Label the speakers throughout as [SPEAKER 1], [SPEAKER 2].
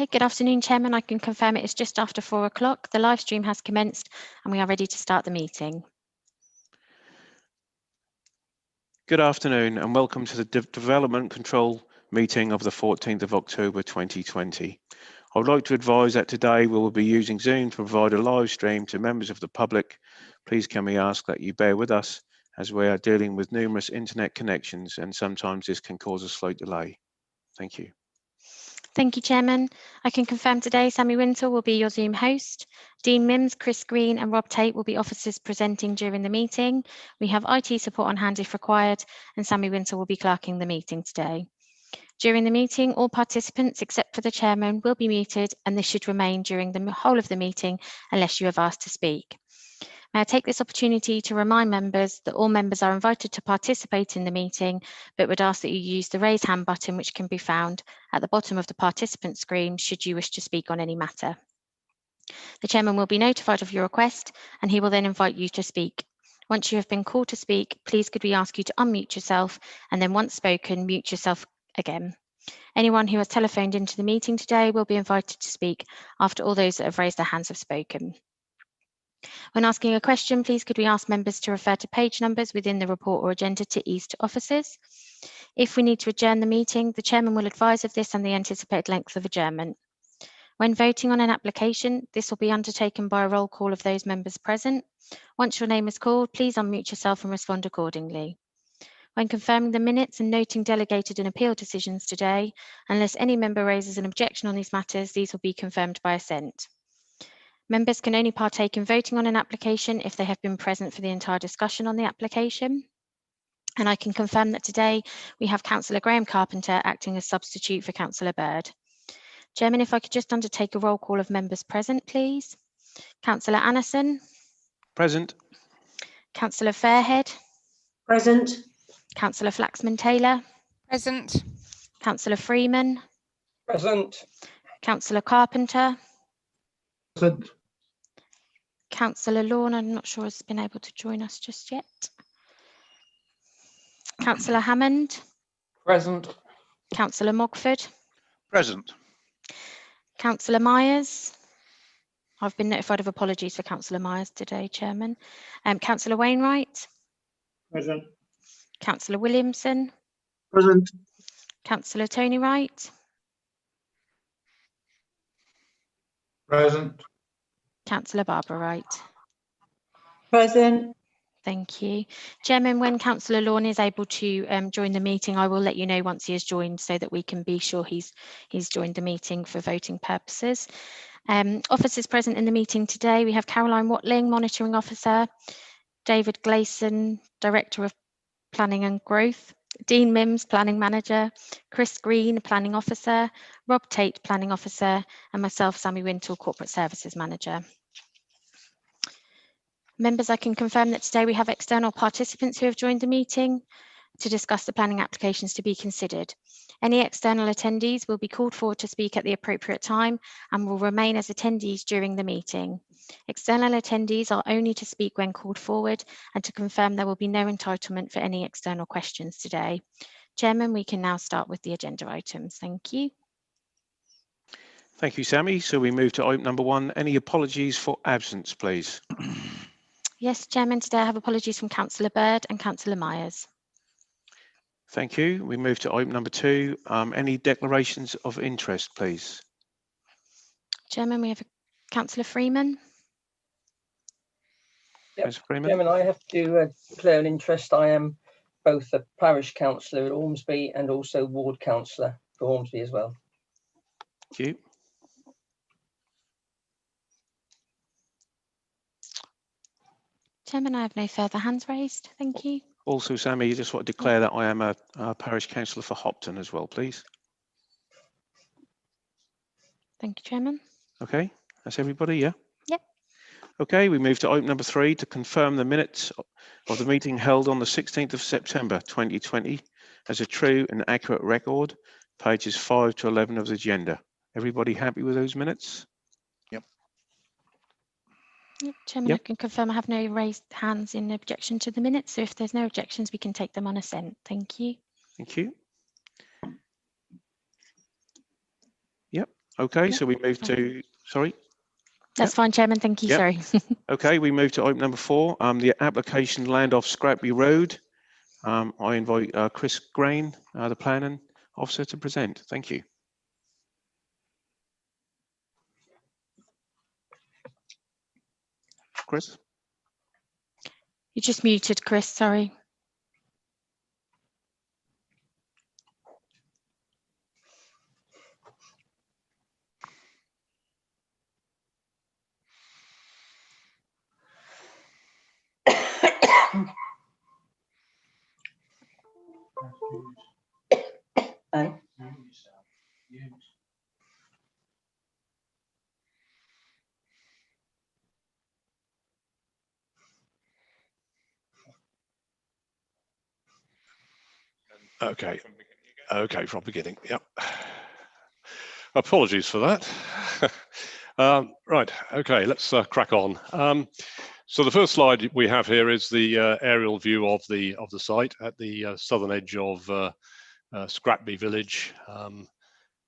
[SPEAKER 1] Okay, good afternoon, Chairman. I can confirm it is just after 4 o'clock. The live stream has commenced and we are ready to start the meeting.
[SPEAKER 2] Good afternoon and welcome to the Development Control meeting of the 14th of October 2020. I would like to advise that today we will be using Zoom to provide a live stream to members of the public. Please can we ask that you bear with us as we are dealing with numerous internet connections and sometimes this can cause a slight delay. Thank you.
[SPEAKER 1] Thank you, Chairman. I can confirm today Sammy Winter will be your Zoom host. Dean Mims, Chris Green and Rob Tate will be officers presenting during the meeting. We have IT support on hand if required and Sammy Winter will be clerking the meeting today. During the meeting, all participants except for the Chairman will be muted and this should remain during the whole of the meeting unless you have asked to speak. May I take this opportunity to remind members that all members are invited to participate in the meeting, but would ask that you use the raise hand button, which can be found at the bottom of the participant screen, should you wish to speak on any matter. The Chairman will be notified of your request and he will then invite you to speak. Once you have been called to speak, please could we ask you to unmute yourself and then once spoken, mute yourself again. Anyone who has telephoned into the meeting today will be invited to speak after all those that have raised their hands have spoken. When asking a question, please could we ask members to refer to page numbers within the report or agenda to ease to officers. If we need to adjourn the meeting, the Chairman will advise of this and the anticipated length of adjournment. When voting on an application, this will be undertaken by a roll call of those members present. Once your name is called, please unmute yourself and respond accordingly. When confirming the minutes and noting delegated and appeal decisions today, unless any member raises an objection on these matters, these will be confirmed by assent. Members can only partake in voting on an application if they have been present for the entire discussion on the application. And I can confirm that today we have Councillor Graham Carpenter acting as substitute for Councillor Bird. Chairman, if I could just undertake a roll call of members present, please. Councillor Annison.
[SPEAKER 2] Present.
[SPEAKER 1] Councillor Fairhead.
[SPEAKER 3] Present.
[SPEAKER 1] Councillor Flaxman-Taylor.
[SPEAKER 4] Present.
[SPEAKER 1] Councillor Freeman.
[SPEAKER 3] Present.
[SPEAKER 1] Councillor Carpenter.
[SPEAKER 3] Present.
[SPEAKER 1] Councillor Lorne, I'm not sure has been able to join us just yet. Councillor Hammond.
[SPEAKER 3] Present.
[SPEAKER 1] Councillor Mogford.
[SPEAKER 2] Present.
[SPEAKER 1] Councillor Myers. I've been notified of apologies for Councillor Myers today, Chairman. Councillor Wainwright.
[SPEAKER 3] Present.
[SPEAKER 1] Councillor Williamson.
[SPEAKER 3] Present.
[SPEAKER 1] Councillor Tony Wright.
[SPEAKER 3] Present.
[SPEAKER 1] Councillor Barbara Wright.
[SPEAKER 3] Present.
[SPEAKER 1] Thank you. Chairman, when Councillor Lorne is able to join the meeting, I will let you know once he has joined so that we can be sure he's joined the meeting for voting purposes. Officers present in the meeting today, we have Caroline Watling, Monitoring Officer, David Gleason, Director of Planning and Growth, Dean Mims, Planning Manager, Chris Green, Planning Officer, Rob Tate, Planning Officer, and myself, Sammy Wintle, Corporate Services Manager. Members, I can confirm that today we have external participants who have joined the meeting to discuss the planning applications to be considered. Any external attendees will be called forward to speak at the appropriate time and will remain as attendees during the meeting. External attendees are only to speak when called forward, and to confirm there will be no entitlement for any external questions today. Chairman, we can now start with the agenda items. Thank you.
[SPEAKER 2] Thank you, Sammy. So we move to item number 1. Any apologies for absence, please?
[SPEAKER 1] Yes, Chairman, today I have apologies from Councillor Bird and Councillor Myers.
[SPEAKER 2] Thank you. We move to item number 2. Any declarations of interest, please?
[SPEAKER 1] Chairman, we have Councillor Freeman.
[SPEAKER 5] Yep.
[SPEAKER 2] Freeman.
[SPEAKER 5] Chairman, I have to declare an interest. I am both a parish councillor at Ormsby and also ward councillor for Ormsby as well.
[SPEAKER 2] Thank you.
[SPEAKER 1] Chairman, I have no further hands raised. Thank you.
[SPEAKER 2] Also, Sammy, you just want to declare that I am a parish councillor for Hopton as well, please.
[SPEAKER 1] Thank you, Chairman.
[SPEAKER 2] Okay, that's everybody, yeah?
[SPEAKER 1] Yep.
[SPEAKER 2] Okay, we move to item number 3 to confirm the minutes of the meeting held on the 16th of September 2020 as a true and accurate record, pages 5 to 11 of the agenda. Everybody happy with those minutes?
[SPEAKER 1] Yep, Chairman,
[SPEAKER 2] Yep.
[SPEAKER 1] I can confirm I have no raised hands in objection to the minutes. So if there's no objections, we can take them on assent. Thank you.
[SPEAKER 2] Thank you. Yep. Okay,
[SPEAKER 1] Yeah,
[SPEAKER 2] so we move to, sorry.
[SPEAKER 1] That's fine, Chairman. Thank you.
[SPEAKER 2] Yep.
[SPEAKER 1] Sorry.
[SPEAKER 2] Okay, we move to item number 4, the application land off Scrappy Road. I invite Chris Grain, the planning officer, to present. Thank you. Chris?
[SPEAKER 1] You're just muted, Chris. Sorry.
[SPEAKER 4] Okay. Okay, from beginning. Yep. Apologies for that. Right. Okay, let's crack on. So the first slide we have here is the aerial view of the site at the southern edge of Scrappy Village.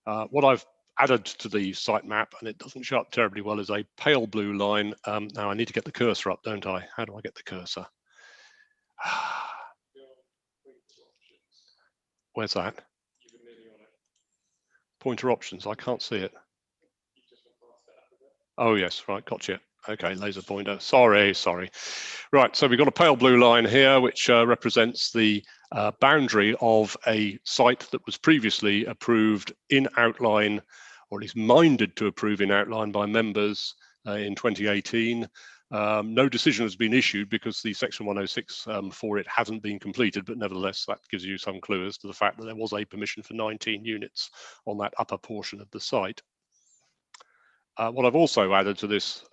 [SPEAKER 4] What I've added to the site map, and it doesn't show up terribly well, is a pale blue line. Now I need to get the cursor up, don't I? How do I get the cursor? Where's that? Pointer options, I can't see it. Oh yes, right, gotcha. Okay, laser pointer, sorry. Right, so we've got a pale blue line here, which represents the boundary of a site that was previously approved in outline, or at least minded to approve in outline by members in 2018. No decision has been issued because the section 106 for it hasn't been completed, but nevertheless, that gives you some clue as to the fact that there was a permission for 19 units on that upper portion of the site. What I've also added to this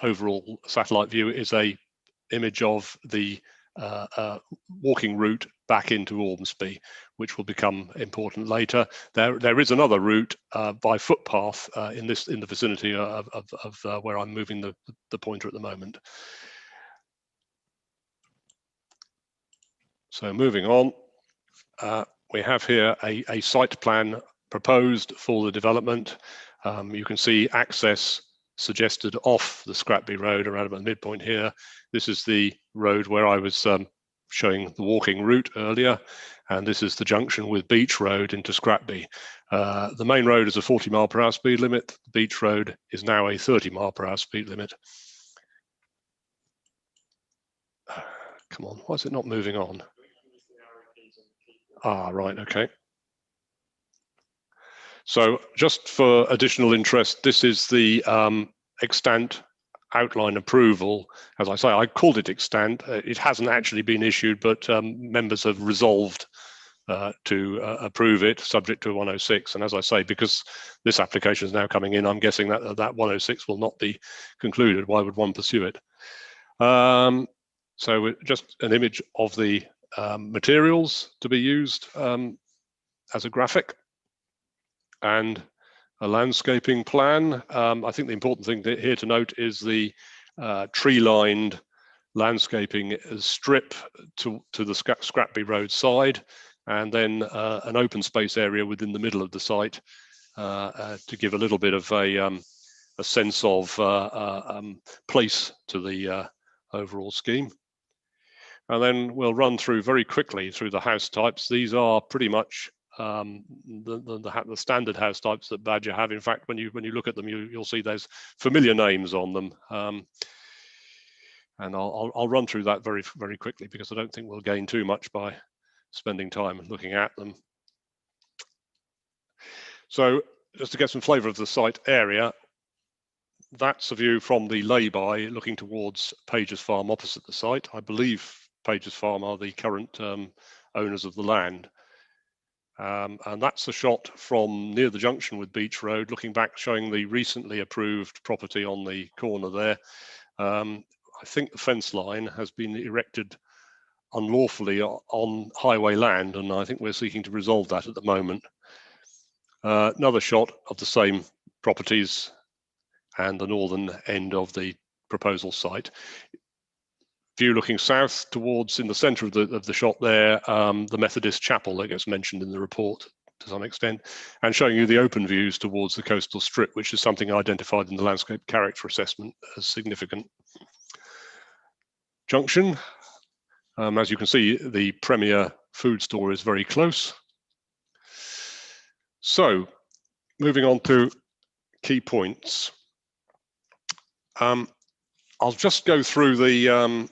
[SPEAKER 4] overall satellite view is a image of the walking route back into Ormsby, which will become important later. There is another route by footpath in the vicinity of where I'm moving the pointer at the moment. So moving on, we have here a site plan proposed for the development. You can see access suggested off the Scrappy Road around about the midpoint here. This is the road where I was showing the walking route earlier, and this is the junction with Beach Road into Scrappy. The main road is a 40-mile-per-hour speed limit. The Beach Road is now a 30-mile-per-hour speed limit. Come on, why is it not moving on? Ah, right, okay. So just for additional interest, this is the extant outline approval. As I say, I called it extant. It hasn't actually been issued, but members have resolved to approve it subject to 106. And as I say, because this application is now coming in, I'm guessing that 106 will not be concluded. Why would one pursue it? So just an image of the materials to be used as a graphic, and a landscaping plan. I think the important thing here to note is the tree-lined landscaping strip to the Scrappy Road side, and then an open space area within the middle of the site to give a little bit of a sense of place to the overall scheme. And then we'll run through very quickly through the house types. These are pretty much the standard house types that Badger have. In fact, when you look at them, you'll see there's familiar names on them. And I'll run through that very quickly, because I don't think we'll gain too much by spending time looking at them. So just to get some flavour of the site area, that's a view from the lay-by looking towards Pages Farm opposite the site. I believe Pages Farm are the current owners of the land. And that's a shot from near the junction with Beach Road, looking back, showing the recently approved property on the corner there. I think the fence line has been erected unlawfully on highway land, and I think we're seeking to resolve that at the moment. Another shot of the same properties and the northern end of the proposal site. View looking south towards, in the centre of the shot there, the Methodist chapel that gets mentioned in the report to some extent, and showing you the open views towards the coastal strip, which is something identified in the landscape character assessment as significant. Junction, as you can see, the Premier food store is very close. So, moving on to key points. I'll just go through the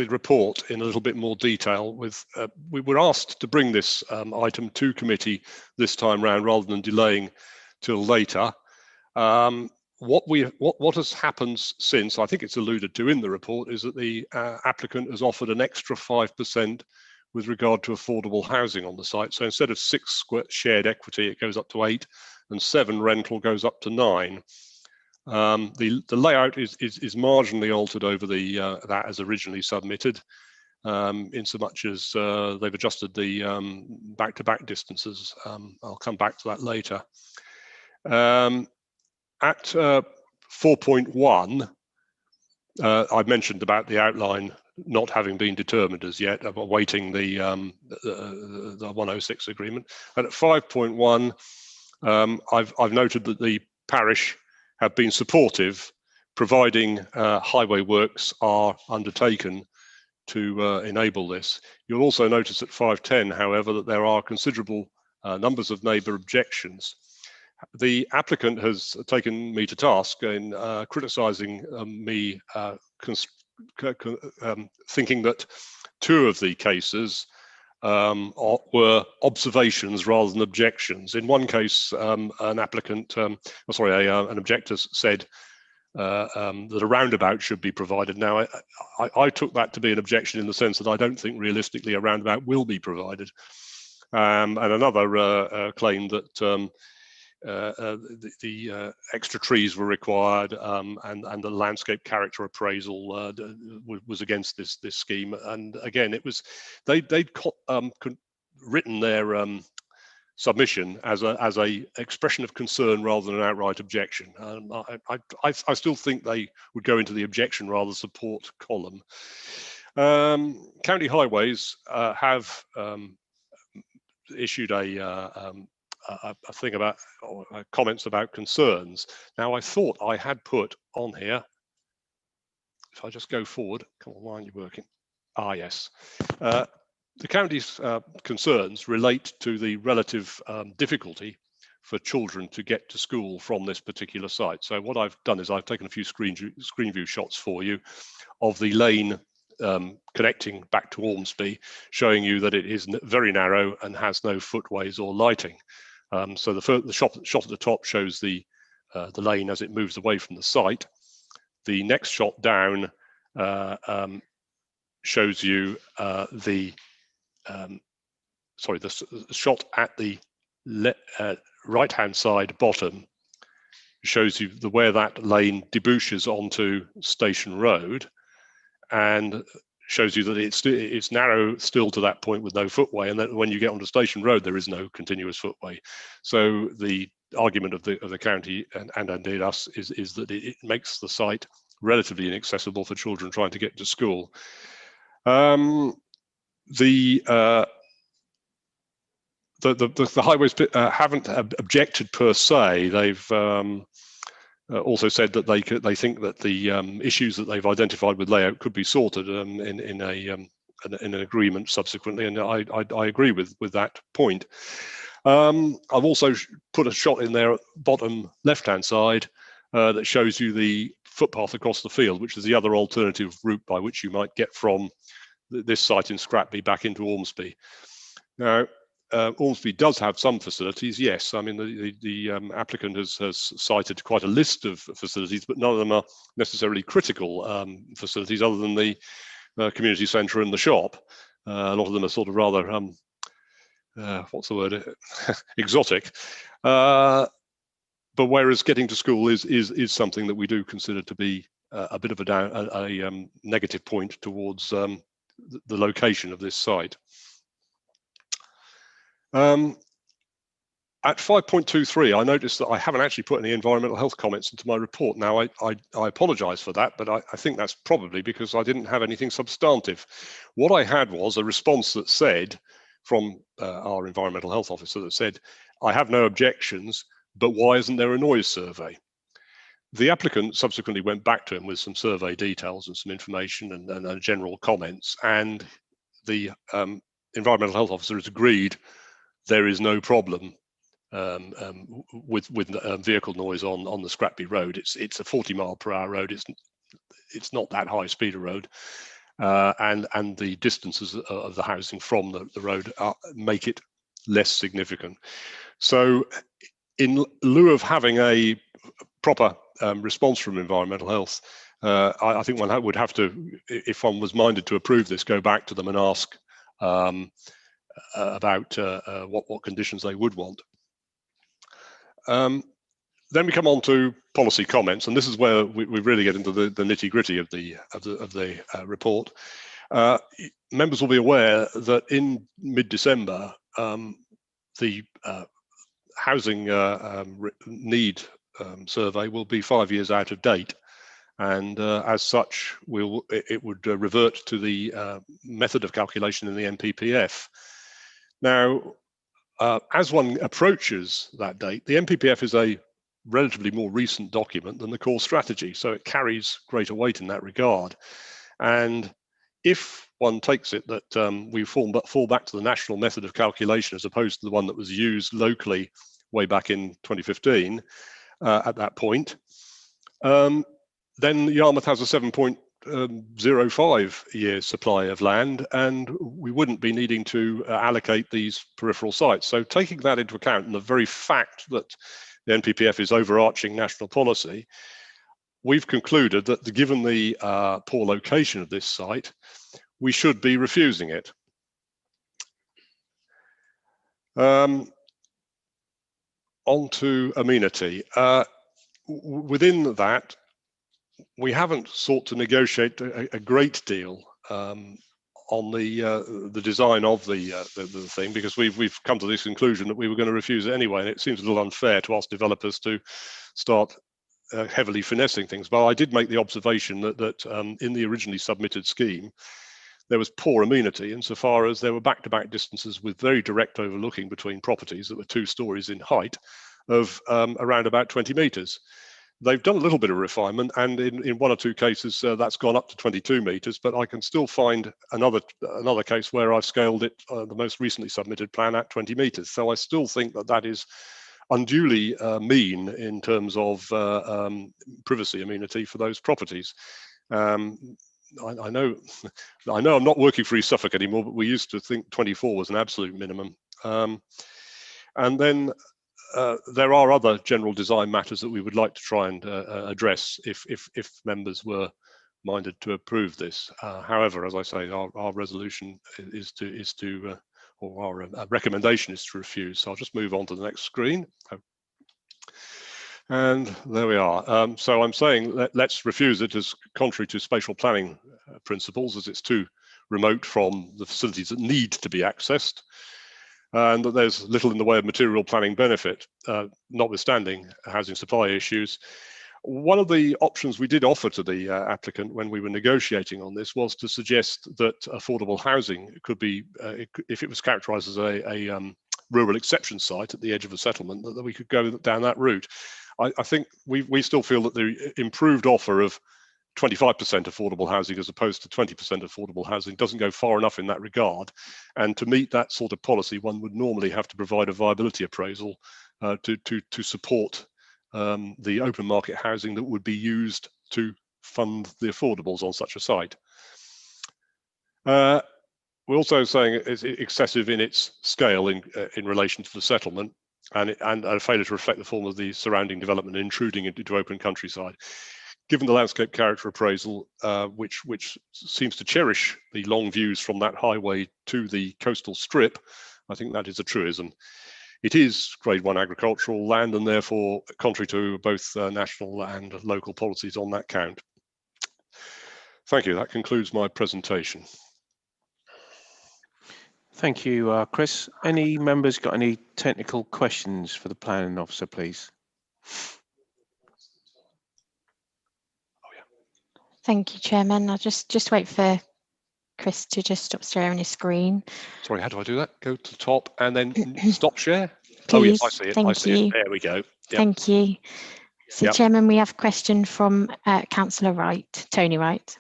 [SPEAKER 4] report in a little bit more detail. We were asked to bring this item to committee this time round rather than delaying till later. What has happened since, I think it's alluded to in the report, is that the applicant has offered an extra 5% with regard to affordable housing on the site. So instead of 6 shared equity, it goes up to 8, and 7 rental goes up to 9. The layout is marginally altered over that as originally submitted, in so much as they've adjusted the back-to-back distances. I'll come back to that later. At 4.1, I've mentioned about the outline not having been determined as yet, awaiting the 106 agreement. And at 5.1, I've noted that the parish have been supportive, providing highway works are undertaken to enable this. You'll also notice at 5.10, however, that there are considerable numbers of neighbour objections. The applicant has taken me to task in criticising me, thinking that 2 of the cases were observations rather than objections. In one case, an applicant, an objector said that a roundabout should be provided. Now, I took that to be an objection in the sense that I don't think realistically a roundabout will be provided. And another claimed that the extra trees were required, and the landscape character appraisal was against this scheme. And again, it was they'd written their submission as a expression of concern rather than an outright objection. I still think they would go into the objection rather support column. County Highways have issued a thing about comments about concerns. Now, I thought I had put on here, if I just go forward, come on, why aren't you working? Ah, yes. The county's concerns relate to the relative difficulty for children to get to school from this particular site. So what I've done is I've taken a few screen view shots for you of the lane connecting back to Ormsby, showing you that it is very narrow and has no footways or lighting. So the shot at the top shows the lane as it moves away from the site. The next shot down shows you the shot at the right-hand side bottom shows you where that lane debouches onto Station Road, and shows you that it's narrow still to that point with no footway, and that when you get onto Station Road there is no continuous footway. So the argument of the county and indeed us is that it makes the site relatively inaccessible for children trying to get to school. The highways haven't objected per se. They've also said that they think that the issues that they've identified with layout could be sorted in an agreement subsequently, and I agree with that point. I've also put a shot in there at bottom left-hand side that shows you the footpath across the field, which is the other alternative route by which you might get from this site in Scrappy back into Ormsby. Now, Ormsby does have some facilities, yes. I mean, the applicant has cited quite a list of facilities, but none of them are necessarily critical facilities other than the community centre and the shop. A lot of them are sort of rather, what's the word, exotic. But whereas getting to school is something that we do consider to be a bit of a negative point towards the location of this site. At 5.23, I noticed that I haven't actually put any environmental health comments into my report. Now, I apologise for that, but I think that's probably because I didn't have anything substantive. What I had was a response that said from our environmental health officer that said, I have no objections, but why isn't there a noise survey? The applicant subsequently went back to him with some survey details and some information and general comments, and the environmental health officer has agreed there is no problem with vehicle noise on the Scrappy Road. It's a 40-mile-per-hour road. It's not that high speed a road, and the distances of the housing from the road make it less significant. So, in lieu of having a proper response from environmental health, I think one would have to, if one was minded to approve this, go back to them and ask about what conditions they would want. Then we come on to policy comments, and this is where we really get into the nitty-gritty of the report. Members will be aware that in mid-December, the housing need survey will be 5 years out of date, and as such, it would revert to the method of calculation in the NPPF. Now, as one approaches that date, the NPPF is a relatively more recent document than the core strategy, so it carries greater weight in that regard. And if one takes it that we fall back to the national method of calculation as opposed to the one that was used locally way back in 2015, at that point, then Yarmouth has a 7.05 years supply of land, and we wouldn't be needing to allocate these peripheral sites. So taking that into account, and the very fact that the NPPF is overarching national policy, we've concluded that given the poor location of this site, we should be refusing it. On to amenity. Within that, we haven't sought to negotiate a great deal on the design of the thing, because we've come to this conclusion that we were going to refuse it anyway, and it seems a little unfair to ask developers to start heavily finessing things. But I did make the observation that in the originally submitted scheme, there was poor amenity insofar as there were back-to-back distances with very direct overlooking between properties that were 2 stories in height of around about 20 metres. They've done a little bit of refinement, and in 1 or 2 cases that's gone up to 22 metres, but I can still find another case where I've scaled it, the most recently submitted plan, at 20 metres. So I still think that is unduly mean in terms of privacy amenity for those properties. I know I'm not working for East Suffolk anymore, but we used to think 24 was an absolute minimum. And then there are other general design matters that we would like to try and address if members were minded to approve this. However, as I say, our resolution is to or our recommendation is to refuse. So I'll just move on to the next screen. And there we are. So I'm saying let's refuse it as contrary to spatial planning principles, as it's too remote from the facilities that need to be accessed, and that there's little in the way of material planning benefit, notwithstanding housing supply issues. One of the options we did offer to the applicant when we were negotiating on this was to suggest that affordable housing could be, if it was characterised as a rural exception site at the edge of a settlement, that we could go down that route. I think we still feel that the improved offer of 25% affordable housing as opposed to 20% affordable housing doesn't go far enough in that regard. And to meet that sort of policy, one would normally have to provide a viability appraisal to support the open market housing that would be used to fund the affordables on such a site. We're also saying it's excessive in its scale in relation to the settlement, and a failure to reflect the form of the surrounding development, intruding into open countryside. Given the landscape character appraisal, which seems to cherish the long views from that highway to the coastal strip, I think that is a truism. It is grade 1 agricultural land, and therefore contrary to both national and local policies on that count. Thank you. That concludes my presentation.
[SPEAKER 2] Thank you, Chris. Any members got any technical questions for the planning officer, please?
[SPEAKER 1] Thank you, Chairman. I'll just wait for Chris to just stop sharing his screen.
[SPEAKER 4] Sorry, how do I do that? Go to the top and then stop share?
[SPEAKER 1] Please,
[SPEAKER 4] oh, yes, I see it. I
[SPEAKER 1] thank
[SPEAKER 4] see
[SPEAKER 1] you.
[SPEAKER 4] it. There we go. Yep.
[SPEAKER 1] Thank you. So,
[SPEAKER 4] Yep.
[SPEAKER 1] Chairman, we have a question from Councillor Wright, Tony Wright.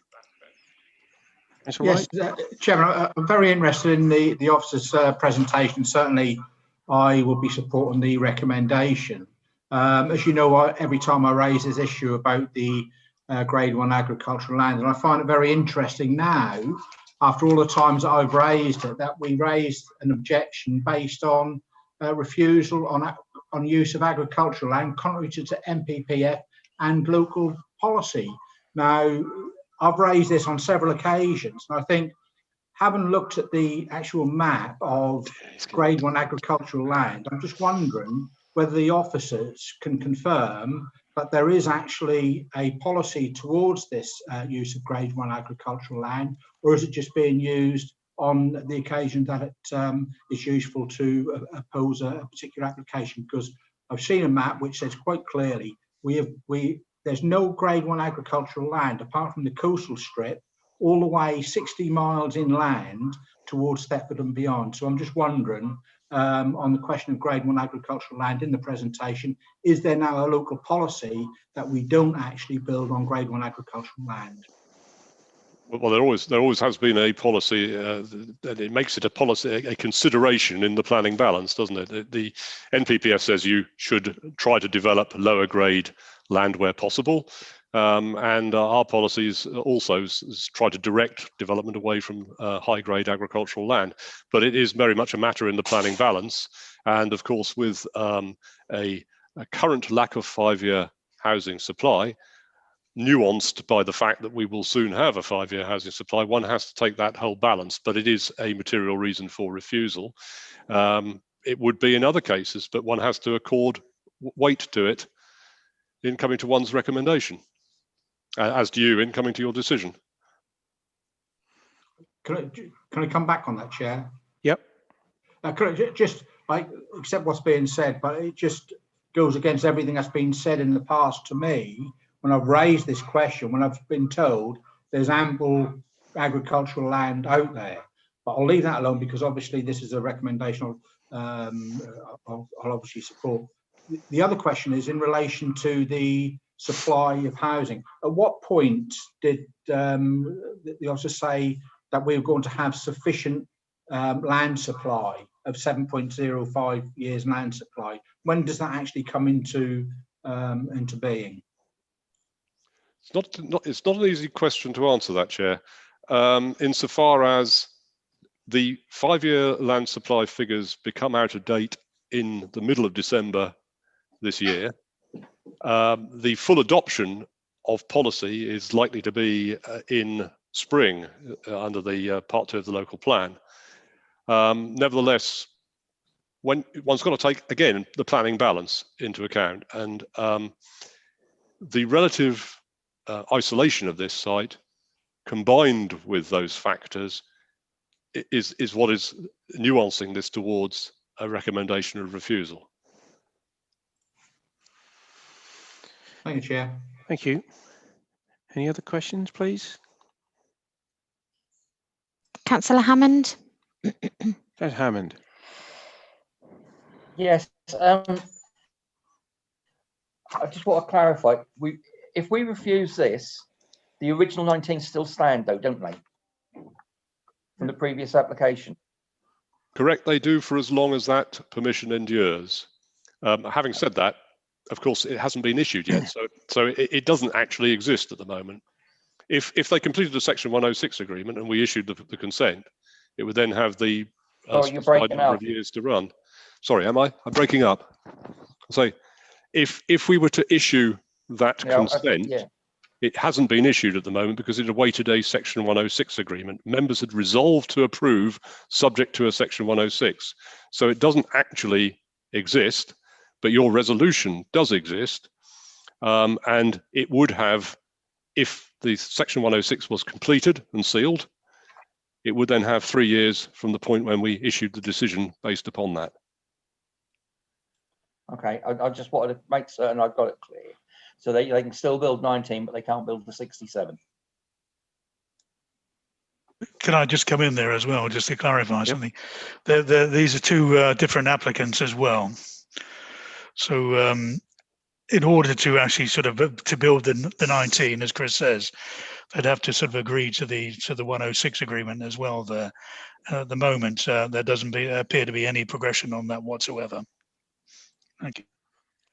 [SPEAKER 2] That's all
[SPEAKER 3] Yes,
[SPEAKER 2] right.
[SPEAKER 3] Chairman, I'm very interested in the officer's presentation. Certainly, I will be supporting the recommendation. As you know, every time I raise this issue about the Grade 1 agricultural land, and I find it very interesting now, after all the times that I've raised it, that we raised an objection based on refusal on use of agricultural land contrary to MPPF and local policy. Now, I've raised this on several occasions, and I think, having looked at the actual map of Grade 1 agricultural land, I'm just wondering whether the officers can confirm that there is actually a policy towards this use of Grade 1 agricultural land, or is it just being used on the occasion that it is useful to oppose a particular application? Because I've seen a map which says quite clearly there's no Grade 1 agricultural land apart from the coastal strip all the way 60 miles inland towards Thetford and beyond. So I'm just wondering, on the question of Grade 1 agricultural land in the presentation, is there now a local policy that we don't actually build on Grade 1 agricultural land?
[SPEAKER 4] Well, there always has been a policy, and it makes it a policy, a consideration in the planning balance, doesn't it? The NPPF says you should try to develop lower grade land where possible, and our policies also try to direct development away from high grade agricultural land. But it is very much a matter in the planning balance, and of course, with a current lack of 5-year housing supply, nuanced by the fact that we will soon have a 5-year housing supply, one has to take that whole balance, but it is a material reason for refusal. It would be in other cases, but one has to accord weight to it in coming to one's recommendation, as do you in coming to your decision.
[SPEAKER 3] Can I come back on that, Chair?
[SPEAKER 2] Yep.
[SPEAKER 3] Could I just accept what's being said, but it just goes against everything that's been said in the past to me. When I've raised this question, when I've been told there's ample agricultural land out there, but I'll leave that alone because obviously this is a recommendation I'll obviously support. The other question is in relation to the supply of housing. At what point did the officer say that we were going to have sufficient land supply of 7.05 years land supply? When does that actually come into being?
[SPEAKER 4] It's not an easy question to answer, that, Chair. Insofar as the 5-year land supply figures become out of date in the middle of December this year, the full adoption of policy is likely to be in spring under the Part 2 of the local plan. Nevertheless, one's got to take, again, the planning balance into account, and the relative isolation of this site combined with those factors is what is nuancing this towards a recommendation of refusal.
[SPEAKER 3] Thank you, Chair.
[SPEAKER 2] Thank you. Any other questions, please?
[SPEAKER 1] Councillor Hammond.
[SPEAKER 2] Judge Hammond.
[SPEAKER 5] Yes, I just want to clarify. If we refuse this, the original 19 still stand, though, don't they? From the previous application.
[SPEAKER 4] Correct, they do for as long as that permission endures. Having said that, of course, it hasn't been issued yet, so it doesn't actually exist at the moment. If they completed the Section 106 agreement and we issued the consent, it would then have the specified number of years to run. Sorry, am I? I'm breaking up. So if we were to issue that consent, it hasn't been issued at the moment because it awaited a Section 106 agreement. Members had resolved to approve subject to a Section 106. So it doesn't actually exist, but your resolution does exist. And it would have, if the Section 106 was completed and sealed, it would then have 3 years from the point when we issued the decision based upon that.
[SPEAKER 5] Okay, I just wanted to make certain I've got it clear. So they can still build 19, but they can't build the 67.
[SPEAKER 6] Can I just come in there as well, just to clarify
[SPEAKER 2] Yep.
[SPEAKER 6] something? These are two different applicants as well. So in order to actually sort of to build the 19, as Chris says, they'd have to sort of agree to the 106 agreement as well there. At the moment, there doesn't appear to be any progression on that whatsoever. Thank you.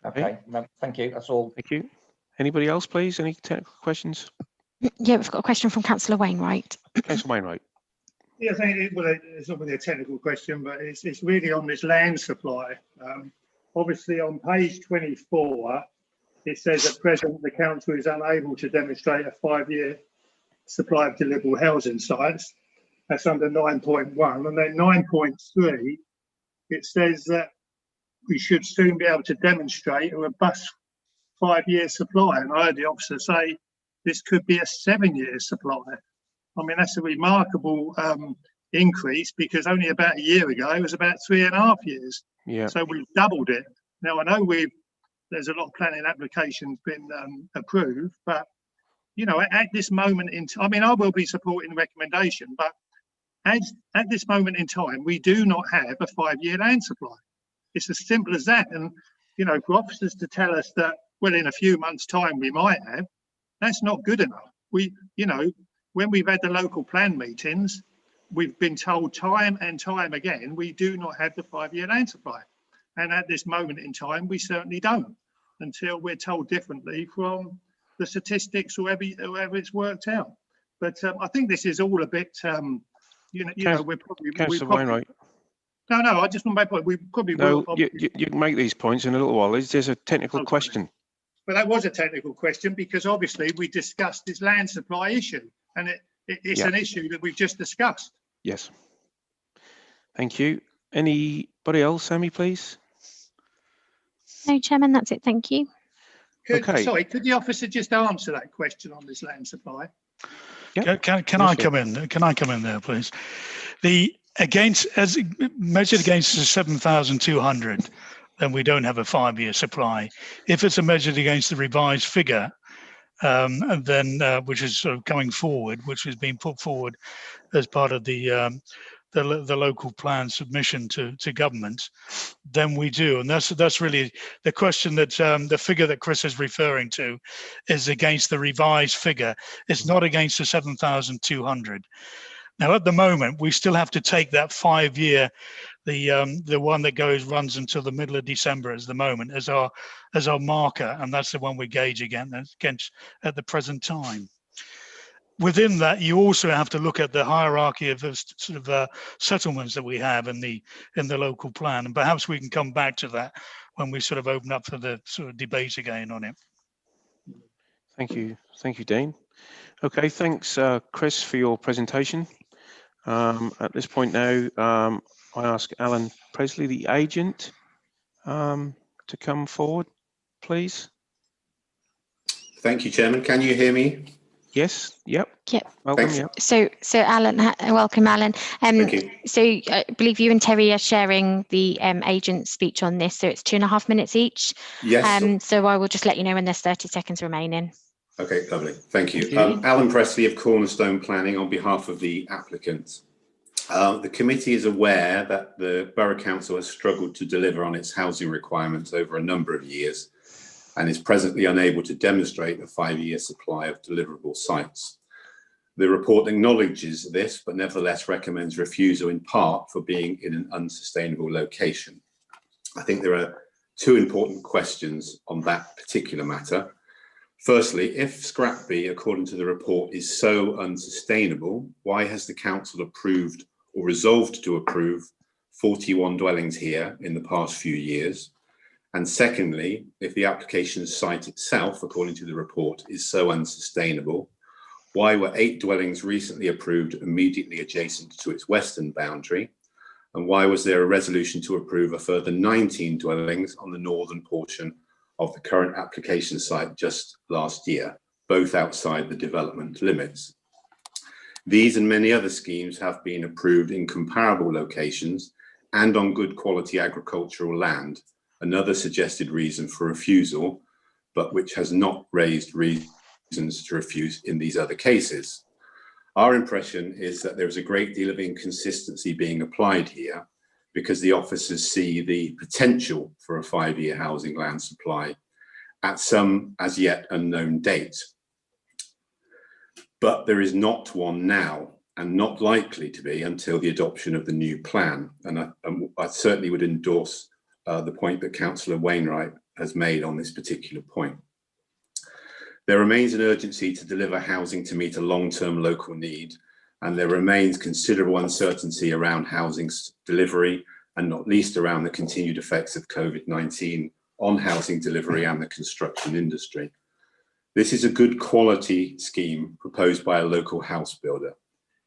[SPEAKER 5] Okay, no, thank you. That's all.
[SPEAKER 2] Thank you. Anybody else, please? Any technical questions?
[SPEAKER 1] Yeah, we've got a question from Councillor Wainwright.
[SPEAKER 2] Councillor Wainwright.
[SPEAKER 7] Yeah, I think it's not really a technical question, but it's really on this land supply. Obviously, on page 24, it says at present the council is unable to demonstrate a 5-year supply of deliverable housing sites. That's under 9.1, and then 9.3, it says that we should soon be able to demonstrate a robust 5-year supply. And I heard the officer say this could be a 7-year supply. I mean, that's a remarkable increase, because only about a year ago it was about 3.5 years.
[SPEAKER 2] Yeah.
[SPEAKER 7] So we've doubled it. Now I know there's a lot of planning applications been approved, but you know, at this moment in time, I mean, I will be supporting the recommendation, but at this moment in time, we do not have a 5-year land supply. It's as simple as that. And you know, for officers to tell us that, well, in a few months' time we might have, that's not good enough. You know, when we've had the local plan meetings, we've been told time and time again, we do not have the 5-year land supply. And at this moment in time, we certainly don't, until we're told differently from the statistics or whoever it's worked out. But I think this is all a bit, you know, we're probably...
[SPEAKER 2] Councillor Wainwright.
[SPEAKER 7] No, I just want to make a point. We probably
[SPEAKER 2] No,
[SPEAKER 7] will.
[SPEAKER 2] you can make these points in a little while. There's a technical question.
[SPEAKER 7] Well, that was a technical question, because obviously we discussed this land supply issue, and it's an issue that we've just discussed.
[SPEAKER 2] Yes. Thank you. Anybody else, Sammy, please?
[SPEAKER 1] No, Chairman, that's it. Thank you.
[SPEAKER 2] Okay.
[SPEAKER 7] Sorry, could the officer just answer that question on this land supply?
[SPEAKER 2] Yep.
[SPEAKER 6] Can I come in? Can I come in there, please? As measured against the 7,200, then we don't have a 5-year supply. If it's measured against the revised figure, and then which is sort of coming forward, which has been put forward as part of the local plan submission to government, then we do. And that's really the question, that the figure that Chris is referring to is against the revised figure. It's not against the 7,200. Now, at the moment, we still have to take that 5-year, the one that runs until the middle of December as the moment, as our marker, and that's the one we gauge against at the present time. Within that, you also have to look at the hierarchy of sort of settlements that we have in the local plan, and perhaps we can come back to that when we sort of open up for the sort of debate again on it.
[SPEAKER 2] Thank you, Dean. Okay, thanks, Chris, for your presentation. At this point now, I ask Alan Presley, the agent, to come forward, please.
[SPEAKER 8] Thank you, Chairman. Can you hear me?
[SPEAKER 2] Yes. Yep.
[SPEAKER 1] Yep.
[SPEAKER 2] Welcome.
[SPEAKER 8] Thanks.
[SPEAKER 1] So Alan, welcome, Alan.
[SPEAKER 8] Thank you.
[SPEAKER 1] So I believe you and Terry are sharing the agent's speech on this. So it's 2.5 minutes each.
[SPEAKER 8] Yes.
[SPEAKER 1] So I will just let you know when there's 30 seconds remaining.
[SPEAKER 8] Okay, lovely. Thank you.
[SPEAKER 2] Thank you.
[SPEAKER 8] Alan Presley of Cornerstone Planning on behalf of the applicant. The committee is aware that the Borough Council has struggled to deliver on its housing requirements over a number of years and is presently unable to demonstrate a 5-year supply of deliverable sites. The report acknowledges this, but nevertheless recommends refusal in part for being in an unsustainable location. I think there are 2 important questions on that particular matter. Firstly, if Scrappy, according to the report, is so unsustainable, why has the council approved or resolved to approve 41 dwellings here in the past few years? And secondly, if the application site itself, according to the report, is so unsustainable, why were 8 dwellings recently approved immediately adjacent to its western boundary? And why was there a resolution to approve a further 19 dwellings on the northern portion of the current application site just last year, both outside the development limits? These and many other schemes have been approved in comparable locations and on good quality agricultural land, another suggested reason for refusal, but which has not raised reasons to refuse in these other cases. Our impression is that there is a great deal of inconsistency being applied here because the officers see the potential for a 5-year housing land supply at some as yet unknown date. But there is not one now, and not likely to be until the adoption of the new plan. And I certainly would endorse the point that Councillor Wainwright has made on this particular point. There remains an urgency to deliver housing to meet a long-term local need, and there remains considerable uncertainty around housing's delivery, and not least around the continued effects of COVID-19 on housing delivery and the construction industry. This is a good quality scheme proposed by a local house builder.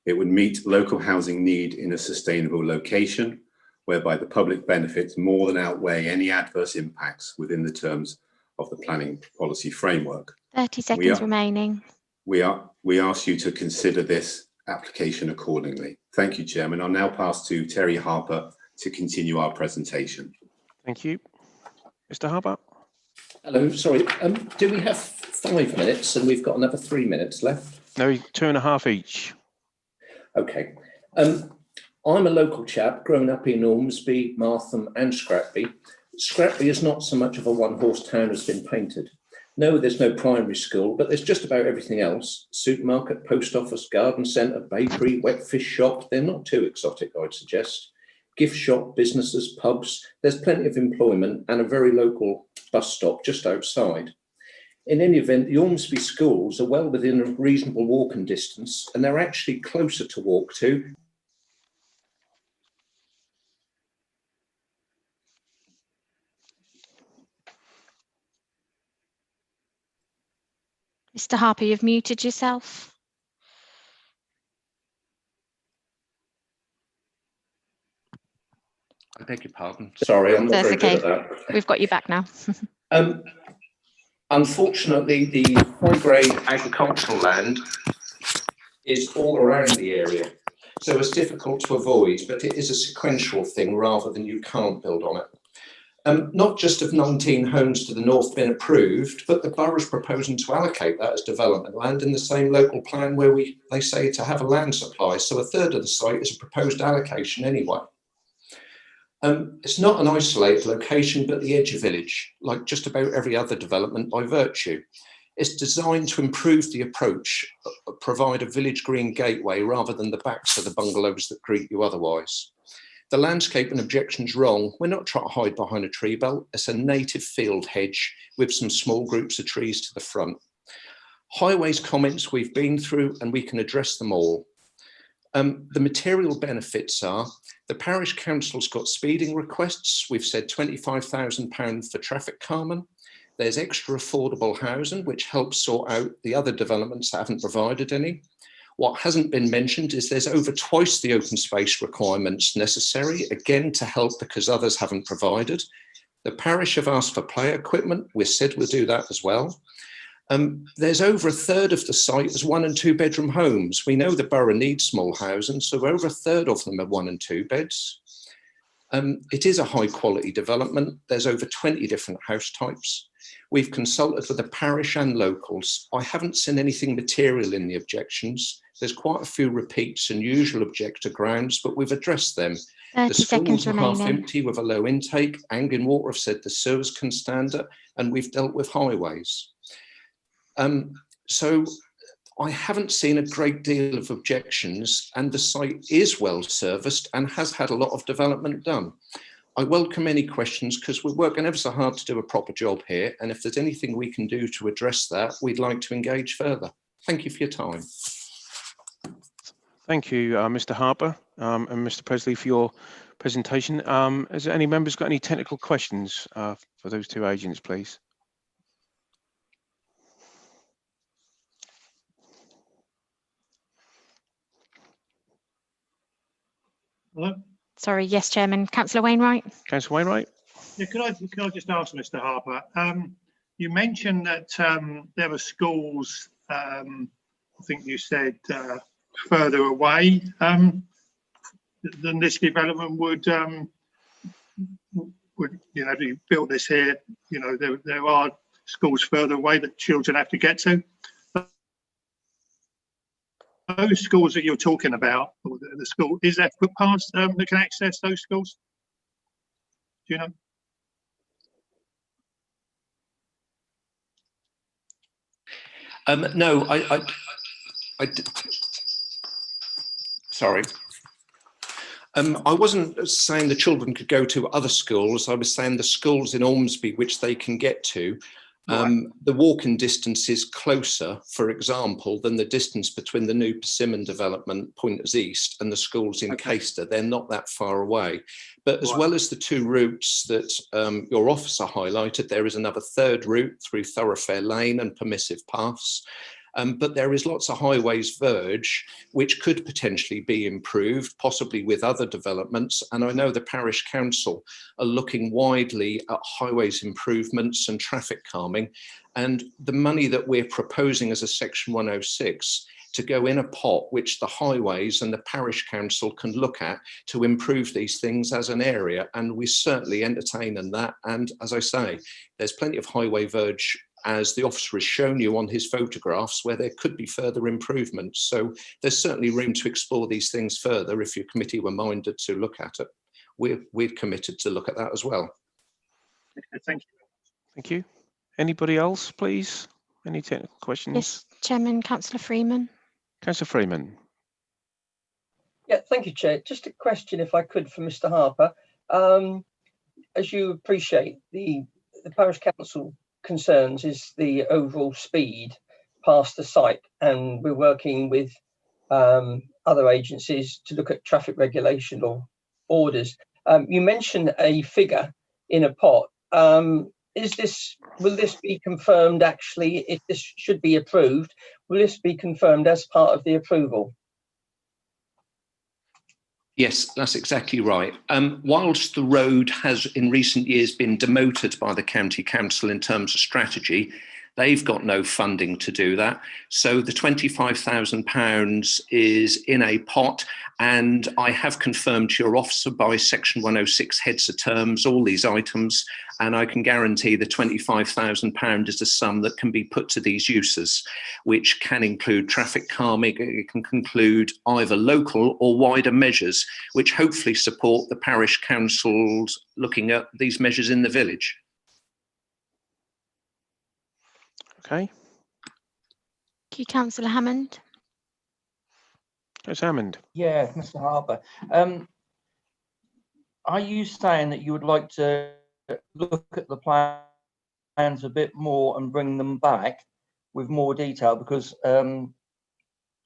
[SPEAKER 8] It would meet local housing need in a sustainable location, whereby the public benefits more than outweigh any adverse impacts within the terms of the planning policy framework.
[SPEAKER 1] 30 seconds remaining.
[SPEAKER 8] We ask you to consider this application accordingly. Thank you, Chairman. I'll now pass to Terry Harper to continue our presentation.
[SPEAKER 2] Thank you. Mr. Harper.
[SPEAKER 9] Hello, sorry. Do we have 5 minutes and we've got another 3 minutes left?
[SPEAKER 2] No, 2.5 each.
[SPEAKER 9] Okay. I'm a local chap, grown up in Ormsby, Martham and Scrappy. Scrappy is not so much of a one-horse town as been painted. No, there's no primary school, but there's just about everything else. Supermarket, post office, garden centre, bakery, wet fish shop. They're not too exotic, I'd suggest. Gift shop, businesses, pubs. There's plenty of employment and a very local bus stop just outside. In any event, the Ormsby schools are well within a reasonable walking distance, and they're actually closer to walk to.
[SPEAKER 1] Mr. Harper, you've muted yourself.
[SPEAKER 9] I beg your pardon. Sorry, I'm not
[SPEAKER 1] That's
[SPEAKER 9] very
[SPEAKER 1] okay.
[SPEAKER 9] good at that.
[SPEAKER 1] We've got you back now.
[SPEAKER 9] Unfortunately, the high-grade agricultural land is all around the area, so it's difficult to avoid, but it is a sequential thing rather than you can't build on it. Not just have 19 homes to the north been approved, but the borough's proposing to allocate that as development land in the same local plan where they say to have a land supply. So a third of the site is a proposed allocation anyway. It's not an isolated location, but the edge of village, like just about every other development by virtue. It's designed to improve the approach, provide a village green gateway rather than the backs of the bungalows that greet you otherwise. The landscape and objection's wrong. We're not trying to hide behind a tree belt. It's a native field hedge with some small groups of trees to the front. Highways comments we've been through and we can address them all. The material benefits are the parish council's got speeding requests. We've said £25,000 for traffic calming. There's extra affordable housing, which helps sort out the other developments that haven't provided any. What hasn't been mentioned is there's over twice the open space requirements necessary, again, to help because others haven't provided. The parish have asked for play equipment. We said we'll do that as well. There's over a third of the site as 1 and 2 bedroom homes. We know the borough needs small housing, so over a third of them are 1 and 2 beds. It is a high quality development. There's over 20 different house types. We've consulted with the parish and locals. I haven't seen anything material in the objections. There's quite a few repeats and usual objector grounds, but we've addressed them.
[SPEAKER 1] 30
[SPEAKER 9] The schools
[SPEAKER 1] seconds
[SPEAKER 9] are half
[SPEAKER 1] remaining.
[SPEAKER 9] empty with a low intake. Anglian Water have said the sewers can stand it, and we've dealt with highways. So I haven't seen a great deal of objections, and the site is well serviced and has had a lot of development done. I welcome any questions because we're working ever so hard to do a proper job here. And if there's anything we can do to address that, we'd like to engage further. Thank you for your time.
[SPEAKER 2] Thank you, Mr. Harper and Mr. Presley for your presentation. Has any members got any technical questions for those two agents, please?
[SPEAKER 7] Hello?
[SPEAKER 1] Sorry, yes, Chairman. Councillor Wainwright.
[SPEAKER 2] Councillor Wainwright?
[SPEAKER 7] Yeah, could I just ask Mr. Harper? You mentioned that there were schools, I think you said, further away than this development would if you built this here, there are schools further away that children have to get to. those schools that you're talking about, or the school, is there footpaths that can access those schools? Do you know?
[SPEAKER 9] No, sorry. I wasn't saying the children could go to other schools. I was saying the schools in Ormsby, which they can get to, the walking distance is closer, for example, than the distance between the new Persimmon development, Pointers East, and the schools in Caister. They're not that far away. But as well as the two routes that your officer highlighted, there is another third route through Thoroughfare Lane and Permissive Paths. But there is lots of highways verge, which could potentially be improved, possibly with other developments. And I know the parish council are looking widely at highways improvements and traffic calming. And the money that we're proposing as a Section 106 to go in a pot, which the highways and the parish council can look at to improve these things as an area. And we certainly entertain in that. And as I say, there's plenty of highway verge, as the officer has shown you on his photographs, where there could be further improvements. So there's certainly room to explore these things further if your committee were minded to look at it. We're committed to look at that as well.
[SPEAKER 7] Thank you.
[SPEAKER 2] Thank you. Anybody else, please? Any technical questions?
[SPEAKER 1] Yes, Chairman, Councillor Freeman.
[SPEAKER 2] Councillor Freeman.
[SPEAKER 10] Yeah, thank you, Chair. Just a question, if I could, for Mr. Harper. As you appreciate, the parish council concerns is the overall speed past the site, and we're working with other agencies to look at traffic regulation or orders. You mentioned a figure in a pot. Will this be confirmed actually, if this should be approved, will this be confirmed as part of the approval?
[SPEAKER 9] Yes, that's exactly right. Whilst the road has in recent years been demoted by the County Council in terms of strategy, they've got no funding to do that. So the £25,000 is in a pot, and I have confirmed to your officer by Section 106 heads of terms all these items, and I can guarantee the £25,000 is a sum that can be put to these uses, which can include traffic calming, it can include either local or wider measures, which hopefully support the parish councils looking at these measures in the village.
[SPEAKER 2] Okay.
[SPEAKER 1] Thank you, Councillor Hammond.
[SPEAKER 2] Councillor Hammond.
[SPEAKER 5] Yeah, Mr. Harper. Are you saying that you would like to look at the plans a bit more and bring them back with more detail? Because our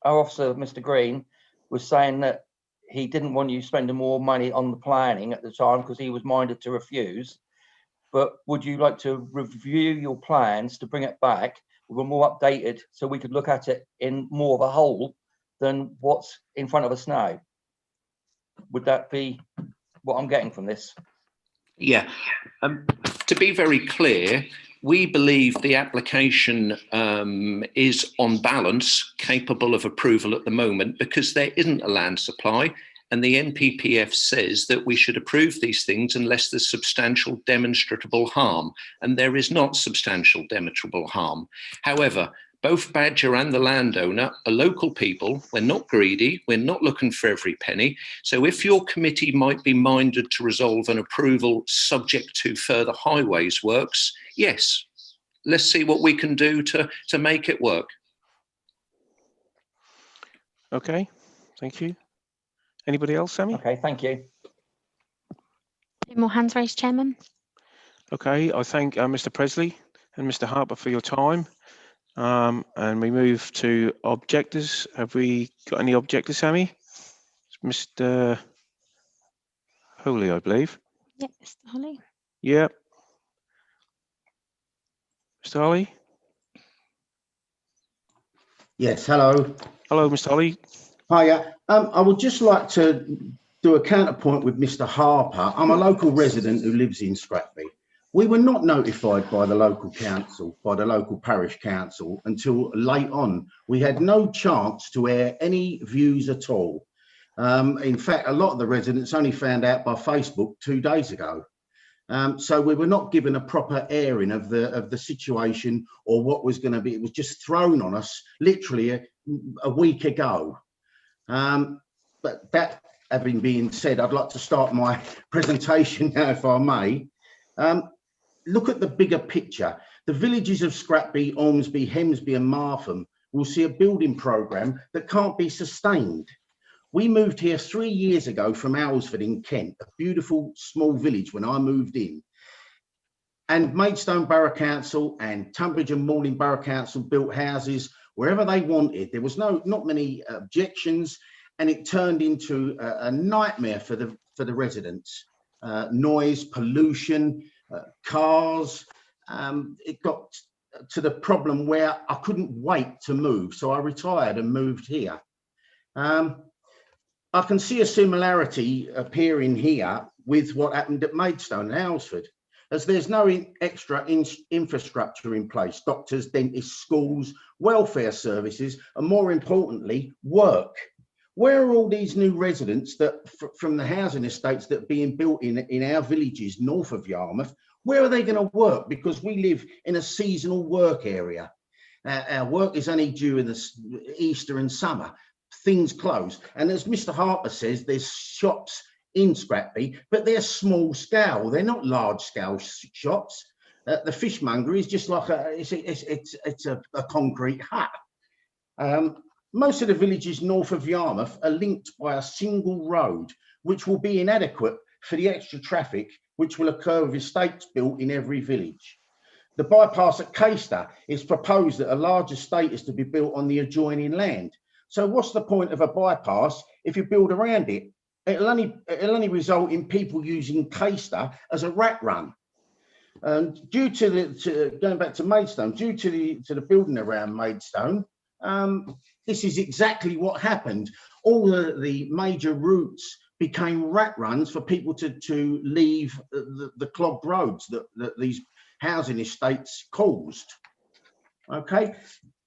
[SPEAKER 5] officer, Mr. Green, was saying that he didn't want you spending more money on the planning at the time because he was minded to refuse. But would you like to review your plans to bring it back with a more updated, so we could look at it in more of a whole than what's in front of us now? Would that be what I'm getting from this?
[SPEAKER 9] Yeah, to be very clear, we believe the application is on balance capable of approval at the moment because there isn't a land supply, and the NPPF says that we should approve these things unless there's substantial demonstrable harm, and there is not substantial demonstrable harm. However, both Badger and the landowner are local people. We're not greedy. We're not looking for every penny. So if your committee might be minded to resolve an approval subject to further highways works, yes, let's see what we can do to make it work.
[SPEAKER 2] Okay, thank you. Anybody else, Sammy?
[SPEAKER 5] Okay, thank you.
[SPEAKER 1] Any more hands raised, Chairman?
[SPEAKER 2] Okay, I thank Mr. Presley and Mr. Harper for your time. And we move to objectors. Have we got any objectors, Sammy? Mr. Hooley, I believe.
[SPEAKER 1] Yep, Mr. Holly.
[SPEAKER 2] Yep. Mr. Holly?
[SPEAKER 11] Yes, hello.
[SPEAKER 2] Hello, Mr. Holly.
[SPEAKER 11] Hiya. I would just like to do a counterpoint with Mr. Harper. I'm a local resident who lives in Scrappy. We were not notified by the local council, by the local parish council, until late on. We had no chance to air any views at all. In fact, a lot of the residents only found out by Facebook 2 days ago. So we were not given a proper airing of the situation or what was going to be. It was just thrown on us literally a week ago. But that having been said, I'd like to start my presentation now, if I may. Look at the bigger picture. The villages of Scrappy, Ormsby, Hemsby and Martham will see a building programme that can't be sustained. We moved here 3 years ago from Aylesford in Kent, a beautiful small village when I moved in. And Maidstone Borough Council and Tunbridge and Malling Borough Council built houses wherever they wanted. There was not many objections, and it turned into a nightmare for the residents. Noise, pollution, cars. It got to the problem where I couldn't wait to move, so I retired and moved here. I can see a similarity appearing here with what happened at Maidstone and Aylesford, as there's no extra infrastructure in place: doctors, dentists, schools, welfare services, and more importantly, work. Where are all these new residents that from the housing estates that are being built in our villages north of Yarmouth? Where are they going to work? Because we live in a seasonal work area. Our work is only during the Easter and summer. Things close. And as Mr. Harper says, there's shops in Scrappy, but they're small scale. They're not large scale shops. The fishmonger is just like it's a concrete hut. Most of the villages north of Yarmouth are linked by a single road, which will be inadequate for the extra traffic which will occur with estates built in every village. The bypass at Caister is proposed that a large estate is to be built on the adjoining land. So what's the point of a bypass if you build around it? It'll only result in people using Caister as a rat run. Due to going back to Maidstone, due to the building around Maidstone, this is exactly what happened. All the major routes became rat runs for people to leave the clogged roads that these housing estates caused. Okay,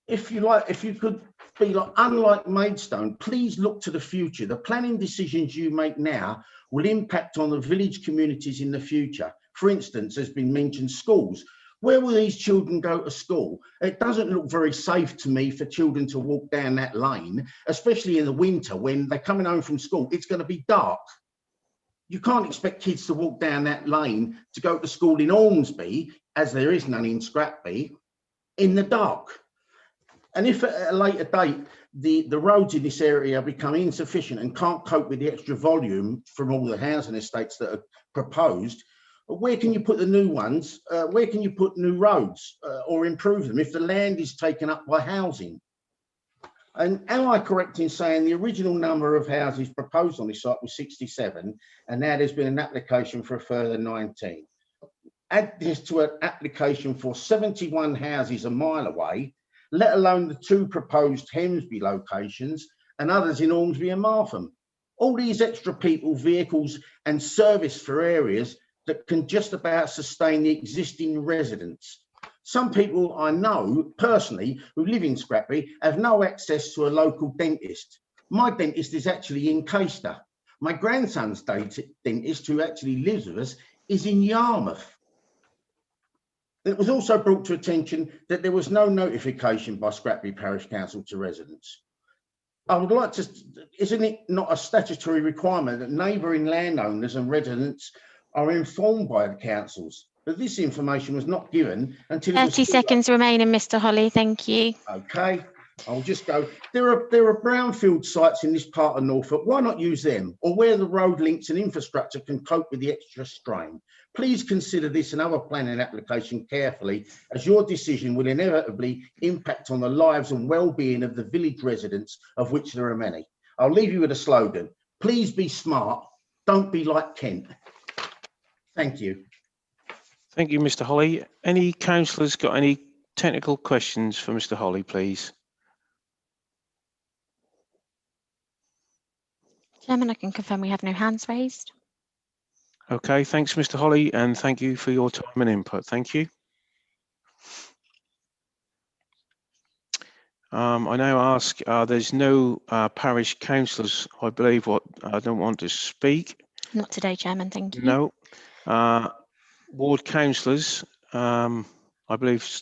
[SPEAKER 11] if you could be unlike Maidstone, please look to the future. The planning decisions you make now will impact on the village communities in the future. For instance, there's been mentioned schools. Where will these children go to school? It doesn't look very safe to me for children to walk down that lane, especially in the winter when they're coming home from school. It's going to be dark. You can't expect kids to walk down that lane to go to school in Ormsby, as there is none in Scrappy, in the dark. And if at a later date, the roads in this area become insufficient and can't cope with the extra volume from all the housing estates that are proposed, where can you put the new ones? Where can you put new roads or improve them if the land is taken up by housing? And am I correct in saying the original number of houses proposed on this site was 67, and now there's been an application for a further 19? Add this to an application for 71 houses a mile away, let alone the 2 proposed Hemsby locations and others in Ormsby and Martham. All these extra people, vehicles and service for areas that can just about sustain the existing residents. Some people I know personally who live in Scrappy have no access to a local dentist. My dentist is actually in Caister. My grandson's dentist, who actually lives with us, is in Yarmouth. It was also brought to attention that there was no notification by Scrappy Parish Council to residents. I would like to, isn't it not a statutory requirement that neighbouring landowners and residents are informed by the councils? But this information was not given until
[SPEAKER 1] 30 seconds remaining, Mr. Holly. Thank you.
[SPEAKER 11] Okay, I'll just go. There are brownfield sites in this part of Norfolk. Why not use them? Or where the road links and infrastructure can cope with the extra strain. Please consider this and other planning application carefully, as your decision will inevitably impact on the lives and well-being of the village residents, of which there are many. I'll leave you with a slogan. Please be smart. Don't be like Kent. Thank you.
[SPEAKER 2] Thank you, Mr. Holly. Any councillors got any technical questions for Mr. Holly, please?
[SPEAKER 1] Chairman, I can confirm we have no hands raised.
[SPEAKER 2] Okay, thanks, Mr. Holly, and thank you for your time and input. Thank you. I now ask, there's no parish councillors, I believe, don't want to speak.
[SPEAKER 1] Not today, Chairman, thank you.
[SPEAKER 2] No. ward councillors. I believe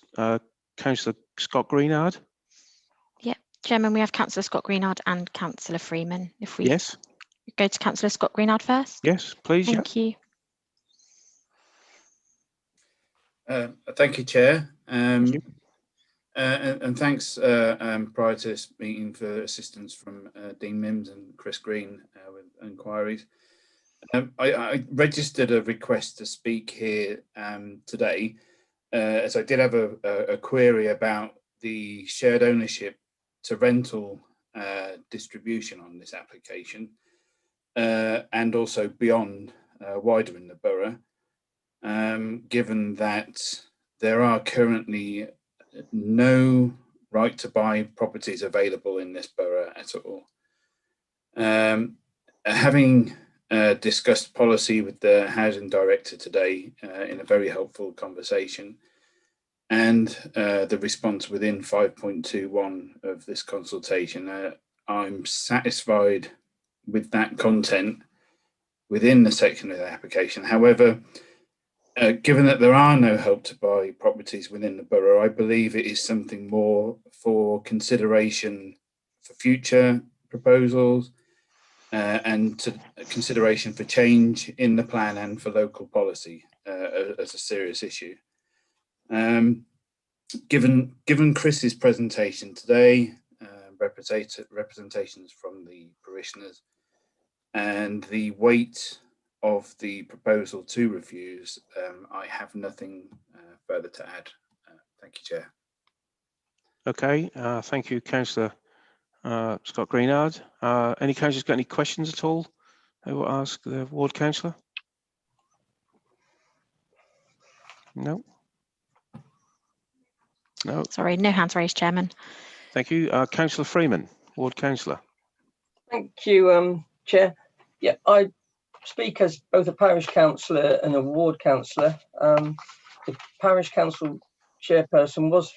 [SPEAKER 2] Councillor Scott Greenard.
[SPEAKER 1] Chairman, we have Councillor Scott Greenard and Councillor Freeman. If we
[SPEAKER 2] Yes.
[SPEAKER 1] go to Councillor Scott Greenard first.
[SPEAKER 2] Yes, please.
[SPEAKER 1] Thank you.
[SPEAKER 12] Thank you, Chair.
[SPEAKER 2] Thank you.
[SPEAKER 12] And thanks prior to this meeting for assistance from Dean Mims and Chris Green with inquiries. I registered a request to speak here today, as I did have a query about the shared ownership to rental distribution on this application, and also beyond, wider in the borough, given that there are currently no right to buy properties available in this borough at all. Having discussed policy with the housing director today in a very helpful conversation, and the response within 5.21 of this consultation, I'm satisfied with that content within the section of the application. However, given that there are no help to buy properties within the borough, I believe it is something more for consideration for future proposals, and to consideration for change in the plan and for local policy as a serious issue. Given Chris's presentation today, representations from the parishioners, and the weight of the proposal to refuse, I have nothing further to add. Thank you, Chair.
[SPEAKER 2] Okay, thank you, Councillor Scott Greenard. Any councillors got any questions at all? They will ask the ward councillor. No. No.
[SPEAKER 1] Sorry, no hands raised, Chairman.
[SPEAKER 2] Thank you, Councillor Freeman, ward councillor.
[SPEAKER 10] Thank you, Chair. Yeah, I speak as both a parish councillor and a ward councillor. The parish council chairperson was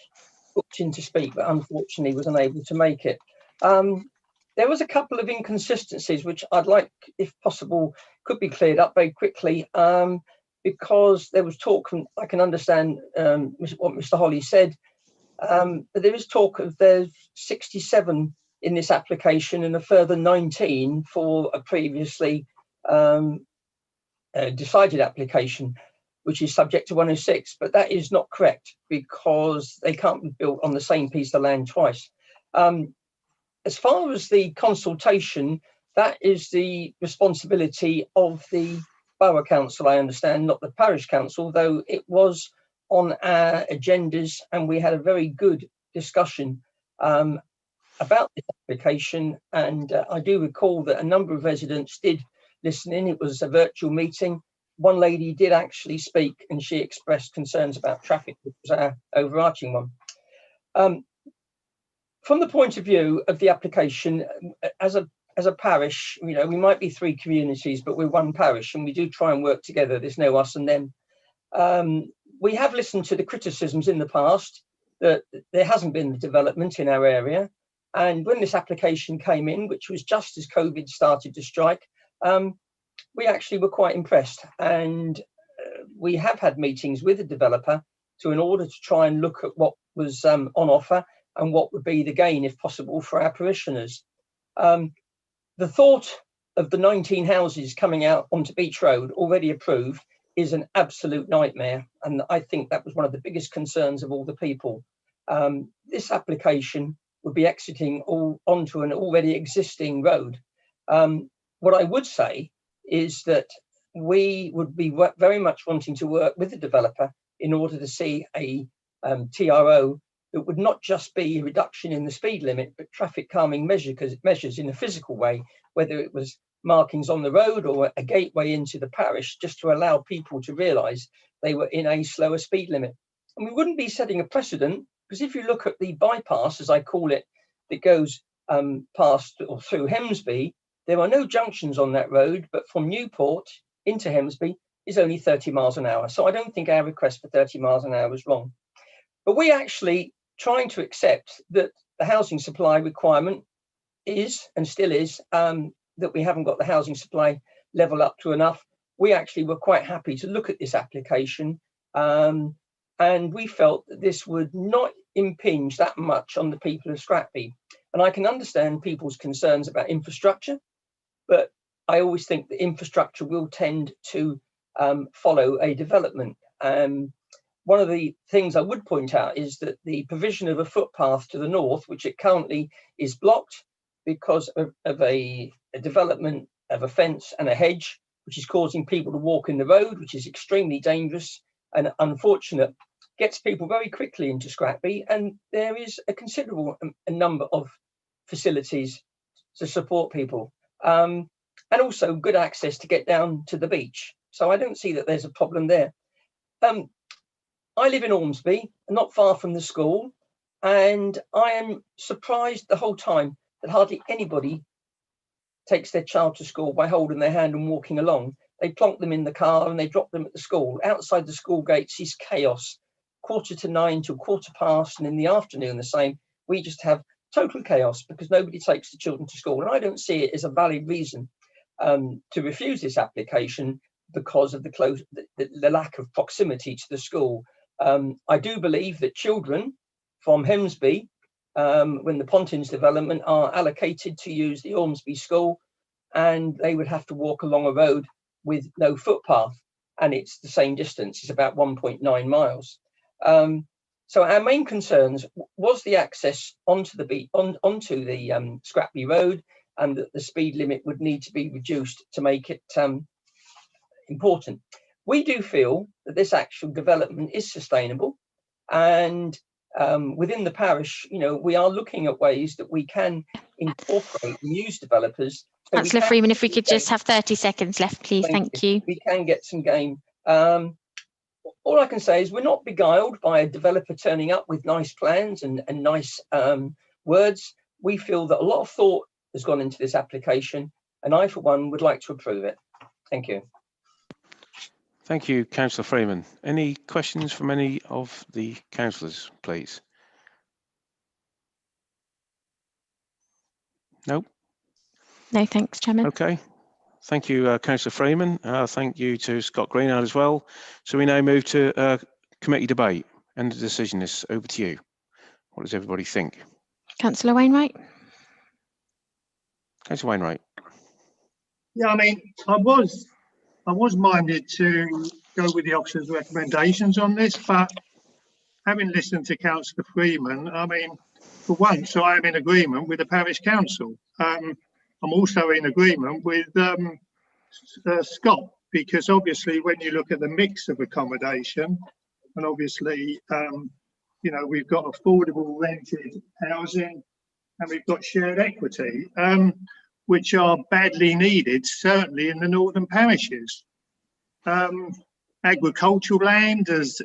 [SPEAKER 10] booked in to speak, but unfortunately was unable to make it. There was a couple of inconsistencies which I'd like, if possible, could be cleared up very quickly, because there was talk, and I can understand what Mr. Holly said, but there is talk of there's 67 in this application and a further 19 for a previously decided application, which is subject to 106, but that is not correct because they can't be built on the same piece of land twice. As far as the consultation, that is the responsibility of the borough council, I understand, not the parish council, though it was on our agendas and we had a very good discussion about this application. And I do recall that a number of residents did listen in. It was a virtual meeting. One lady did actually speak and she expressed concerns about traffic, which was our overarching one. From the point of view of the application, as a parish, you know, we might be three communities, but we're one parish and we do try and work together. There's no us and them. We have listened to the criticisms in the past that there hasn't been the development in our area. And when this application came in, which was just as COVID started to strike, we actually were quite impressed. And we have had meetings with the developer in order to try and look at what was on offer and what would be the gain, if possible, for our parishioners. The thought of the 19 houses coming out onto Beach Road, already approved, is an absolute nightmare. And I think that was one of the biggest concerns of all the people. This application would be exiting onto an already existing road. What I would say is that we would be very much wanting to work with the developer in order to see a TRO that would not just be a reduction in the speed limit, but traffic calming measures in a physical way, whether it was markings on the road or a gateway into the parish, just to allow people to realise they were in a slower speed limit. And we wouldn't be setting a precedent, because if you look at the bypass, as I call it, that goes past or through Hemsby, there are no junctions on that road, but from Newport into Hemsby is only 30 miles an hour. So I don't think our request for 30 miles an hour was wrong. But we actually trying to accept that the housing supply requirement is and still is that we haven't got the housing supply level up to enough. we actually were quite happy to look at this application, and we felt that this would not impinge that much on the people of Scrappy. And I can understand people's concerns about infrastructure, but I always think that infrastructure will tend to follow a development. One of the things I would point out is that the provision of a footpath to the north, which it currently is blocked because of a development of a fence and a hedge, which is causing people to walk in the road, which is extremely dangerous and unfortunate, gets people very quickly into Scrappy, and there is a considerable number of facilities to support people, and also good access to get down to the beach. So I don't see that there's a problem there. I live in Ormsby, not far from the school, and I am surprised the whole time that hardly anybody takes their child to school by holding their hand and walking along. They plonk them in the car and they drop them at the school. Outside the school gates is chaos, 9:15 till 15:15, and in the afternoon the same. We just have total chaos because nobody takes the children to school. And I don't see it as a valid reason to refuse this application because of the lack of proximity to the school. I do believe that children from Hemsby, when the Pontins development, are allocated to use the Ormsby school, and they would have to walk along a road with no footpath, and it's the same distance, it's about 1.9 miles. So our main concerns was the access onto the Scrappy Road, and that the speed limit would need to be reduced to make it important. We do feel that this actual development is sustainable, and within the parish, we are looking at ways that we can incorporate and use developers. So
[SPEAKER 1] Councillor Freeman, if we could just have 30 seconds left, please. Thank you.
[SPEAKER 10] We can get some game. All I can say is we're not beguiled by a developer turning up with nice plans and nice words. We feel that a lot of thought has gone into this application, and I, for one, would like to approve it. Thank you.
[SPEAKER 2] Thank you, Councillor Freeman. Any questions from any of the councillors, please? No?
[SPEAKER 1] No, thanks, Chairman.
[SPEAKER 2] Okay. Thank you, Councillor Freeman. Thank you to Scott Greenard as well. So we now move to committee debate, and the decision is over to you. What does everybody think?
[SPEAKER 1] Councillor Wainwright.
[SPEAKER 2] Councillor Wainwright.
[SPEAKER 7] Yeah, I mean, I was minded to go with the officer's recommendations on this, but having listened to Councillor Freeman, I mean, for once, I am in agreement with the parish council. I'm also in agreement with Scott, because obviously when you look at the mix of accommodation, and obviously, we've got affordable rented housing and we've got shared equity, which are badly needed, certainly in the northern parishes. Agricultural land, as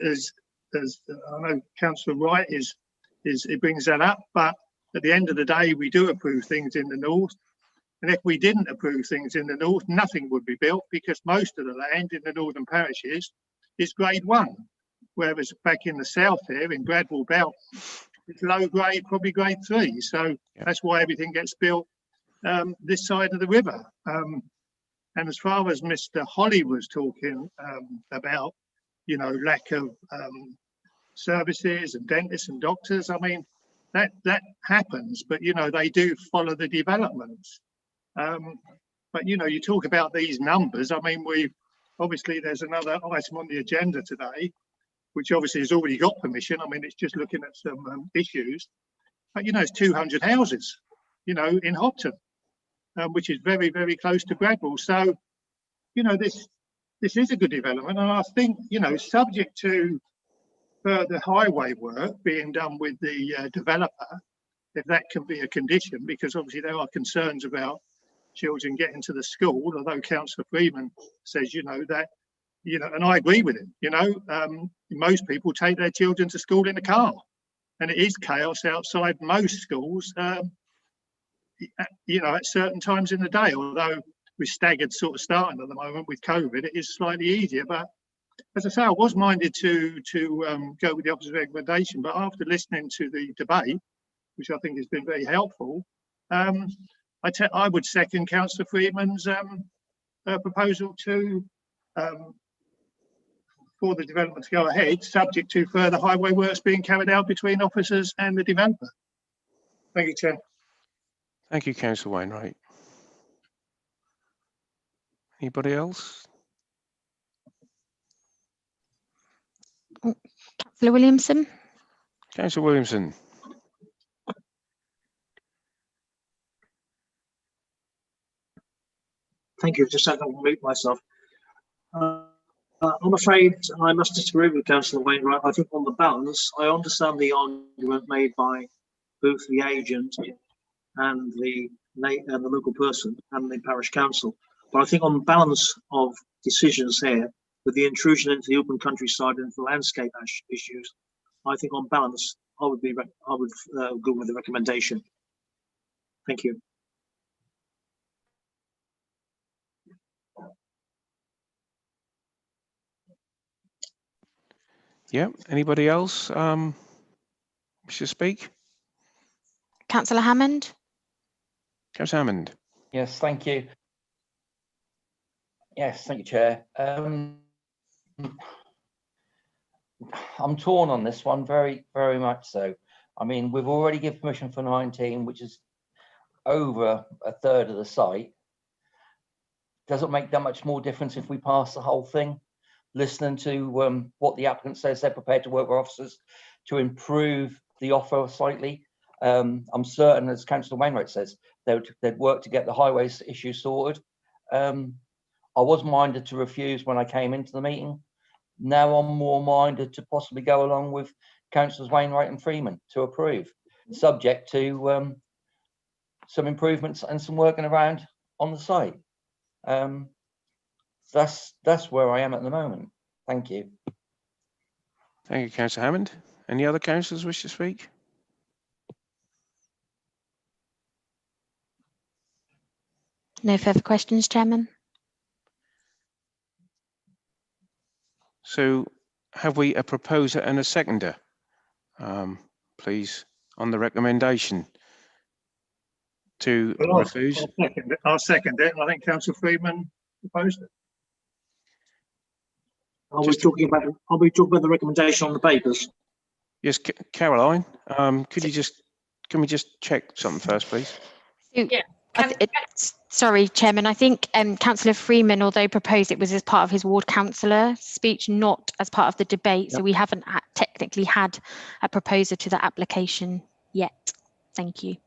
[SPEAKER 7] I know Councillor Wright it brings that up, but at the end of the day, we do approve things in the north. And if we didn't approve things in the north, nothing would be built, because most of the land in the northern parishes is grade 1, whereas back in the south here, in Bradwell Belt, it's low grade, probably grade 3. So that's why everything gets built this side of the river. And as far as Mr. Holly was talking about, lack of services and dentists and doctors, I mean, that happens, but, they do follow the developments. But, you talk about these numbers. I mean, obviously there's another item on the agenda today, which obviously has already got permission. I mean, it's just looking at some issues. But, it's 200 houses, in Hopton, which is very, very close to Bradwell. So, this is a good development. And I think, subject to further highway work being done with the developer, if that can be a condition, because obviously there are concerns about children getting to the school, although Councillor Freeman says, that, and I agree with him, most people take their children to school in a car, and it is chaos outside most schools, at certain times in the day, although with staggered sort of starting at the moment with COVID, it is slightly easier. But as I say, I was minded to go with the officer's recommendation, but after listening to the debate, which I think has been very helpful, I would second Councillor Freeman's proposal to for the development to go ahead, subject to further highway works being carried out between officers and the developer. Thank you, Chair.
[SPEAKER 2] Thank you, Councillor Wainwright. Anybody else?
[SPEAKER 1] Councillor Williamson.
[SPEAKER 2] Councillor Williamson.
[SPEAKER 13] Thank you. Just had to mute myself. I'm afraid I must disagree with Councillor Wainwright. I think on the balance, I understand the argument made by both the agent and the local person and the parish council. But I think on the balance of decisions here, with the intrusion into the open countryside and the landscape issues, I think on balance, I would go with the recommendation. Thank you.
[SPEAKER 2] Yeah, anybody else wish to speak?
[SPEAKER 1] Councillor Hammond.
[SPEAKER 2] Councillor Hammond.
[SPEAKER 5] Yes, thank you. Yes, thank you, Chair. I'm torn on this one, very, very much so. I mean, we've already given permission for 19, which is over a third of the site. Doesn't make that much more difference if we pass the whole thing. Listening to what the applicant says, they're prepared to work with officers to improve the offer slightly. I'm certain, as Councillor Wainwright says, they'd work to get the highways issue sorted. I was minded to refuse when I came into the meeting. Now I'm more minded to possibly go along with Councillors Wainwright and Freeman to approve, subject to some improvements and some working around on the site. That's where I am at the moment. Thank you.
[SPEAKER 2] Thank you, Councillor Hammond. Any other councillors wish to speak?
[SPEAKER 1] No further questions, Chairman.
[SPEAKER 2] So have we a proposer and a seconder, please, on the recommendation to refuse?
[SPEAKER 7] I'll second it. I think Councillor Freeman proposed it.
[SPEAKER 13] Are we talking about the recommendation on the papers?
[SPEAKER 2] Yes, Caroline, can we just check something first, please?
[SPEAKER 1] Yeah. Sorry, Chairman. I think Councillor Freeman, although proposed, it was as part of his ward councillor speech, not as part of the debate. Yep. So we haven't technically had a proposer to the application yet. Thank you.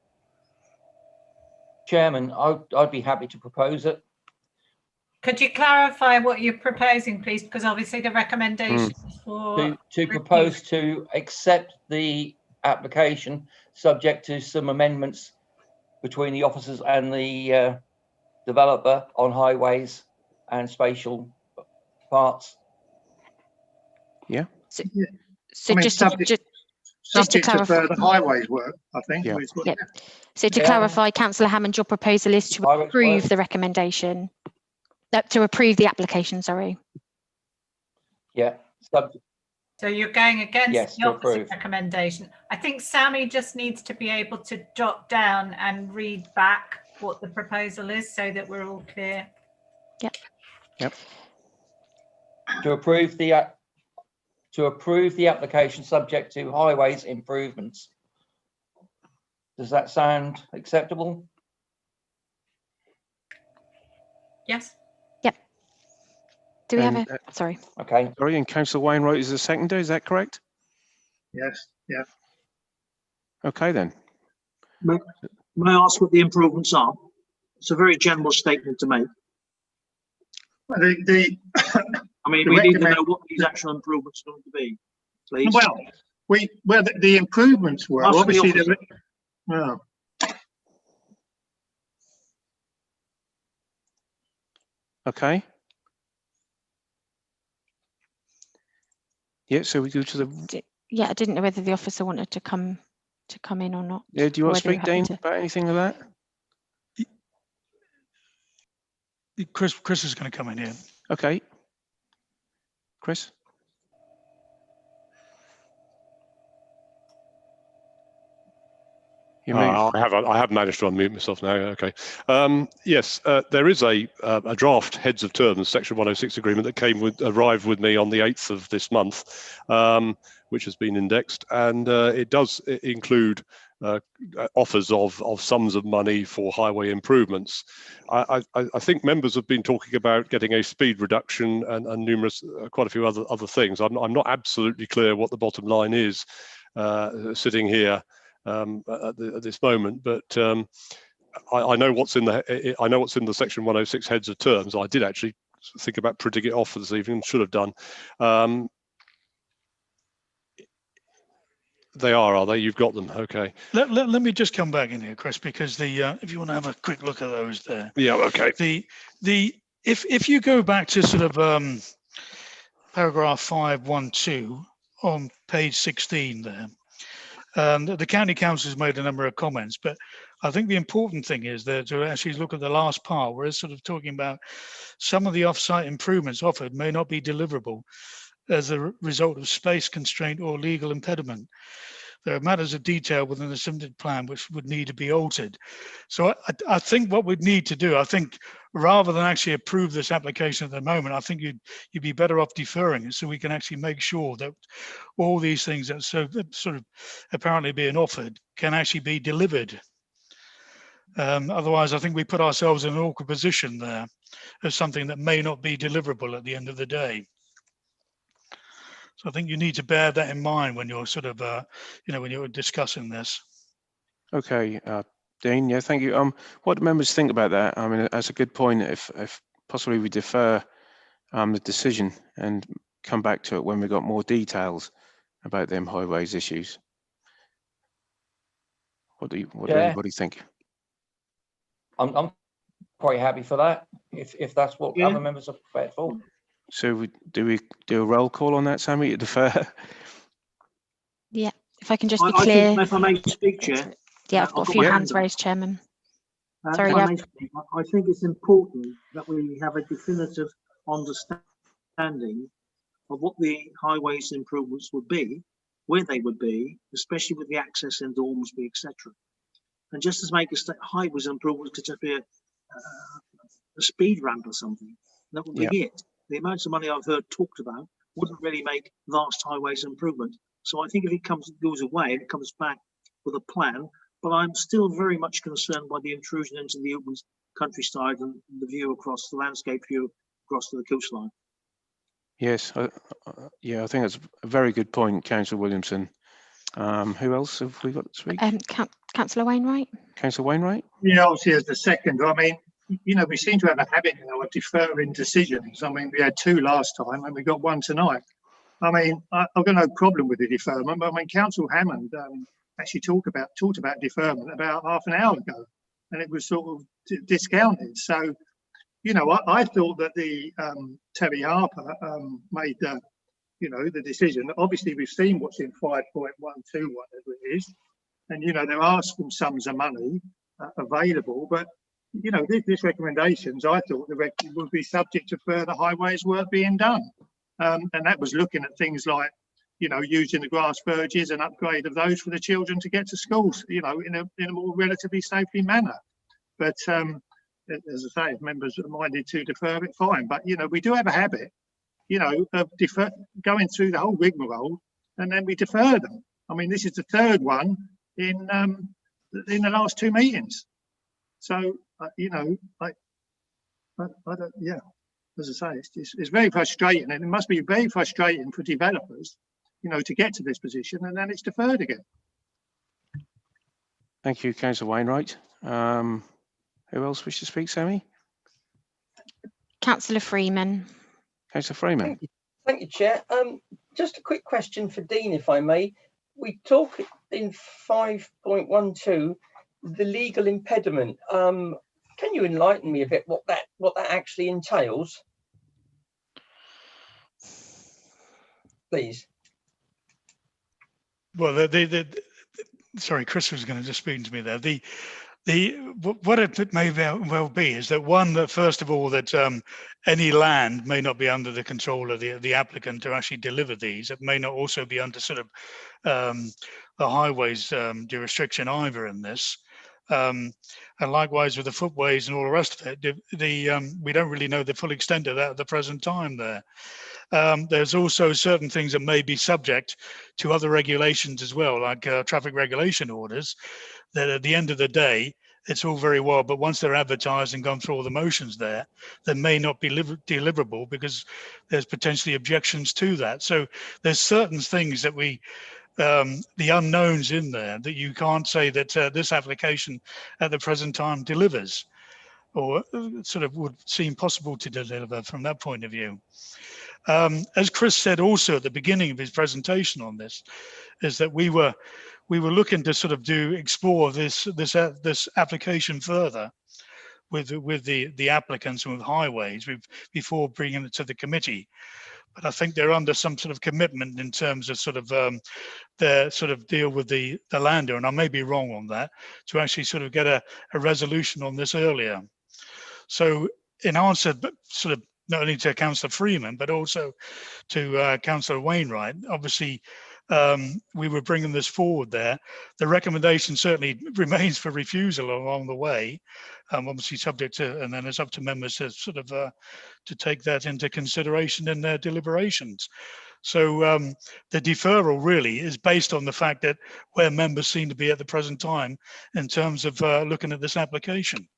[SPEAKER 5] Chairman, I'd be happy to propose it.
[SPEAKER 14] Could you clarify what you're proposing, please? Because obviously the recommendation is for
[SPEAKER 5] to propose to accept the application subject to some amendments between the officers and the developer on highways and spatial parts.
[SPEAKER 2] Yeah.
[SPEAKER 1] So
[SPEAKER 7] I mean,
[SPEAKER 1] just
[SPEAKER 7] to
[SPEAKER 1] clarify,
[SPEAKER 7] further highways work, I think.
[SPEAKER 2] Yeah.
[SPEAKER 1] Yep. So to clarify, Councillor Hammond, your proposal is to approve the recommendation. To approve the application, sorry.
[SPEAKER 5] Yeah.
[SPEAKER 14] So you're going against the opposite
[SPEAKER 5] approve.
[SPEAKER 14] Recommendation. I think Sammy just needs to be able to jot down and read back what the proposal is so that we're all clear.
[SPEAKER 1] Yep.
[SPEAKER 2] Yep.
[SPEAKER 5] To approve the application subject to highways improvements. Does that sound acceptable?
[SPEAKER 1] Yes. Yep. Do we have a, sorry.
[SPEAKER 5] Okay.
[SPEAKER 2] Sorry, and Councillor Wainwright is the seconder, is that correct?
[SPEAKER 7] Yes, yeah.
[SPEAKER 2] Okay then.
[SPEAKER 13] May I ask what the improvements are? It's a very general statement to make.
[SPEAKER 7] I
[SPEAKER 13] mean, we need to know what these actual improvements are going to be, please.
[SPEAKER 7] Well, the improvements were obviously
[SPEAKER 2] Okay. Yeah, so we go to the.
[SPEAKER 1] Yeah, I didn't know whether the officer wanted to come in or not.
[SPEAKER 2] Yeah, do you want to speak, Dean, about anything of that?
[SPEAKER 6] Chris is going to come in here.
[SPEAKER 2] Okay. Chris.
[SPEAKER 4] I have managed to unmute myself now. Okay. Yes, there is a draft heads of terms section 106 agreement that arrived with me on the 8th of this month, which has been indexed, and it does include offers of sums of money for highway improvements. I think members have been talking about getting a speed reduction and numerous, quite a few other things. I'm not absolutely clear what the bottom line is sitting here at this moment, but I know what's in the section 106 heads of terms. I did actually think about printing it off for this evening, should have done. They are they? You've got them, okay.
[SPEAKER 6] Let me just come back in here, Chris, because if you want to have a quick look at those there.
[SPEAKER 4] Yeah, okay.
[SPEAKER 6] If you go back to sort of paragraph 512 on page 16 there, the county council has made a number of comments, but I think the important thing is that to actually look at the last part where it's sort of talking about some of the off-site improvements offered may not be deliverable as a result of space constraint or legal impediment. There are matters of detail within the submitted plan which would need to be altered. So I think what we'd need to do, I think rather than actually approve this application at the moment, I think you'd be better off deferring it so we can actually make sure that all these things that sort of apparently being offered can actually be delivered. Otherwise, I think we put ourselves in an awkward position there as something that may not be deliverable at the end of the day. So I think you need to bear that in mind when you're sort of, when you're discussing this.
[SPEAKER 2] Okay, Dean, yeah, thank you. What do members think about that? I mean, that's a good point. If possibly we defer the decision and come back to it when we've got more details about them highways issues. What do everybody think?
[SPEAKER 5] I'm quite happy for that, if that's what other members are prepared for.
[SPEAKER 2] So do we do a roll call on that, Sammy, to defer?
[SPEAKER 1] Yeah, if I can just be
[SPEAKER 13] I
[SPEAKER 1] clear.
[SPEAKER 13] think, if I may speak, Chair.
[SPEAKER 1] Yeah, I've got a few hands raised, Chairman. Sorry,
[SPEAKER 13] I think it's important that we have a definitive understanding of what the highways improvements would be, where they would be, especially with the access into Ormsby, etc. And just as make a highways improvements could just be a speed ramp or something, that would be it. The amounts of money I've heard talked about wouldn't really make vast highways improvement. So I think if it goes away and it comes back with a plan, but I'm still very much concerned by the intrusion into the open countryside and the view across the landscape view across to the coastline.
[SPEAKER 2] Yes, yeah, I think that's a very good point, Councillor Williamson. Who else have we got to speak?
[SPEAKER 1] Councillor Wainwright.
[SPEAKER 2] Councillor Wainwright?
[SPEAKER 7] Yeah, obviously as the second. I mean, we seem to have a habit now of deferring decisions. I mean, we had 2 last time and we got 1 tonight. I mean, I've got no problem with the deferment, but I mean, Councillor Hammond actually talked about deferment about half an hour ago, and it was sort of discounted. So, I thought that the Terry Harper made the decision. Obviously, we've seen what's in 5.12, whatever it is, and there are some sums of money available, but this recommendations, I thought would be subject to further highways work being done, and that was looking at things like using the grass verges and upgrade of those for the children to get to schools, in a more relatively safely manner. But as I say, if members are minded to defer it, fine. But we do have a habit, of going through the whole rigmarole and then we defer them. I mean, this is the 3rd one in the last 2 meetings. So I don't. Yeah, as I say, it's very frustrating, and it must be very frustrating for developers, to get to this position and then it's deferred again.
[SPEAKER 2] Thank you, Councillor Wainwright. Who else wishes to speak, Sammy?
[SPEAKER 1] Councillor Freeman.
[SPEAKER 2] Councillor Freeman.
[SPEAKER 10] Thank you, Chair. Just a quick question for Dean, if I may. We talk in 5.12 the legal impediment. Can you enlighten me a bit what that actually entails, please?
[SPEAKER 6] Well, sorry, Chris was going to just speak to me there. What it may well be is that that first of all, that any land may not be under the control of the applicant to actually deliver these. It may not also be under sort of the highways jurisdiction either in this. And likewise with the footways and all the rest of it, we don't really know the full extent of that at the present time there. There's also certain things that may be subject to other regulations as well, like traffic regulation orders, that at the end of the day, it's all very well, but once they're advertised and gone through all the motions there, they may not be deliverable because there's potentially objections to that. So there's certain things that the unknowns in there that you can't say that this application at the present time delivers, or sort of would seem possible to deliver from that point of view. As Chris said also at the beginning of his presentation on this, is that we were looking to sort of explore this application further with the applicants and with highways before bringing it to the committee. But I think they're under some sort of commitment in terms of sort of their sort of deal with the landowner, and I may be wrong on that, to actually sort of get a resolution on this earlier. So in answer, sort of not only to Councillor Freeman, but also to Councillor Wainwright, obviously we were bringing this forward there. The recommendation certainly remains for refusal along the way, obviously subject to, and then it's up to members to sort of to take that into consideration in their deliberations. So the deferral really is based on the fact that where members seem to be at the present time in terms of looking at this application.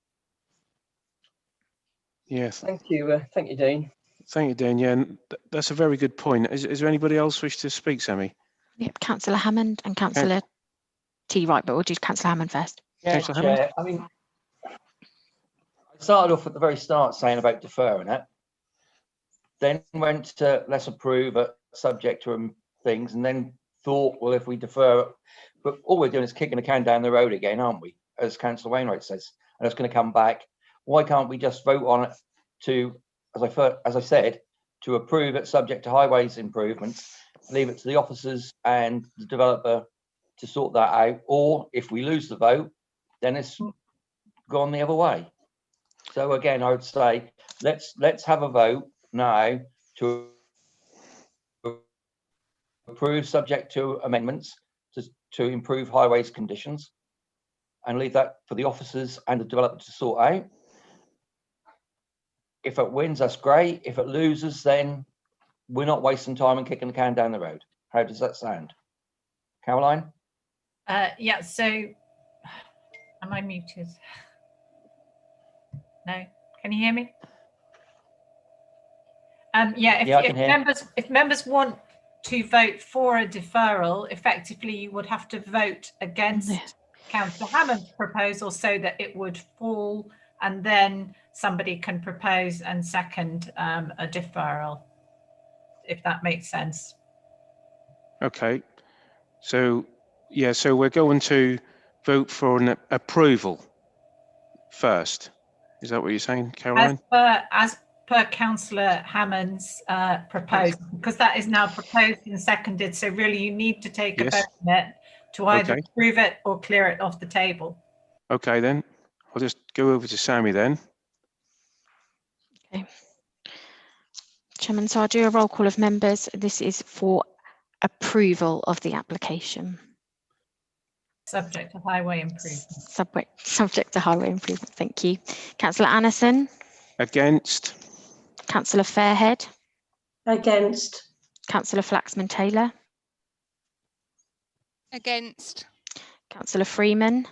[SPEAKER 2] Yes.
[SPEAKER 10] Thank you, Dean.
[SPEAKER 2] Thank you, Dean. Yeah, and that's a very good point. Is there anybody else wish to speak, Sammy?
[SPEAKER 1] Yep, Councillor Hammond and Councillor T. Wright, but we'll do Councillor Hammond first.
[SPEAKER 5] Yeah, Chair. I mean, I started off at the very start saying about deferring it, then went to let's approve it subject to things, and then thought, well, if we defer it, but all we're doing is kicking the can down the road again, aren't we? As Councillor Wainwright says, and it's going to come back. Why can't we just vote on it to, as I said, to approve it subject to highways improvements, leave it to the officers and the developer to sort that out, or if we lose the vote, then it's gone the other way. So again, I would say let's have a vote now to approve subject to amendments to improve highways conditions, and leave that for the officers and the developer to sort out. If it wins, that's great. If it loses, then we're not wasting time and kicking the can down the road. How does that sound? Caroline?
[SPEAKER 14] Yeah, so am I muted? No, can you hear me? Yeah, if members want to vote for a deferral, effectively you would have to vote against Councillor Hammond's proposal so that it would fall, and then somebody can propose and second a deferral, if that makes sense.
[SPEAKER 2] Okay, so yeah, so we're going to vote for an approval first. Is that what you're saying, Caroline?
[SPEAKER 14] As per Councillor Hammond's proposal, because that is now proposed and seconded, so really you need to take a vote on it to either approve it or clear it off the table.
[SPEAKER 2] Okay, then I'll just go over to Sammy then.
[SPEAKER 1] Okay. Chairman, so I'll do a roll call of members. This is for approval of the application.
[SPEAKER 14] Subject to highway improvement.
[SPEAKER 1] Subject to highway improvement, thank you. Councillor Anderson?
[SPEAKER 2] Against.
[SPEAKER 1] Councillor Fairhead?
[SPEAKER 15] Against.
[SPEAKER 1] Councillor Flaxman-Taylor?
[SPEAKER 15] Against.
[SPEAKER 1] Councillor Freeman?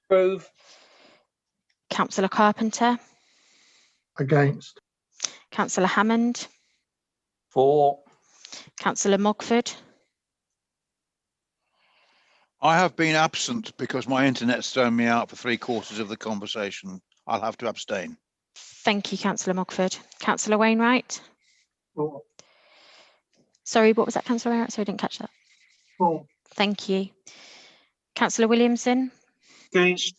[SPEAKER 10] Approve.
[SPEAKER 1] Councillor Carpenter?
[SPEAKER 3] Against.
[SPEAKER 1] Councillor Hammond?
[SPEAKER 5] For.
[SPEAKER 1] Councillor Mogford?
[SPEAKER 16] I have been absent because my internet's thrown me out for 3/4 of the conversation. I'll have to abstain.
[SPEAKER 1] Thank you, Councillor Mogford. Councillor Wainwright?
[SPEAKER 7] For.
[SPEAKER 1] Sorry, what was that, Councillor Wainwright? Sorry, I didn't catch that.
[SPEAKER 7] For.
[SPEAKER 1] Thank you. Councillor Williamson?
[SPEAKER 7] Against.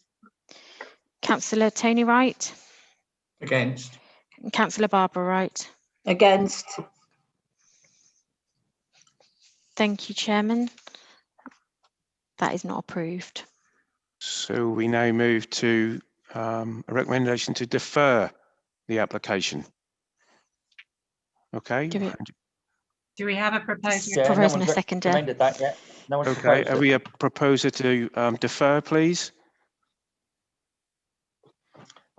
[SPEAKER 1] Councillor Tony Wright?
[SPEAKER 3] Against.
[SPEAKER 1] And Councillor Barbara Wright?
[SPEAKER 15] Against.
[SPEAKER 1] Thank you, Chairman. That is not approved.
[SPEAKER 2] So we now move to a recommendation to defer the application. Okay.
[SPEAKER 14] Do we have a proposal?
[SPEAKER 5] Yeah,
[SPEAKER 1] Proposing a seconder.
[SPEAKER 5] That yet. No one's
[SPEAKER 2] Okay,
[SPEAKER 5] proposed
[SPEAKER 2] are
[SPEAKER 5] it.
[SPEAKER 2] we a proposer to defer, please?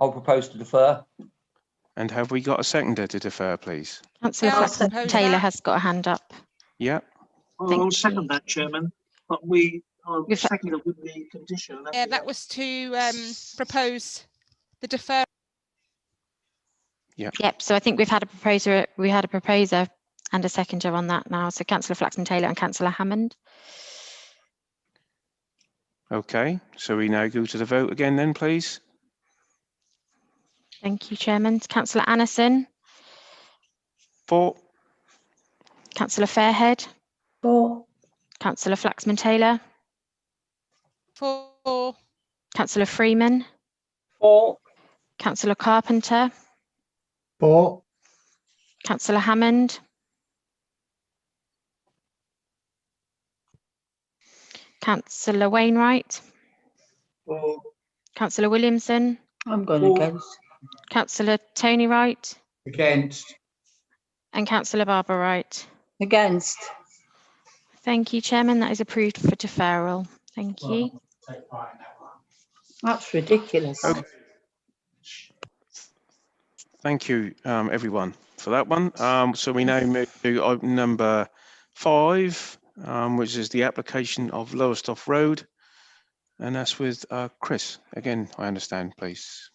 [SPEAKER 5] I'll propose to defer.
[SPEAKER 2] And have we got a seconder to defer, please?
[SPEAKER 1] Councillor
[SPEAKER 15] Yeah, I'll
[SPEAKER 1] Flaxman
[SPEAKER 15] second
[SPEAKER 1] Taylor
[SPEAKER 15] that.
[SPEAKER 1] has got a hand up.
[SPEAKER 2] Yeah.
[SPEAKER 1] Thank
[SPEAKER 13] I'll
[SPEAKER 1] you.
[SPEAKER 13] second that, Chairman, but we are
[SPEAKER 1] We've-
[SPEAKER 13] seconded with the condition.
[SPEAKER 15] Yeah, that was to propose the defer.
[SPEAKER 1] Yep, so I think we've had a proposer, and a seconder on that now. So Councillor Flaxman Taylor and Councillor Hammond.
[SPEAKER 2] Okay, so we now go to the vote again then, please.
[SPEAKER 1] Thank you, Chairman. Councillor Annison,
[SPEAKER 2] For,
[SPEAKER 1] Councillor Fairhead,
[SPEAKER 15] For.
[SPEAKER 1] Councillor Flaxman Taylor,
[SPEAKER 15] For.
[SPEAKER 1] Councillor Freeman,
[SPEAKER 10] For.
[SPEAKER 1] Councillor Carpenter,
[SPEAKER 3] For.
[SPEAKER 1] Councillor Hammond, Councillor Wainwright,
[SPEAKER 13] For.
[SPEAKER 1] Councillor Williamson,
[SPEAKER 15] I'm going
[SPEAKER 13] For.
[SPEAKER 15] against.
[SPEAKER 1] Councillor Tony Wright,
[SPEAKER 3] Against.
[SPEAKER 1] and Councillor Barbara Wright.
[SPEAKER 15] Against.
[SPEAKER 1] Thank you, Chairman. That is approved for deferral. Thank you.
[SPEAKER 3] Take part in that one.
[SPEAKER 15] That's ridiculous.
[SPEAKER 2] okay. Thank you, everyone, for that one. So we now move to item number 5, which is the application of Lowestoft Road. And that's with Chris. Again, I understand, please.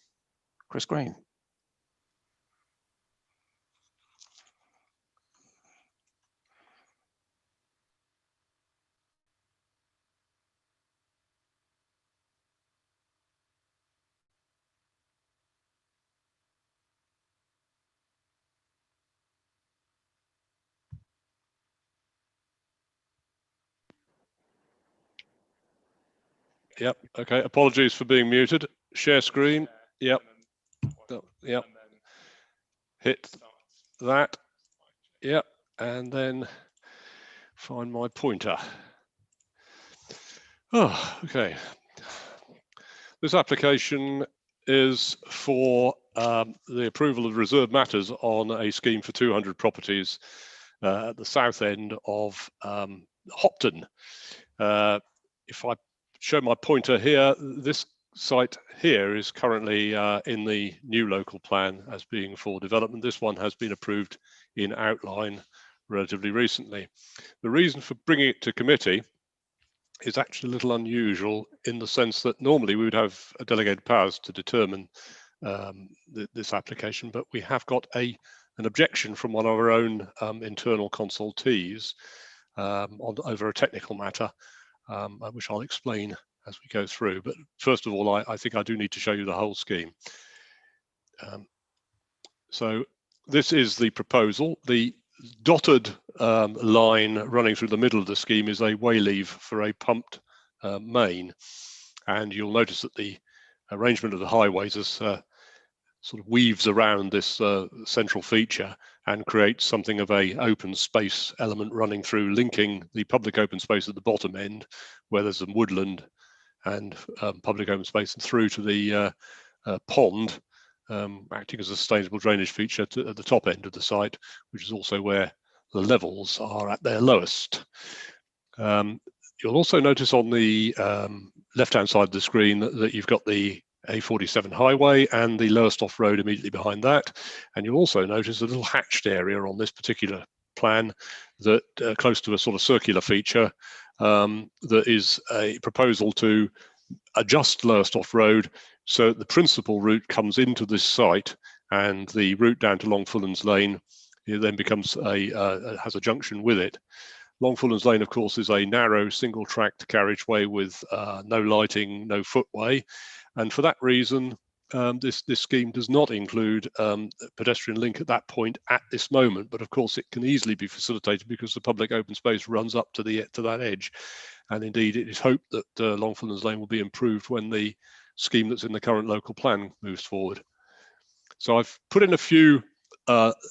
[SPEAKER 2] Chris Green.
[SPEAKER 4] Yep. Okay. Apologies for being muted. Share screen. Yep. Yep. Hit that. Yep. And then find my pointer. Oh, okay. This application is for the approval of reserved matters on a scheme for 200 properties at the south end of Hopton. If I show my pointer here, this site here is currently in the new local plan as being for development. This one has been approved in outline relatively recently. The reason for bringing it to committee is actually a little unusual in the sense that normally we would have a delegated powers to determine this application, but we have got an objection from one of our own internal consultees over a technical matter, which I'll explain as we go through. But first of all, I think I do need to show you the whole scheme. So this is the proposal. The dotted line running through the middle of the scheme is a wayleave for a pumped main, and you'll notice that the arrangement of the highways is sort of weaves around this central feature and creates something of a open space element running through, linking the public open space at the bottom end where there's some woodland and public open space, and through to the pond, acting as a sustainable drainage feature at the top end of the site, which is also where the levels are at their lowest. You'll also notice on the left-hand side of the screen that you've got the A47 highway and the Lowestoft Road immediately behind that. And you'll also notice a little hatched area on this particular plan that close to a sort of circular feature that is a proposal to adjust Lowestoft Road so the principal route comes into this site, and the route down to Longfullan's Lane, it then becomes has a junction with it. Longfullan's Lane, of course, is a narrow single-tracked carriageway with no lighting, no footway, and for that reason, this scheme does not include a pedestrian link at that point at this moment. But of course, it can easily be facilitated because the public open space runs up to that edge, and indeed, it is hoped that Longfullan's Lane will be improved when the scheme that's in the current local plan moves forward. So I've put in a few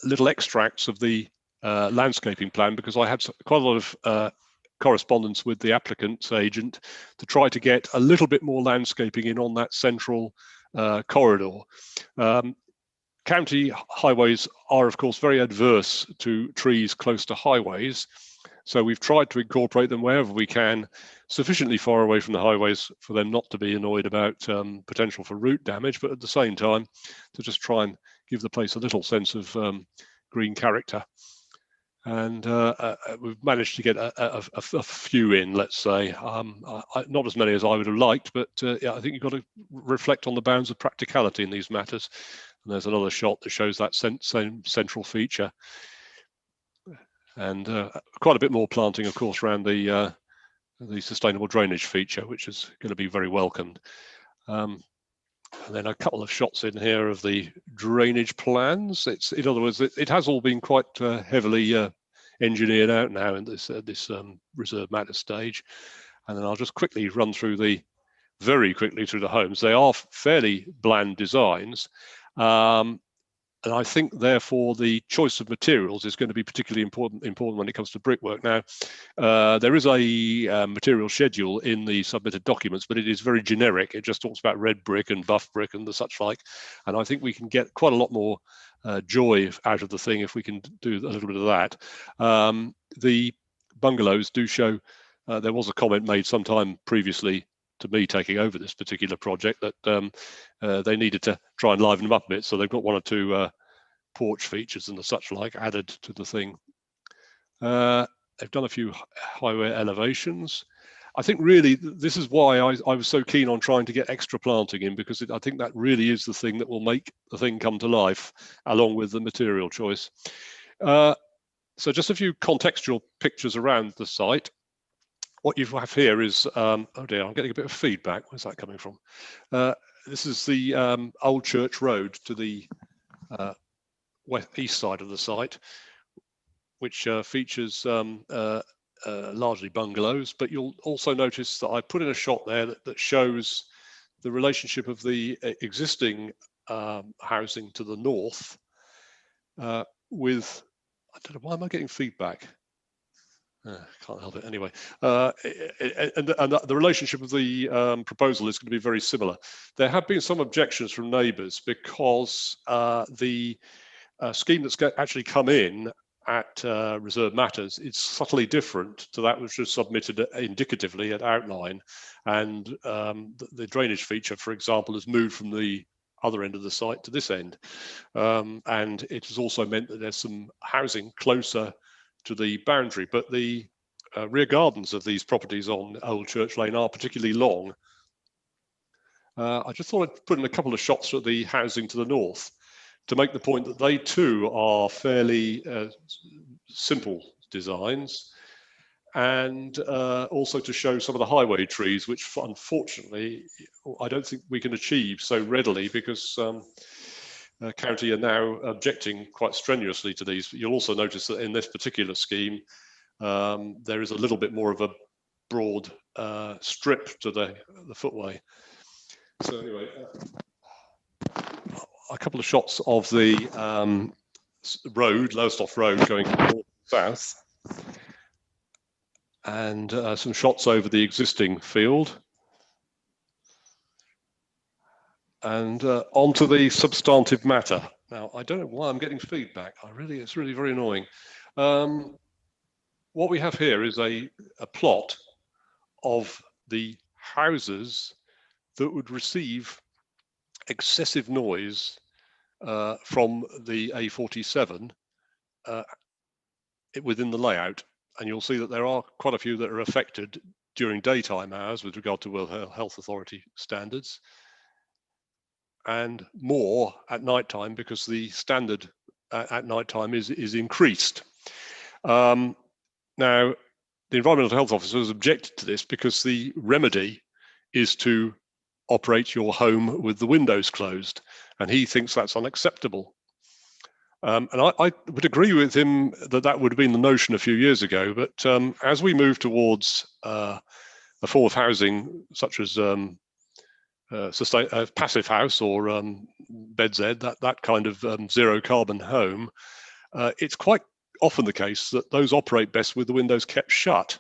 [SPEAKER 4] little extracts of the landscaping plan because I had quite a lot of correspondence with the applicant's agent to try to get a little bit more landscaping in on that central corridor. County highways are, of course, very adverse to trees close to highways. So we've tried to incorporate them wherever we can, sufficiently far away from the highways for them not to be annoyed about potential for root damage, but at the same time to just try and give the place a little sense of green character. And we've managed to get a few in, let's say, not as many as I would have liked, but yeah, I think you've got to reflect on the bounds of practicality in these matters. And there's another shot that shows that same central feature. And quite a bit more planting, of course, around the sustainable drainage feature, which is going to be very welcomed. And then a couple of shots in here of the drainage plans. In other words, it has all been quite heavily engineered out now in this reserve matter stage. And then I'll just quickly run through very quickly through the homes. They are fairly bland designs. And I think, therefore, the choice of materials is going to be particularly important when it comes to brickwork. Now, there is a material schedule in the submitted documents, but it is very generic. It just talks about red brick and buff brick and the such like. And I think we can get quite a lot more joy out of the thing if we can do a little bit of that. The bungalows do show, there was a comment made sometime previously to me taking over this particular project that they needed to try and liven them up a bit. So they've got one or two porch features and the such like added to the thing. They've done a few highway elevations. I think really this is why I was so keen on trying to get extra planting in, because I think that really is the thing that will make the thing come to life, along with the material choice. So just a few contextual pictures around the site. What you have here is, oh dear, I'm getting a bit of feedback. Where's that coming from? This is the Old Church Road to the east side of the site, which features largely bungalows, but you'll also notice that I put in a shot there that shows the relationship of the existing housing to the north with, I don't know, why am I getting feedback? Can't help it anyway. And the relationship of the proposal is going to be very similar. There have been some objections from neighbours because the scheme that's actually come in at Reserve Matters is subtly different to that which was submitted indicatively at outline. And the drainage feature, for example, has moved from the other end of the site to this end. And it has also meant that there's some housing closer to the boundary, but the rear gardens of these properties on Old Church Lane are particularly long. I just thought I'd put in a couple of shots of the housing to the north to make the point that they too are fairly simple designs, and also to show some of the highway trees, which unfortunately I don't think we can achieve so readily, because county are now objecting quite strenuously to these. You'll also notice that in this particular scheme, there is a little bit more of a broad strip to the footway. So anyway, a couple of shots of the road, Lowestoft Road, going north south, and some shots over the existing field. And onto the substantive matter. Now, I don't know why I'm getting feedback. It's really very annoying. What we have here is a plot of the houses that would receive excessive noise from the A47 within the layout. And you'll see that there are quite a few that are affected during daytime hours with regard to World Health Authority standards, and more at nighttime because the standard at nighttime is increased. Now, the Environmental Health Officer has objected to this because the remedy is to operate your home with the windows closed, and he thinks that's unacceptable. And I would agree with him that that would have been the notion a few years ago, but as we move towards a form of housing such as passive house or BedZ, that kind of zero carbon home, it's quite often the case that those operate best with the windows kept shut.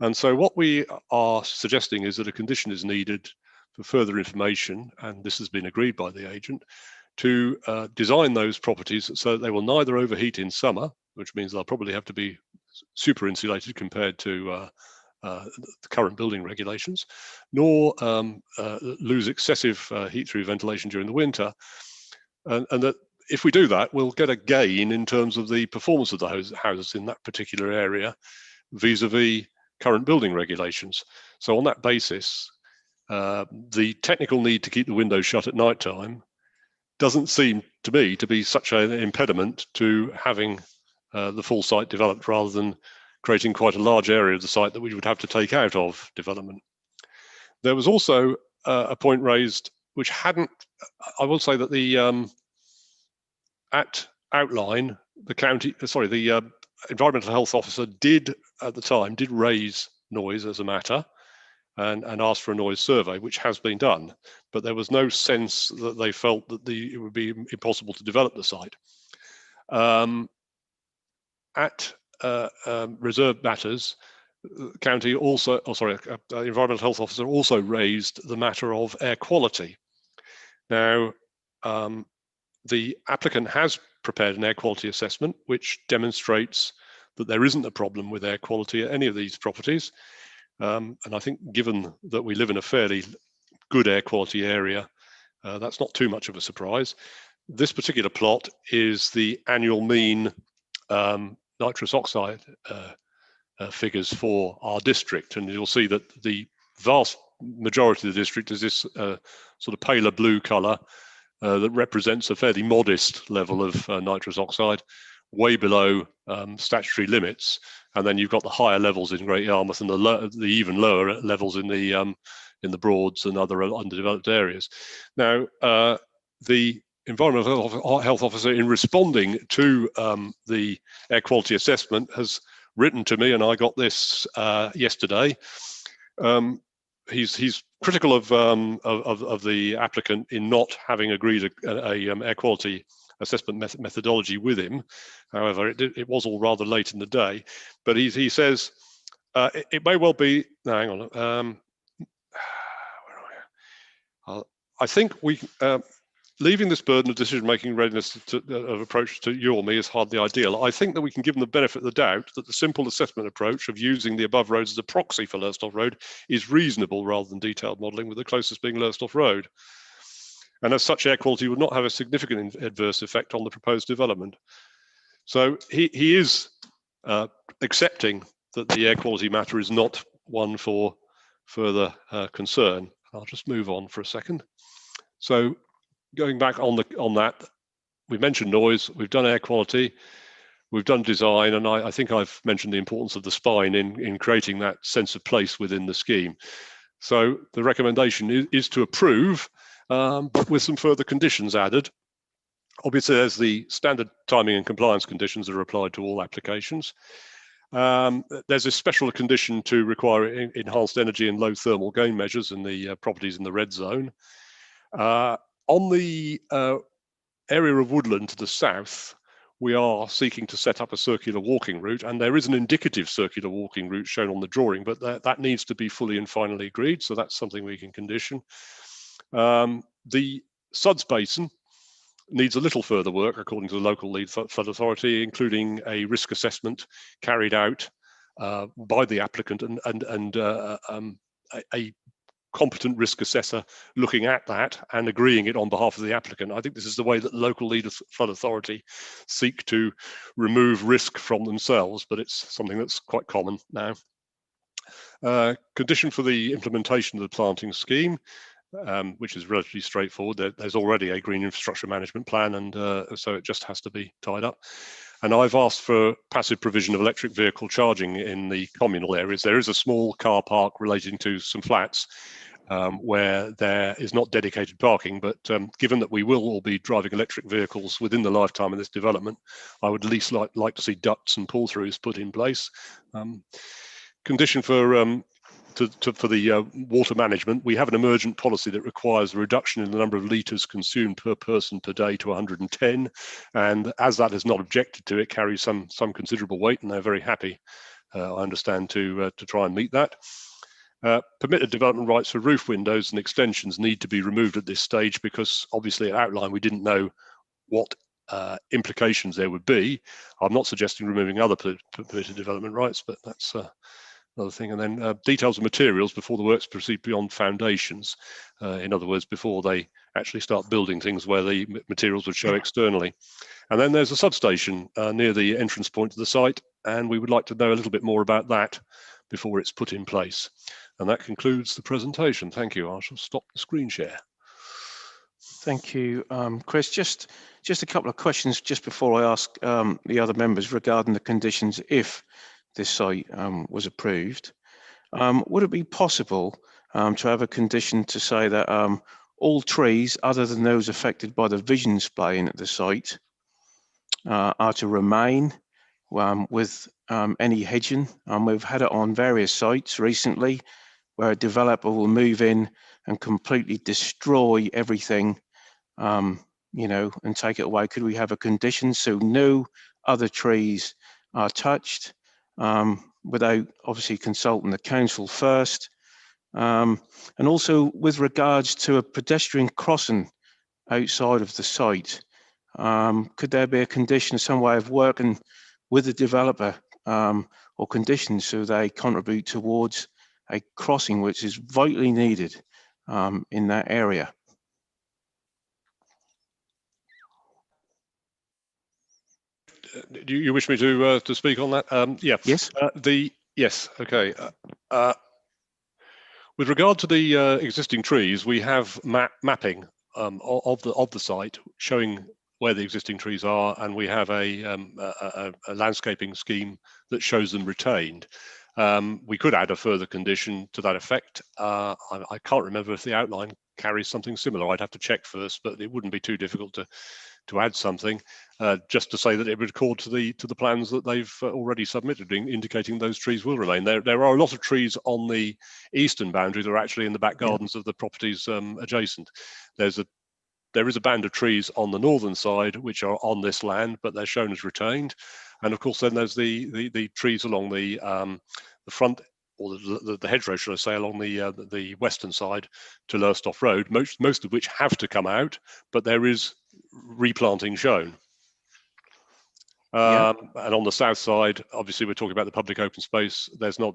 [SPEAKER 4] And so what we are suggesting is that a condition is needed for further information, and this has been agreed by the agent, to design those properties so that they will neither overheat in summer, which means they'll probably have to be super insulated compared to the current building regulations, nor lose excessive heat through ventilation during the winter. And that if we do that, we'll get a gain in terms of the performance of the houses in that particular area vis-a-vis current building regulations. So on that basis, the technical need to keep the windows shut at night time doesn't seem to me to be such an impediment to having the full site developed, rather than creating quite a large area of the site that we would have to take out of development. There was also a point raised which hadn't, I will say that the at outline, the environmental health officer did at the time raise noise as a matter and asked for a noise survey, which has been done, but there was no sense that they felt that it would be impossible to develop the site. At reserved matters, county also, environmental health officer also raised the matter of air quality. Now, the applicant has prepared an air quality assessment which demonstrates that there isn't a problem with air quality at any of these properties. And I think given that we live in a fairly good air quality area, that's not too much of a surprise. This particular plot is the annual mean nitrous oxide figures for our district, and you'll see that the vast majority of the district is this sort of paler blue colour that represents a fairly modest level of nitrous oxide, way below statutory limits. And then you've got the higher levels in Great Yarmouth and the even lower levels in the Broads and other underdeveloped areas. Now, the environmental health officer, in responding to the air quality assessment, has written to me, and I got this yesterday. He's critical of the applicant in not having agreed a air quality assessment methodology with him. However, it was all rather late in the day, but he says it may well be. No, hang on. Where are we? I think we leaving this burden of decision-making readiness of approach to you or me is hardly ideal. I think that we can give them the benefit of the doubt that the simple assessment approach of using the above roads as a proxy for Lowestoft Road is reasonable rather than detailed modelling, with the closest being Lowestoft Road. And as such, air quality would not have a significant adverse effect on the proposed development. So he is accepting that the air quality matter is not one for further concern. I'll just move on for a second. So going back on that, we mentioned noise, we've done air quality, we've done design, and I think I've mentioned the importance of the spine in creating that sense of place within the scheme. So the recommendation is to approve, but with some further conditions added. Obviously, there's the standard timing and compliance conditions that are applied to all applications. There's a special condition to require enhanced energy and low thermal gain measures in the properties in the red zone. On the area of woodland to the south, we are seeking to set up a circular walking route, and there is an indicative circular walking route shown on the drawing, but that needs to be fully and finally agreed, so that's something we can condition. The Suds Basin needs a little further work according to the local lead flood authority, including a risk assessment carried out by the applicant and a competent risk assessor looking at that and agreeing it on behalf of the applicant. I think this is the way that local lead flood authority seek to remove risk from themselves, but it's something that's quite common now. Condition for the implementation of the planting scheme, which is relatively straightforward. There's already a green infrastructure management plan, and so it just has to be tied up. And I've asked for passive provision of electric vehicle charging in the communal areas. There is a small car park relating to some flats where there is not dedicated parking, but given that we will all be driving electric vehicles within the lifetime of this development, I would at least like to see ducts and pull-throughs put in place. Condition for the water management, we have an emergent policy that requires a reduction in the number of litres consumed per person per day to 110, and as that is not objected to, it carries some considerable weight, and they're very happy, I understand, to try and meet that. Permitted development rights for roof windows and extensions need to be removed at this stage, because obviously at outline we didn't know what implications there would be. I'm not suggesting removing other permitted development rights, but that's another thing. And then details of materials before the works proceed beyond foundations. In other words, before they actually start building things where the materials would show externally. And then there's a substation near the entrance point to the site, and we would like to know a little bit more about that before it's put in place. And that concludes the presentation. Thank you. I shall stop the screen share.
[SPEAKER 2] Thank you, Chris. Just a couple of questions just before I ask the other members regarding the conditions if this site was approved. Would it be possible to have a condition to say that all trees other than those affected by the vision splaying at the site are to remain with any hedging? We've had it on various sites recently where a developer will move in and completely destroy everything, you know, and take it away. Could we have a condition so no other trees are touched without obviously consulting the council first? And also with regards to a pedestrian crossing outside of the site, could there be a condition, some way of working with the developer or conditions so they contribute towards a crossing which is vitally needed in that area?
[SPEAKER 4] Do you wish me to speak on that? Yeah.
[SPEAKER 2] Yes.
[SPEAKER 4] Yes. Okay. With regard to the existing trees, we have mapping of the site showing where the existing trees are, and we have a landscaping scheme that shows them retained. We could add a further condition to that effect. I can't remember if the outline carries something similar. I'd have to check first, but it wouldn't be too difficult to add something, just to say that it would accord to the plans that they've already submitted, indicating those trees will remain. There are a lot of trees on the eastern boundary that are actually in the back gardens of the properties adjacent. There is a band of trees on the northern side which are on this land, but they're shown as retained. And of course, then there's the trees along the front, or the hedgerow, should I say, along the western side to Lowestoft Road, most of which have to come out, but there is replanting shown. And on the south side, obviously, we're talking about the public open space. There's no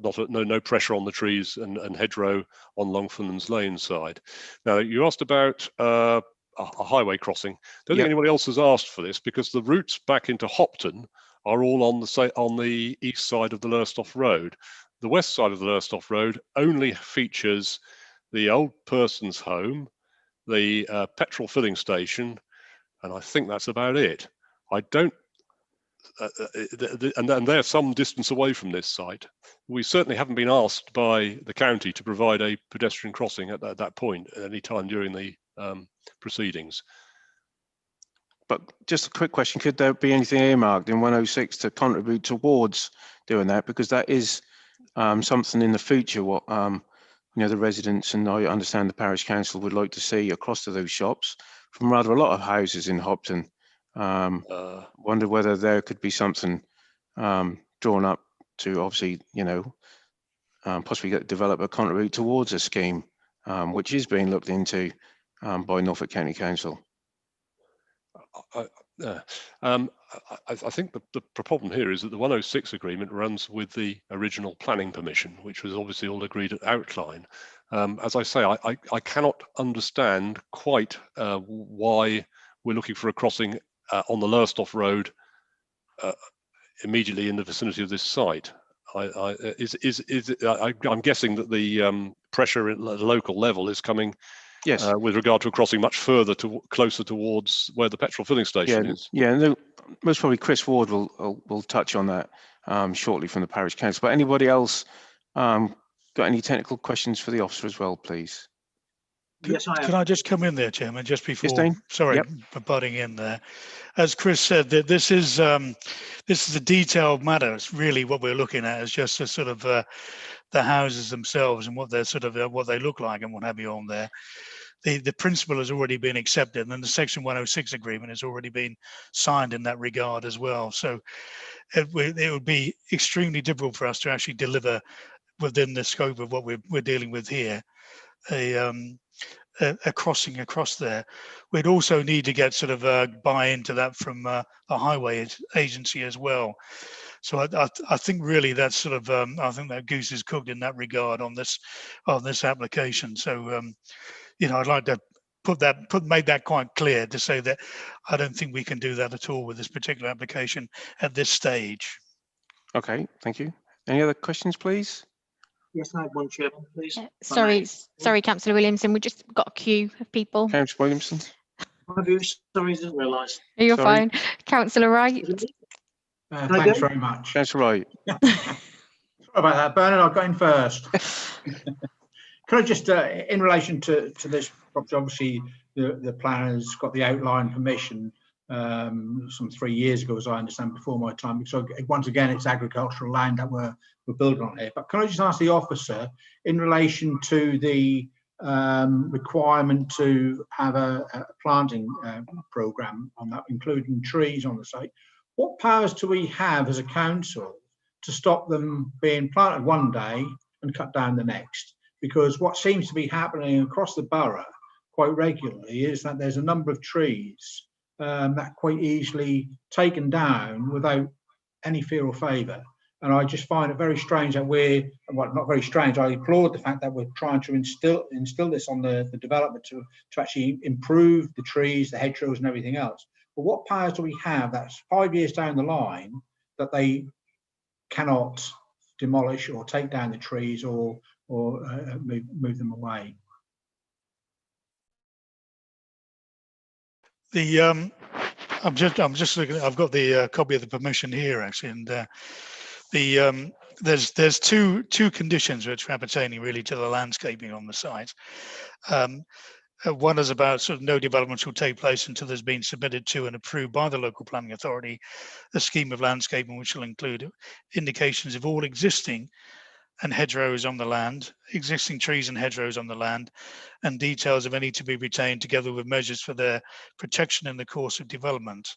[SPEAKER 4] pressure on the trees and hedgerow on Longfern's Lane side. Now, you asked about a highway crossing. Don't think anybody else has asked for this, because the routes back into Hopton are all on the east side of the Lowestoft Road. The west side of the Lowestoft Road only features the old person's home, the petrol filling station, and I think that's about it. I don't, and they're some distance away from this site. We certainly haven't been asked by the county to provide a pedestrian crossing at that point at any time during the proceedings.
[SPEAKER 2] But just a quick question, could there be anything earmarked in 106 to contribute towards doing that? Because that is something in the future what you know, the residents, and I understand the parish council, would like to see across to those shops from rather a lot of houses in Hopton. Wonder whether there could be something drawn up to obviously, you know, possibly get the developer contribute towards a scheme which is being looked into by Norfolk County Council.
[SPEAKER 4] I think the problem here is that the 106 agreement runs with the original planning permission, which was obviously all agreed at outline. As I say, I cannot understand quite why we're looking for a crossing on the Lowestoft Road immediately in the vicinity of this site. I'm guessing that the pressure at the local level is coming. Yes. With regard to a crossing much further closer towards where the petrol filling station is.
[SPEAKER 2] Yeah, no, most probably Chris Ward will touch on that shortly from the parish council. But anybody else got any technical questions for the officer as well, please?
[SPEAKER 13] Yes, I am.
[SPEAKER 6] Can I just come in there, Chairman, just before? Sorry for butting in there. As Chris said, that this is a detailed matter. It's really what we're looking at is just a sort of the houses themselves and what they're sort of what they look like and what have you on there. The principle has already been accepted, and the Section 106 agreement has already been signed in that regard as well. So it would be extremely difficult for us to actually deliver within the scope of what we're dealing with here a crossing across there. We'd also need to get sort of a buy-in to that from the highway agency as well. So I think really that's sort of I think that goose is cooked in that regard on this application. So you know, I'd like to make that quite clear to say that I don't think we can do that at all with this particular application at this stage.
[SPEAKER 2] Okay, thank you. Any other questions, please?
[SPEAKER 13] Yes, I have one, Chairman, please.
[SPEAKER 1] Sorry, Councillor Williamson, we just got a queue of people.
[SPEAKER 2] Councillor Williamson.
[SPEAKER 13] Have you? Sorry, I didn't realise.
[SPEAKER 1] You're
[SPEAKER 2] Sorry.
[SPEAKER 1] fine. Councillor Wright.
[SPEAKER 3] Thanks very much.
[SPEAKER 2] Councillor Wright.
[SPEAKER 3] Sorry about that, Bernard. I'll go in first. Could I just, in relation to this property, obviously the planner's got the outline permission some 3 years ago, as I understand, before my time. So once again, it's agricultural land that we're building on here. But can I just ask the officer, in relation to the requirement to have a planting programme on that, including trees on the site, what powers do we have as a council to stop them being planted one day and cut down the next? Because what seems to be happening across the borough quite regularly is that there's a number of trees that are quite easily taken down without any fear or favour. And I just find it very strange that we're, well, not very strange, I applaud the fact that we're trying to instill this on the development to actually improve the trees, the hedgerows and everything else. But what powers do we have that's 5 years down the line that they cannot demolish or take down the trees or move them away?
[SPEAKER 6] I'm just looking. I've got the copy of the permission here actually, and there's two conditions which are pertaining really to the landscaping on the site. One is about sort of no development shall take place until there's been submitted to and approved by the local planning authority a scheme of landscaping which will include indications of all existing and hedgerows on the land, existing trees and hedgerows on the land, and details of any to be retained together with measures for their protection in the course of development.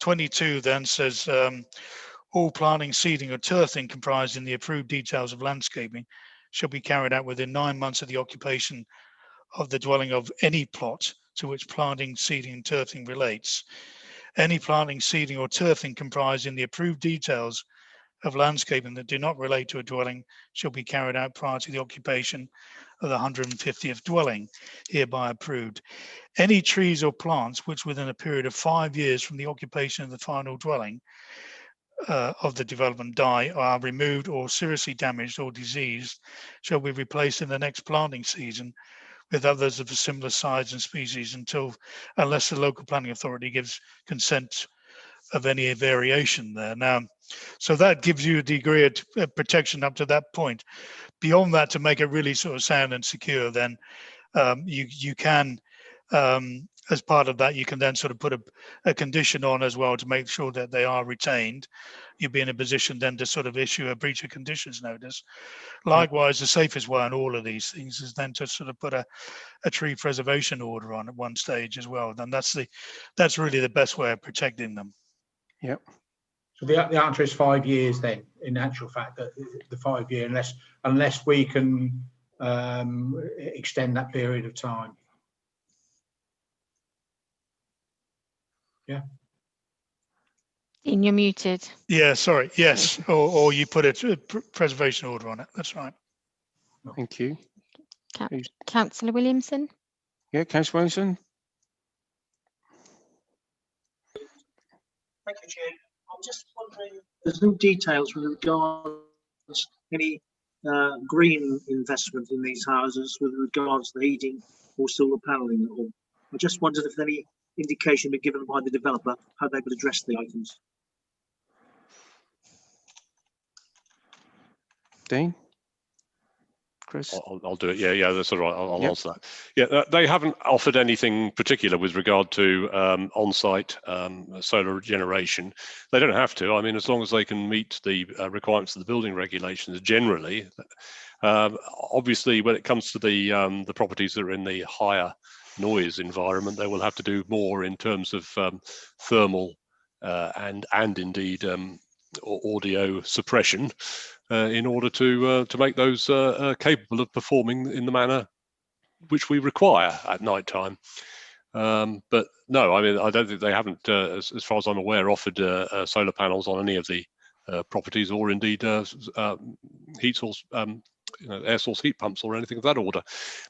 [SPEAKER 6] 22 then says all planting, seeding or turfing comprised in the approved details of landscaping shall be carried out within 9 months of the occupation of the dwelling of any plot to which planting, seeding and turfing relates. Any planting, seeding or turfing comprised in the approved details of landscaping that do not relate to a dwelling shall be carried out prior to the occupation of the 150th dwelling, hereby approved. Any trees or plants which within a period of 5 years from the occupation of the final dwelling of the development die, are removed or seriously damaged or diseased shall be replaced in the next planting season with others of a similar size and species unless the local planning authority gives consent of any variation there. Now, so that gives you a degree of protection up to that point. Beyond that, to make it really sort of sound and secure, then you can, as part of that, you can then sort of put a condition on as well to make sure that they are retained. You'll be in a position then to sort of issue a breach of conditions notice. Likewise, the safest way on all of these things is then to sort of put a tree preservation order on at one stage as well. Then that's really the best way of protecting them.
[SPEAKER 2] Yep.
[SPEAKER 3] So the answer is 5 years then, in actual fact, that the 5 year, unless we can extend that period of time. Yeah.
[SPEAKER 1] Dean, you're muted.
[SPEAKER 6] Yeah, sorry. Yes, or you put a preservation order on it. That's right.
[SPEAKER 2] Thank you.
[SPEAKER 1] Councillor Williamson.
[SPEAKER 2] Yeah, Councillor Williamson.
[SPEAKER 13] Thank you, Chair. I'm just wondering, there's no details with regards to any green investment in these houses with regards to the heating or solar panelling at all. I just wondered if any indication been given by the developer how they would address the items.
[SPEAKER 2] Dean? Chris?
[SPEAKER 4] I'll do it. Yeah, that's all right. I'll answer that. Yeah, they haven't offered anything particular with regard to on-site solar generation. They don't have to. I mean, as long as they can meet the requirements of the building regulations generally. Obviously, when it comes to the properties that are in the higher noise environment, they will have to do more in terms of thermal and indeed audio suppression in order to make those capable of performing in the manner which we require at night time. But no, I mean, I don't think they haven't, as far as I'm aware, offered solar panels on any of the properties, or indeed heat source, air source heat pumps or anything of that order.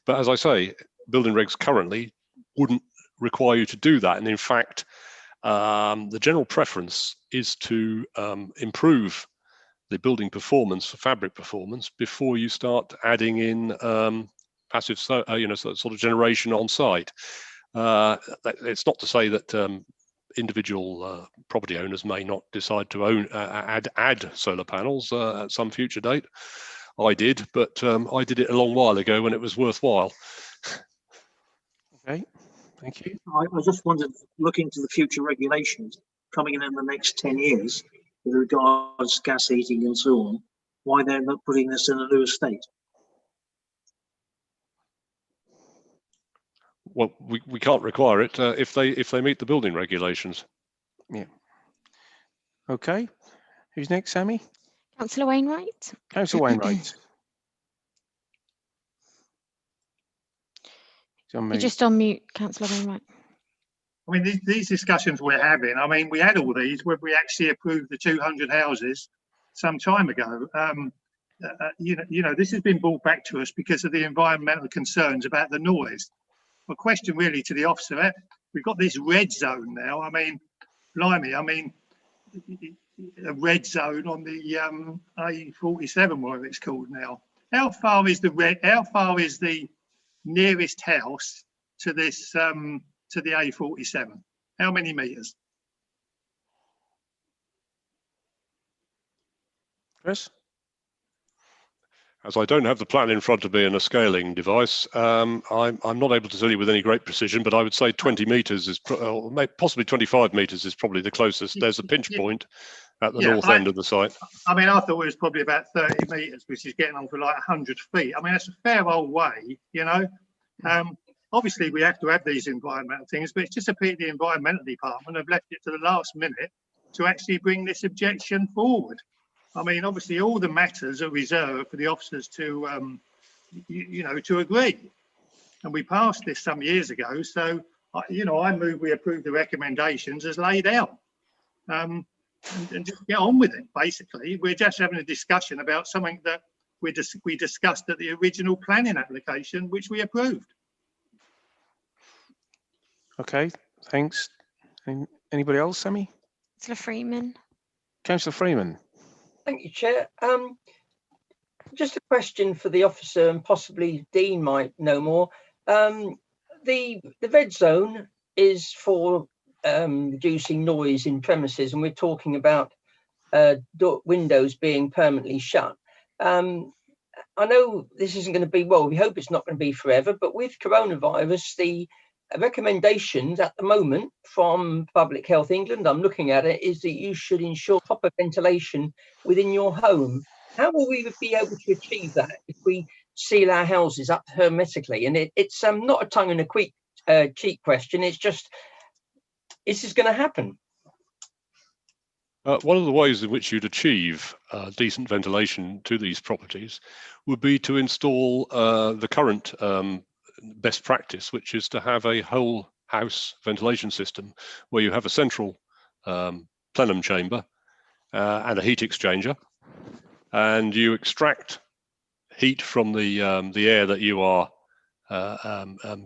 [SPEAKER 4] But as I say, building regs currently wouldn't require you to do that. And in fact, the general preference is to improve the building performance, fabric performance, before you start adding in passive, sort of generation on site. It's not to say that individual property owners may not decide to add solar panels at some future date. I did, but I did it a long while ago when it was worthwhile.
[SPEAKER 2] Okay, thank you.
[SPEAKER 13] I just wanted, looking to the future regulations coming in the next 10 years with regards to gas heating and so on, why they're not putting this in a new estate.
[SPEAKER 4] Well, we can't require it if they meet the building regulations.
[SPEAKER 2] Yeah. Okay. Who's next, Sammy?
[SPEAKER 1] Councillor Wainwright.
[SPEAKER 2] Councillor Wainwright.
[SPEAKER 1] You're just on mute, Councillor Wainwright.
[SPEAKER 7] I mean, these discussions we're having, I mean, we had all these when we actually approved the 200 houses some time ago. You know, this has been brought back to us because of the environmental concerns about the noise. My question really to the officer, we've got this red zone now. I mean, blimey, I mean, a red zone on the A47, whatever it's called now. How far is the nearest house to this to the A47? How many meters?
[SPEAKER 2] Chris?
[SPEAKER 4] As I don't have the plan in front of me and a scaling device, I'm not able to tell you with any great precision, but I would say 20 meters is, possibly 25 meters is probably the closest. There's a pinch point at the north end of the site.
[SPEAKER 7] I mean, I thought it was probably about 30 meters, which is getting on for like 100 feet. I mean, that's a fair old way, you know. Obviously, we have to have these environmental things, but it's just a pity the environmental department have left it to the last minute to actually bring this objection forward. I mean, obviously, all the matters are reserved for the officers to, you know, to agree. And we passed this some years ago, so you know, I move we approve the recommendations as laid out, and just get on with it. Basically, we're just having a discussion about something that we discussed at the original planning application, which we approved.
[SPEAKER 2] Okay, thanks. Anybody else, Sammy?
[SPEAKER 1] Councillor Freeman.
[SPEAKER 2] Councillor Freeman.
[SPEAKER 10] Thank you, Chair. Just a question for the officer, and possibly Dean might know more. The red zone is for reducing noise in premises, and we're talking about windows being permanently shut. I know this isn't going to be, well, we hope it's not going to be forever, but with coronavirus, the recommendations at the moment from Public Health England, I'm looking at it, is that you should ensure proper ventilation within your home. How will we be able to achieve that if we seal our houses up hermetically? And it's not a tongue-in-cheek question, it's just, is this going to happen?
[SPEAKER 4] One of the ways in which you'd achieve decent ventilation to these properties would be to install the current best practice, which is to have a whole house ventilation system where you have a central plenum chamber and a heat exchanger, and you extract heat from the air that you are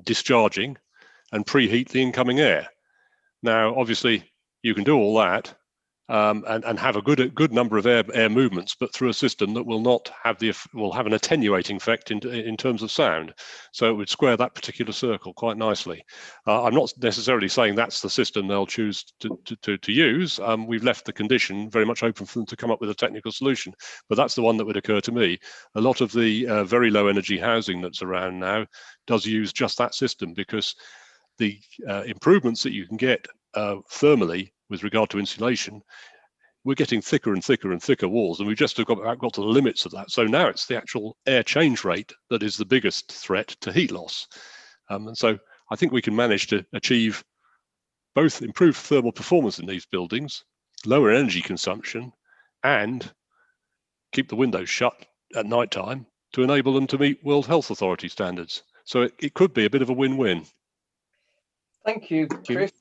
[SPEAKER 4] discharging and preheat the incoming air. Now, obviously, you can do all that and have a good number of air movements, but through a system that will not have will have an attenuating effect in terms of sound. So it would square that particular circle quite nicely. I'm not necessarily saying that's the system they'll choose to use. We've left the condition very much open for them to come up with a technical solution, but that's the one that would occur to me. A lot of the very low energy housing that's around now does use just that system, because the improvements that you can get thermally with regard to insulation, we're getting thicker and thicker and thicker walls, and we've just got to the limits of that. So now it's the actual air change rate that is the biggest threat to heat loss. And so I think we can manage to achieve both improved thermal performance in these buildings, lower energy consumption, and keep the windows shut at night time to enable them to meet World Health Authority standards. So it could be a bit of a win-win.
[SPEAKER 10] Thank you, Chris.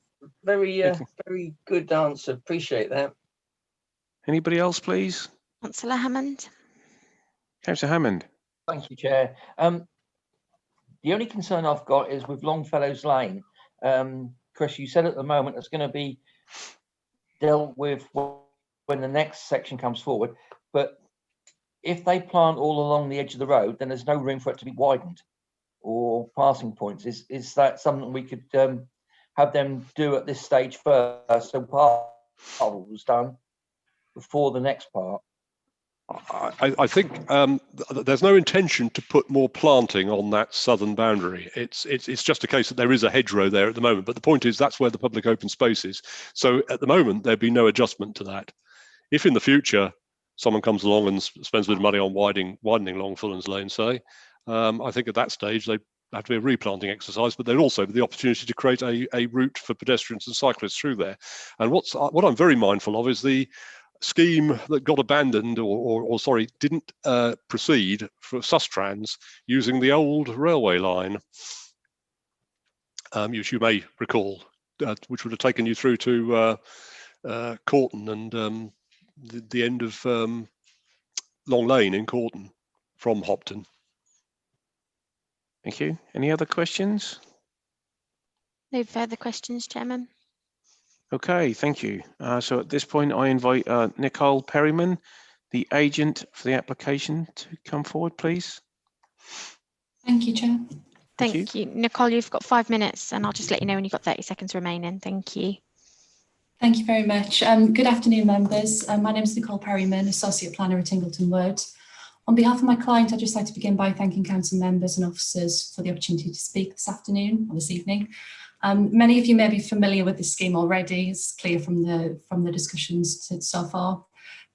[SPEAKER 10] Very, very good answer. Appreciate that.
[SPEAKER 2] Anybody else, please?
[SPEAKER 1] Councillor Hammond.
[SPEAKER 2] Councillor Hammond.
[SPEAKER 5] Thank you, Chair. The only concern I've got is with Longfellows Lane. Chris, you said at the moment it's going to be dealt with when the next section comes forward, but if they plant all along the edge of the road, then there's no room for it to be widened or passing points. Is that something we could have them do at this stage first, so part was done before the next part?
[SPEAKER 4] I think there's no intention to put more planting on that southern boundary. It's just a case that there is a hedgerow there at the moment, but the point is that's where the public open space is. So at the moment there'd be no adjustment to that. If in the future someone comes along and spends a bit of money on widening Longfellows Lane, say, I think at that stage they have to be a replanting exercise, but there'd also be the opportunity to create a route for pedestrians and cyclists through there. And what I'm very mindful of is the scheme that got abandoned or sorry, didn't proceed for Sustrans using the old railway line, which you may recall, which would have taken you through to Corton and the end of Long Lane in Corton from Hopton.
[SPEAKER 2] Thank you. Any other questions?
[SPEAKER 1] No further questions, Chairman.
[SPEAKER 2] Okay, thank you. So at this point, I invite Nicole Perryman, the agent for the application, to come forward, please.
[SPEAKER 17] Thank you, Chair.
[SPEAKER 1] Thank you. Nicole, you've got 5 minutes, and I'll just let you know when you've got 30 seconds remaining. Thank you.
[SPEAKER 17] Thank you very much. Good afternoon, members. My name is Nicole Perryman, Associate Planner at Ingleton Wood. On behalf of my client, I'd just like to begin by thanking council members and officers for the opportunity to speak this afternoon or this evening. Many of you may be familiar with this scheme already. It's clear from the discussions so far.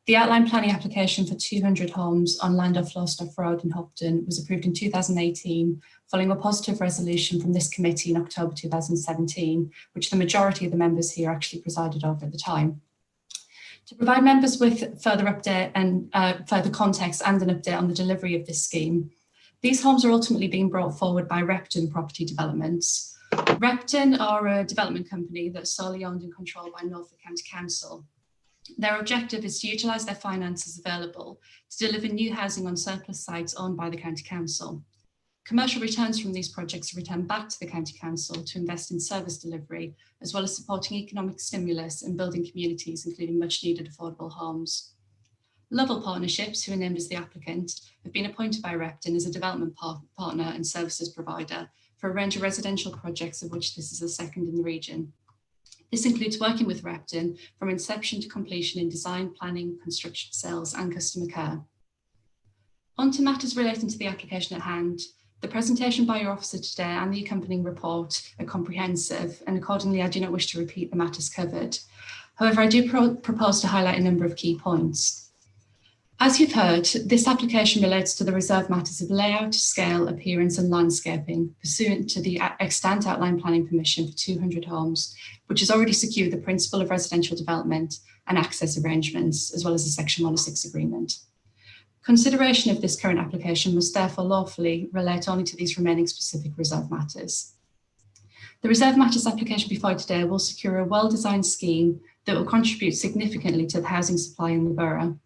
[SPEAKER 17] The outline planning application for 200 homes on land off Lowestoft Road in Hopton was approved in 2018, following a positive resolution from this committee in October 2017, which the majority of the members here actually presided over at the time. To provide members with further update and further context and an update on the delivery of this scheme, these homes are ultimately being brought forward by Repton Property Developments. Repton are a development company that's solely owned and controlled by Norfolk County Council. Their objective is to utilise their finances available to deliver new housing on surplus sites owned by the County Council. Commercial returns from these projects are returned back to the County Council to invest in service delivery, as well as supporting economic stimulus and building communities, including much needed affordable homes. Lovell Partnerships, who are named as the applicant, have been appointed by Repton as a development partner and services provider for a range of residential projects, of which this is the second in the region. This includes working with Repton from inception to completion in design, planning, construction, sales and customer care. On to matters relating to the application at hand. The presentation by your officer today and the accompanying report are comprehensive, and accordingly I do not wish to repeat the matters covered. However, I do propose to highlight a number of key points. As you've heard, this application relates to the reserved matters of layout, scale, appearance and landscaping pursuant to the extant outline planning permission for 200 homes, which has already secured the principle of residential development and access arrangements, as well as a Section 106 agreement. Consideration of this current application must therefore lawfully relate only to these remaining specific reserved matters. The reserved matters application before you today will secure a well-designed scheme that will contribute significantly to the housing supply in the borough.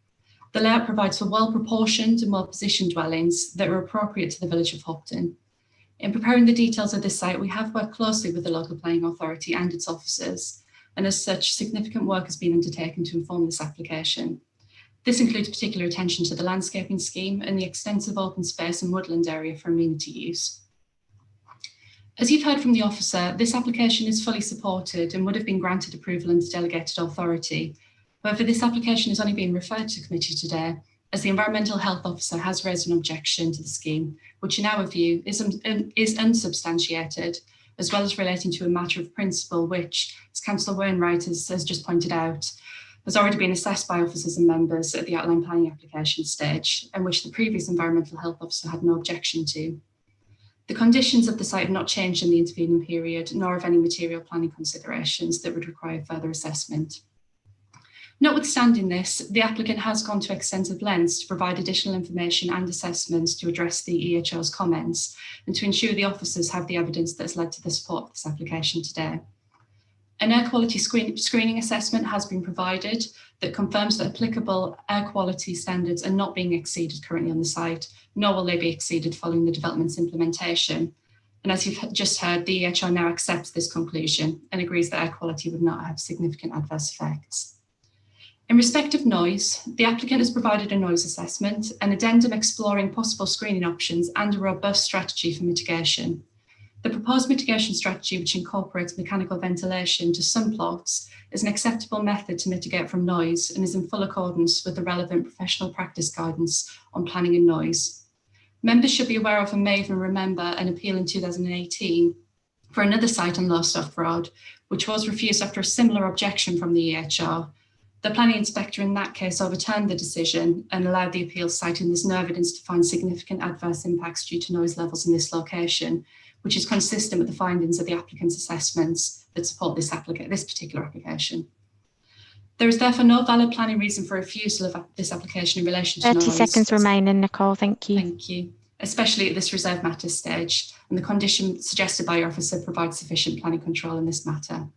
[SPEAKER 17] The layout provides for well-proportioned and well-positioned dwellings that are appropriate to the village of Hopton. In preparing the details of this site, we have worked closely with the local planning authority and its officers, and as such, significant work has been undertaken to inform this application. This includes particular attention to the landscaping scheme and the extensive open space and woodland area for amenity use. As you've heard from the officer, this application is fully supported and would have been granted approval under delegated authority. However, this application is only being referred to committee today as the Environmental Health Officer has raised an objection to the scheme, which in our view is unsubstantiated, as well as relating to a matter of principle, which, as Councillor Wainwright has just pointed out, has already been assessed by officers and members at the outline planning application stage, and which the previous Environmental Health Officer had no objection to. The conditions of the site have not changed in the intervening period, nor of any material planning considerations that would require further assessment. Notwithstanding this, the applicant has gone to extensive lengths to provide additional information and assessments to address the EHR's comments and to ensure the officers have the evidence that has led to the support of this application today. An air quality screening assessment has been provided that confirms that applicable air quality standards are not being exceeded currently on the site, nor will they be exceeded following the development's implementation. And as you've just heard, the EHR now accepts this conclusion and agrees that air quality would not have significant adverse effects. In respect of noise, the applicant has provided a noise assessment, an addendum exploring possible screening options and a robust strategy for mitigation. The proposed mitigation strategy, which incorporates mechanical ventilation to some plots, is an acceptable method to mitigate from noise and is in full accordance with the relevant professional practice guidance on planning and noise. Members should be aware of and may even remember an appeal in 2018 for another site on Lowestoft Road, which was refused after a similar objection from the EHR. The planning inspector in that case overturned the decision and allowed the appeal, citing there's no evidence to find significant adverse impacts due to noise levels in this location, which is consistent with the findings of the applicant's assessments that support this particular application. There is therefore no valid planning reason for refusal of this application in relation to
[SPEAKER 1] 30
[SPEAKER 17] noise.
[SPEAKER 1] seconds remaining, Nicole, thank you.
[SPEAKER 17] Thank you. Especially at this reserve matters stage, and the condition suggested by your officer provides sufficient planning control in this matter.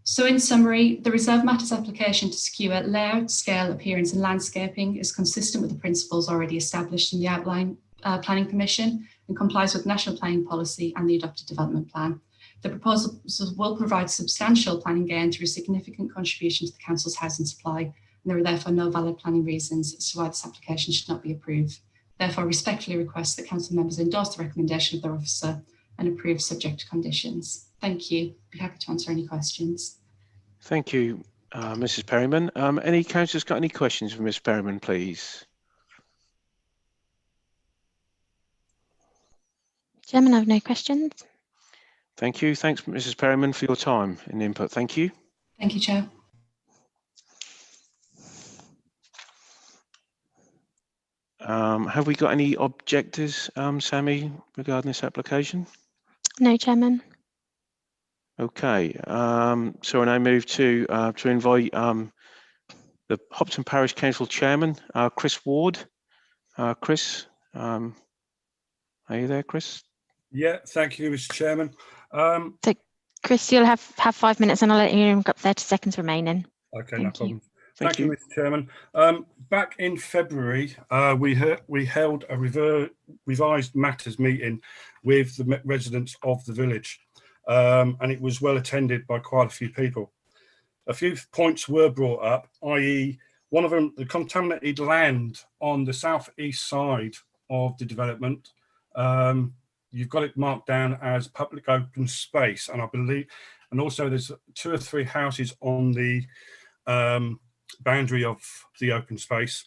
[SPEAKER 17] So in summary, the reserve matters application to secure layout, scale, appearance and landscaping is consistent with the principles already established in the outline planning permission and complies with national planning policy and the adopted development plan. The proposals will provide substantial planning gain through a significant contribution to the council's housing supply, and there are therefore no valid planning reasons as to why this application should not be approved. Therefore, respectfully request that council members endorse the recommendation of their officer and approve subject to conditions. Thank you. I'd be happy to answer any questions.
[SPEAKER 2] Thank you, Mrs. Perryman. Any councillors got any questions for Ms. Perryman, please?
[SPEAKER 1] Chairman, I have no questions.
[SPEAKER 2] Thank you. Thanks, Mrs. Perryman, for your time and input. Thank you.
[SPEAKER 17] Thank you, Chair.
[SPEAKER 2] Have we got any objectors, Sammy, regarding this application?
[SPEAKER 1] No, Chairman.
[SPEAKER 2] Okay, so I now move to invite the Hopton Parish Council Chairman, Chris Ward. Chris, are you there, Chris?
[SPEAKER 18] Yeah, thank you, Mr. Chairman.
[SPEAKER 1] So, Chris, you'll have 5 minutes and I'll let you know. I've got 30 seconds remaining.
[SPEAKER 18] Okay, no problem.
[SPEAKER 2] Thank you,
[SPEAKER 18] Mr. Chairman. Back in February, we held a revised matters meeting with the residents of the village. And it was well attended by quite a few people. A few points were brought up, i.e. one of them, the contaminated land on the southeast side of the development. You've got it marked down as public open space, and I believe, and also there's 2 or 3 houses on the boundary of the open space.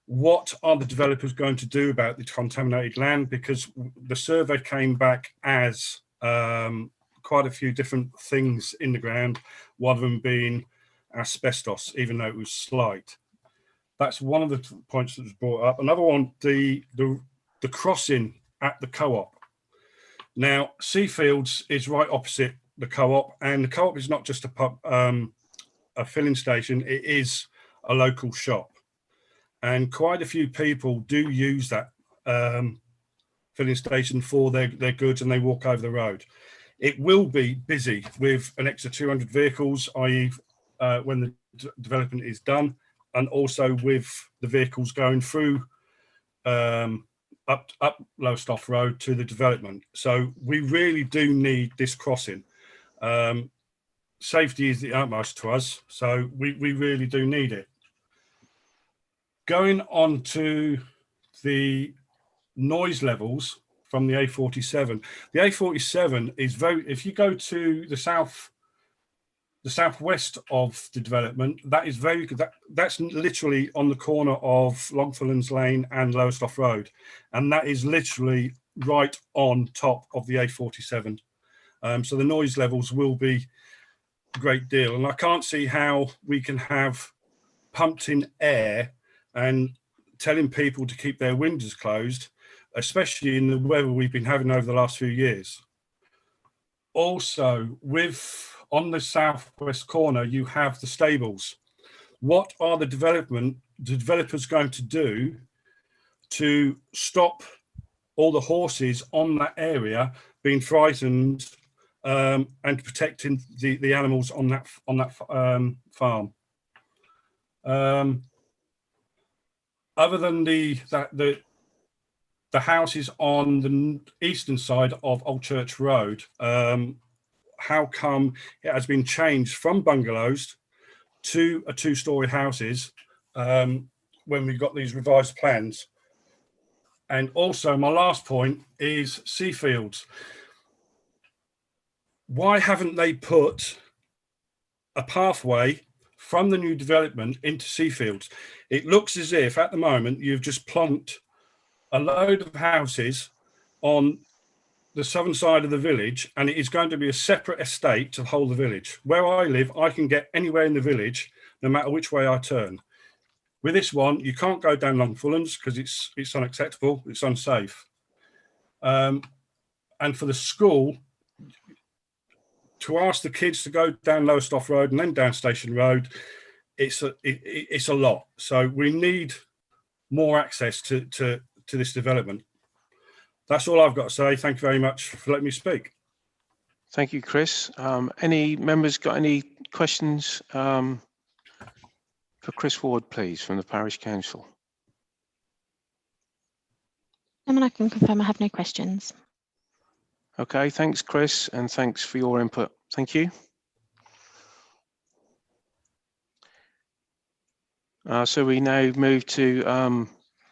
[SPEAKER 18] What are the developers going to do about the contaminated land? Because the survey came back as quite a few different things in the ground, one of them being asbestos, even though it was slight. That's one of the points that was brought up. Another one, the crossing at the co-op. Now, Seafields is right opposite the co-op, and the co-op is not just a filling station, it is a local shop. And quite a few people do use that filling station for their goods, and they walk over the road. It will be busy with an extra 200 vehicles, i.e. when the development is done, and also with the vehicles going through up Lowestoft Road to the development. So we really do need this crossing. Safety is the utmost to us, so we really do need it. Going on to the noise levels from the A47. The A47 is if you go to the southwest of the development, that is very good. That's literally on the corner of Longfellons Lane and Lowestoft Road. And that is literally right on top of the A47. So the noise levels will be a great deal. And I can't see how we can have pumped in air and telling people to keep their windows closed, especially in the weather we've been having over the last few years. Also, on the southwest corner, you have the stables. what are the developers going to do to stop all the horses on that area being frightened, and protecting the animals on that farm. Other than the houses on the eastern side of Old Church Road, how come it has been changed from bungalows to a two-storey houses when we got these revised plans? And also my last point is Seafields. Why haven't they put a pathway from the new development into Seafields? It looks as if at the moment you've just plonked a load of houses on the southern side of the village, and it is going to be a separate estate to hold the village. Where I live, I can get anywhere in the village, no matter which way I turn. With this one, you can't go down Longfullan's because it's unacceptable, it's unsafe. And for the school, to ask the kids to go down Lowestoft Road and then down Station Road, it's a lot. So we need more access to this development. That's all I've got to say. Thank you very much for letting me speak.
[SPEAKER 2] Thank you, Chris. Any members got any questions for Chris Ward, please, from the Parish Council?
[SPEAKER 1] I can confirm I have no questions.
[SPEAKER 2] Okay, thanks, Chris, and thanks for your input. Thank you. So we now move to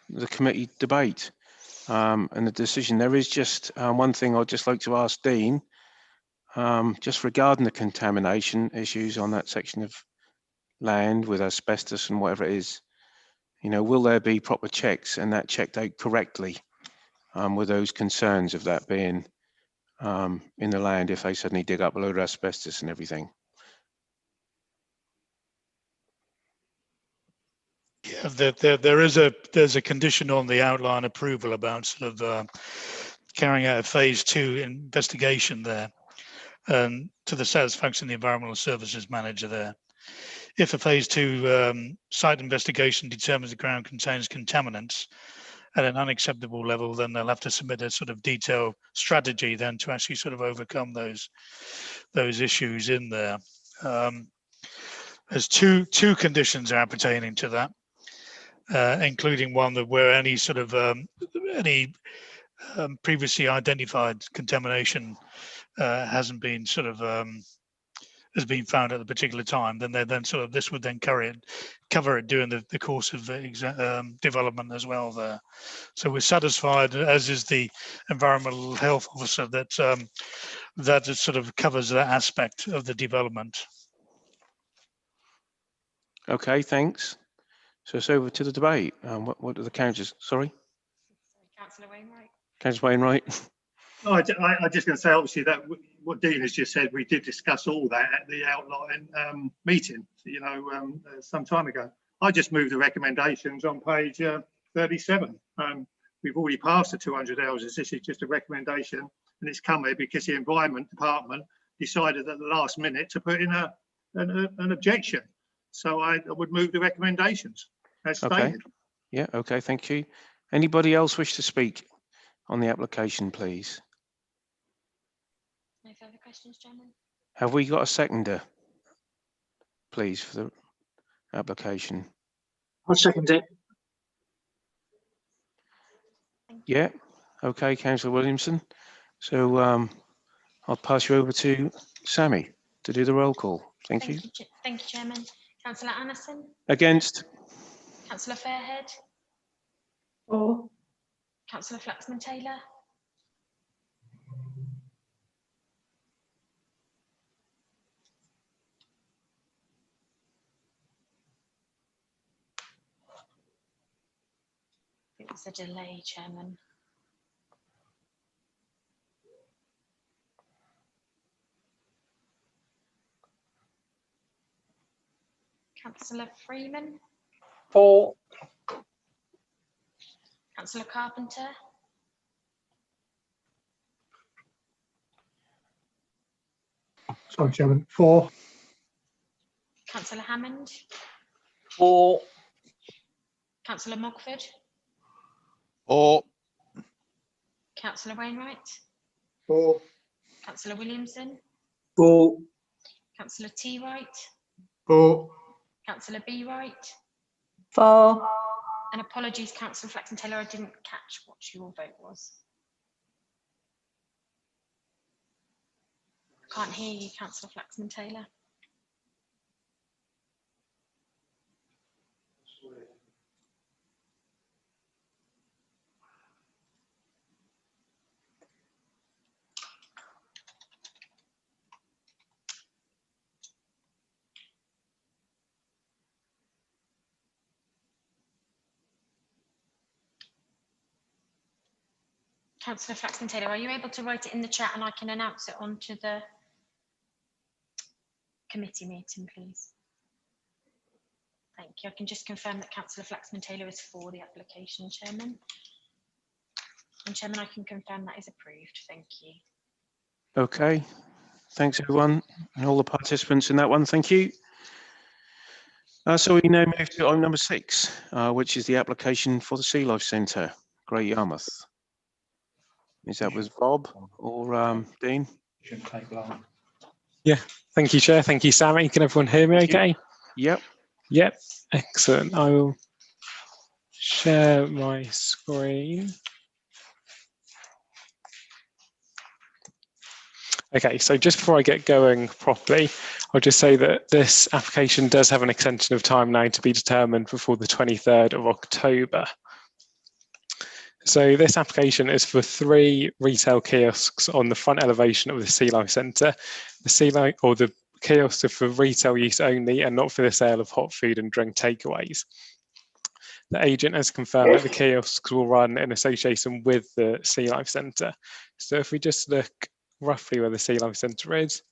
[SPEAKER 2] the committee debate and the decision. There is just one thing I'd just like to ask Dean, just regarding the contamination issues on that section of land with asbestos and whatever it is. You know, will there be proper checks and that checked out correctly with those concerns of that being in the land if they suddenly dig up a load of asbestos and everything?
[SPEAKER 6] Yeah, there's a condition on the outline approval about sort of carrying out a phase 2 investigation there, and to the satisfaction of the environmental services manager there. If a phase 2 site investigation determines the ground contains contaminants at an unacceptable level, then they'll have to submit a sort of detailed strategy then to actually sort of overcome those issues in there. There's two conditions are pertaining to that. Including one that where any sort of previously identified contamination hasn't been sort of has been found at the particular time, then this would then cover it during the course of development as well there. So we're satisfied, as is the environmental health officer, that that it sort of covers that aspect of the development.
[SPEAKER 2] Okay, thanks. So it's over to the debate. What are the councillors? Sorry?
[SPEAKER 14] Councillor Wainwright.
[SPEAKER 2] Councillor Wainwright.
[SPEAKER 7] No, I'm just going to say, obviously, that what Dean has just said, we did discuss all that at the outline meeting, some time ago. I just moved the recommendations on page 37. We've already passed the 200 houses. This is just a recommendation, and it's come here because the Environment Department decided at the last minute to put in an objection. So I would move the recommendations as stated.
[SPEAKER 2] Okay. Yeah, okay, thank you. Anybody else wish to speak on the application, please?
[SPEAKER 1] No further questions, Chairman.
[SPEAKER 2] Have we got a seconder, please, for the application?
[SPEAKER 13] I'll second it.
[SPEAKER 2] Yeah, okay, Councillor Williamson. So I'll pass you over to Sammy to do the roll call. Thank you.
[SPEAKER 1] Thank you, Chairman. Councillor Anderson?
[SPEAKER 2] Against?
[SPEAKER 1] Councillor Fairhead?
[SPEAKER 14] For.
[SPEAKER 1] Councillor Flaxman-Taylor? It was a delay, Chairman. Councillor Freeman?
[SPEAKER 10] For.
[SPEAKER 1] Councillor Carpenter?
[SPEAKER 13] Sorry, Chairman. For.
[SPEAKER 1] Councillor Hammond?
[SPEAKER 5] For.
[SPEAKER 1] Councillor Mogford.
[SPEAKER 16] Or.
[SPEAKER 1] Councillor Wainwright.
[SPEAKER 13] For.
[SPEAKER 1] Councillor Williamson.
[SPEAKER 13] For.
[SPEAKER 1] Councillor T. Wright.
[SPEAKER 3] For.
[SPEAKER 1] Councillor B. Wright.
[SPEAKER 10] For.
[SPEAKER 1] And apologies, Councillor Flaxman Taylor, I didn't catch what your vote was. Can't hear you, Councillor Flaxman Taylor. Councillor Flaxman Taylor, are you able to write it in the chat and I can announce it onto the committee meeting, please? Thank you. I can just confirm that Councillor Flaxman Taylor is for the application, Chairman. And Chairman, I can confirm that is approved. Thank you.
[SPEAKER 2] Okay. Thanks, everyone, and all the participants in that one. Thank you. So we now move to item number 6, which is the application for the Sea Life Centre, Great Yarmouth. Is that with Bob or Dean?
[SPEAKER 3] Shouldn't take long.
[SPEAKER 19] Yeah, thank you, Chair. Thank you, Sammy. Can everyone hear me okay?
[SPEAKER 2] Yep.
[SPEAKER 19] Yep, excellent. I will share my screen. Okay, so just before I get going properly, I'll just say that this application does have an extension of time now to be determined before the 23rd of October. So this application is for 3 retail kiosks on the front elevation of the Sea Life Centre. The Sea Life, or the kiosks, are for retail use only and not for the sale of hot food and drink takeaways. The agent has confirmed that the kiosks will run in association with the Sea Life Centre. So if we just look roughly where the Sea Life Centre is,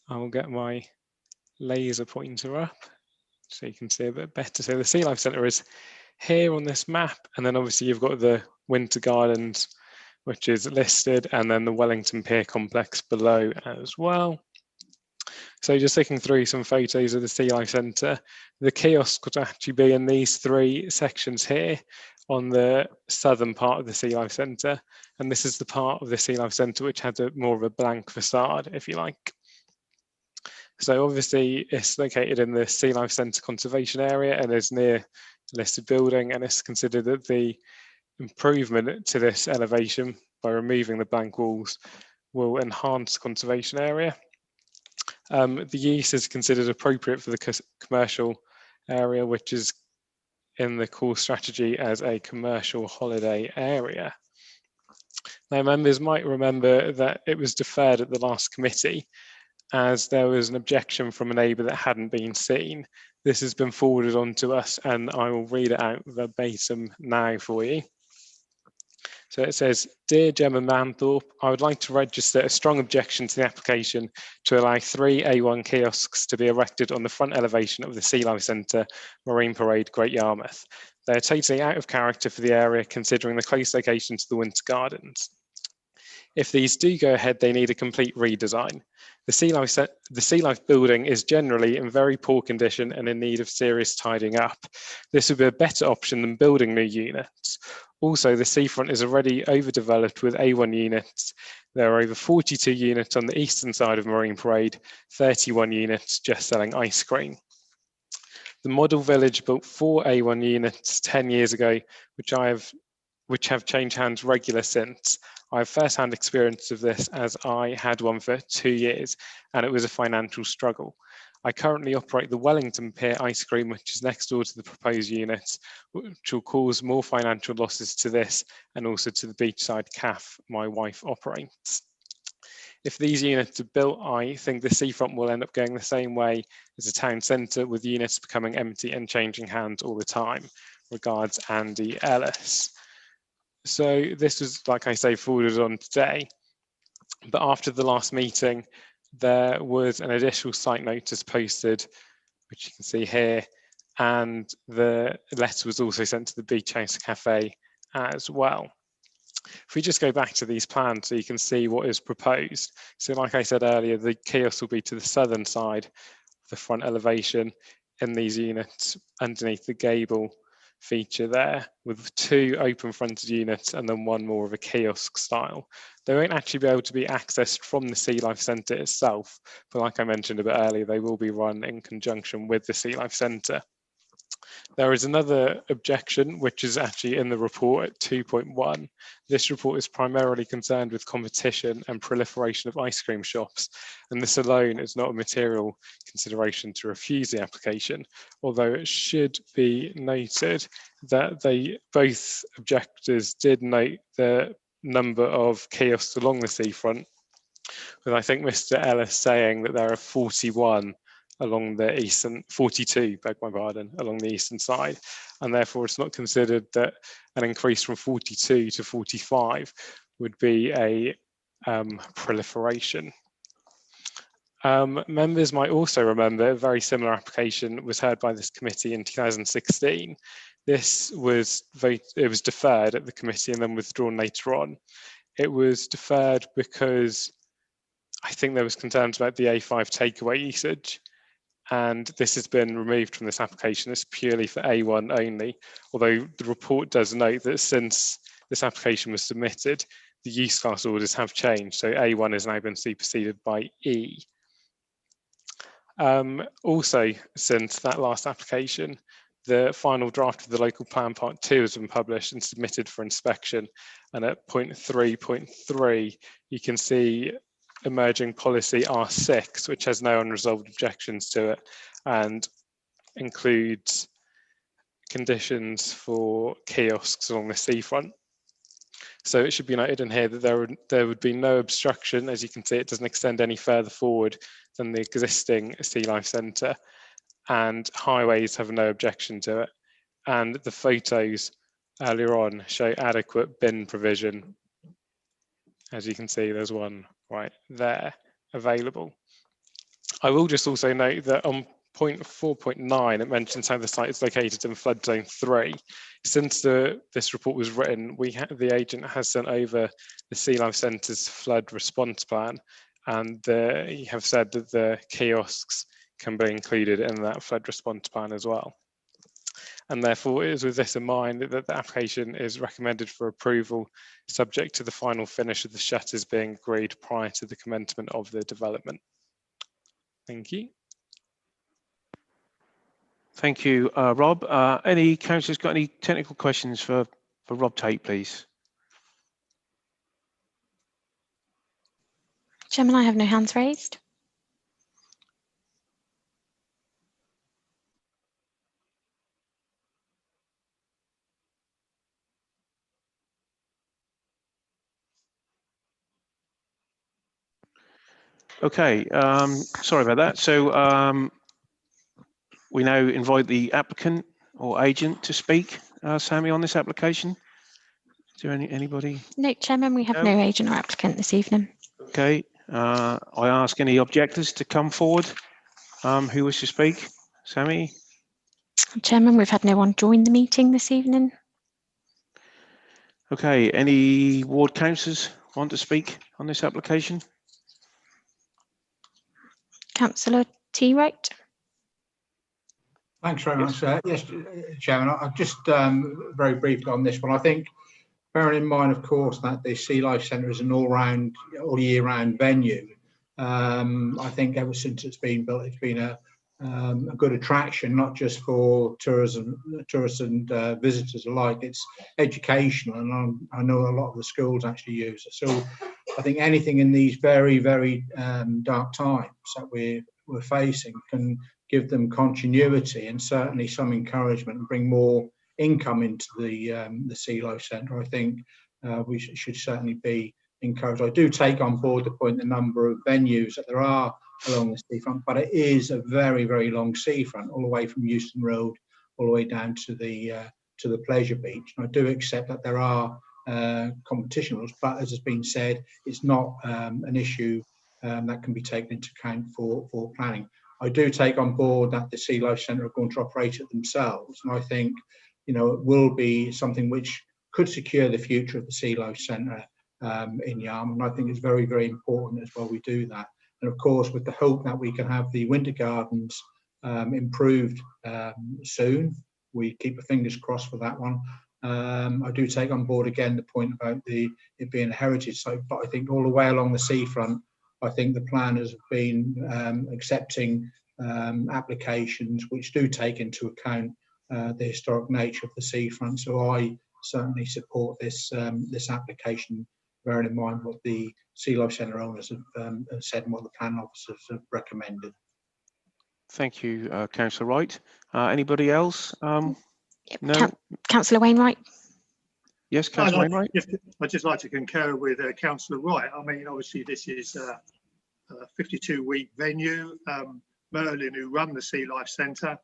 [SPEAKER 19] I will get my laser pointer up so you can see a bit better. So the Sea Life Centre is here on this map, and then obviously you've got the Winter Gardens, which is listed, and then the Wellington Pier complex below as well. So just looking through some photos of the Sea Life Centre, the kiosk would actually be in these 3 sections here on the southern part of the Sea Life Centre, and this is the part of the Sea Life Centre which has more of a blank facade, if you like. So obviously it's located in the Sea Life Centre conservation area and is near a listed building, and it's considered that the improvement to this elevation by removing the blank walls will enhance the conservation area. The use is considered appropriate for the commercial area, which is in the core strategy as a commercial holiday area. Now, members might remember that it was deferred at the last committee as there was an objection from a neighbour that hadn't been seen. This has been forwarded on to us, and I will read it out verbatim now for you. So it says, "Dear Gemma Manthorpe, I would like to register a strong objection to the application to allow 3 A1 kiosks to be erected on the front elevation of the Sea Life Centre, Marine Parade, Great Yarmouth. They are totally out of character for the area considering the close location to the Winter Gardens. If these do go ahead, they need a complete redesign. The Sea Life building is generally in very poor condition and in need of serious tidying up. This would be a better option than building new units. Also, the seafront is already overdeveloped with A1 units. There are over 42 units on the eastern side of Marine Parade, 31 units just selling ice cream. The model village built 4 A1 units 10 years ago, which have changed hands regular since. I have first-hand experience of this as I had one for 2 years and it was a financial struggle. I currently operate the Wellington Pier ice cream, which is next door to the proposed units, which will cause more financial losses to this and also to the beachside cafe my wife operates. If these units are built, I think the seafront will end up going the same way as the town centre, with units becoming empty and changing hands all the time. Regards, Andy Ellis." So this was, like I say, forwarded on today. But after the last meeting, there was an additional site notice posted, which you can see here, and the letter was also sent to the Beach House Cafe as well. If we just go back to these plans so you can see what is proposed. So like I said earlier, the kiosk will be to the southern side of the front elevation. in these units underneath the gable feature there, with 2 open fronted units and then 1 more of a kiosk style. They won't actually be able to be accessed from the Sea Life Centre itself, but like I mentioned a bit earlier, they will be run in conjunction with the Sea Life Centre. There is another objection, which is actually in the report at 2.1. This report is primarily concerned with competition and proliferation of ice cream shops, and this alone is not a material consideration to refuse the application, although it should be noted that both objectors did note the number of kiosks along the seafront, with I think Mr. Ellis saying that there are 41 along the eastern, 42, beg my pardon, along the eastern side, and therefore it's not considered that an increase from 42 to 45 would be a proliferation. Members might also remember a very similar application was heard by this committee in 2016. This was deferred at the committee and then withdrawn later on. It was deferred because I think there was concerns about the A5 takeaway usage, and this has been removed from this application. It's purely for A1 only, although the report does note that since this application was submitted, the use class orders have changed, so A1 has now been superseded by E. Also, since that last application, the final draft of the local plan part 2 has been published and submitted for inspection, and at point 3.3 you can see emerging policy R6, which has no unresolved objections to it and includes conditions for kiosks along the seafront. So it should be noted in here that there would be no obstruction. As you can see, it doesn't extend any further forward than the existing Sea Life Centre, and highways have no objection to it. And the photos earlier on show adequate bin provision. As you can see, there's one right there available. I will just also note that on point 4.9, it mentions how the site is located in flood zone 3. Since this report was written, the agent has sent over the Sea Life Centre's flood response plan, and you have said that the kiosks can be included in that flood response plan as well. And therefore, it is with this in mind that the application is recommended for approval, subject to the final finish of the shutters being agreed prior to the commencement of the development. Thank you.
[SPEAKER 2] Thank you, Rob. Any councillors got any technical questions for Rob Tate, please?
[SPEAKER 1] Chairman, I have no hands raised.
[SPEAKER 2] Okay, sorry about that. So we now invite the applicant or agent to speak, Sammy, on this application. Is there anybody?
[SPEAKER 1] No, Chairman, we have no agent or applicant this evening.
[SPEAKER 2] Okay, I ask any objectors to come forward who wish to speak. Sammy?
[SPEAKER 1] Chairman, we've had no one join the meeting this evening.
[SPEAKER 2] Okay, any ward councillors want to speak on this application?
[SPEAKER 1] Councillor T. Wright.
[SPEAKER 3] Thanks very much. Yes, Chairman, I just very briefly on this one. I think, bearing in mind, of course, that the Sea Life Centre is an all-round, all-year-round venue. I think ever since it's been built, it's been a good attraction, not just for tourists and visitors alike. It's educational, and I know a lot of the schools actually use it. So I think anything in these very, very dark times that we're facing can give them continuity and certainly some encouragement and bring more income into the Sea Life Centre. I think we should certainly be encouraged. I do take on board the point, the number of venues that there are along the seafront, but it is a very, very long seafront, all the way from Euston Road all the way down to the pleasure beach. And I do accept that there are competition rules, but as has been said, it's not an issue that can be taken into account for planning. I do take on board that the Sea Life Centre are going to operate it themselves, and I think, you know, it will be something which could secure the future of the Sea Life Centre in Yarmouth, and I think it's very, very important as well we do that. And of course, with the hope that we can have the winter gardens improved soon. We keep our fingers crossed for that one. I do take on board again the point about it being a heritage site, but I think all the way along the seafront, I think the planners have been accepting applications which do take into account the historic nature of the seafront. So I certainly support this this application, bearing in mind what the Sea Life Centre owners have said and what the planning officers have recommended.
[SPEAKER 2] Thank you, Councillor Wright. Anybody else? No.
[SPEAKER 1] Councillor Wainwright.
[SPEAKER 2] Yes, Councillor Wainwright.
[SPEAKER 7] I'd just like to concur with Councillor Wright. I mean, obviously, this is a 52-week venue. Merlin, who run the Sea Life Centre,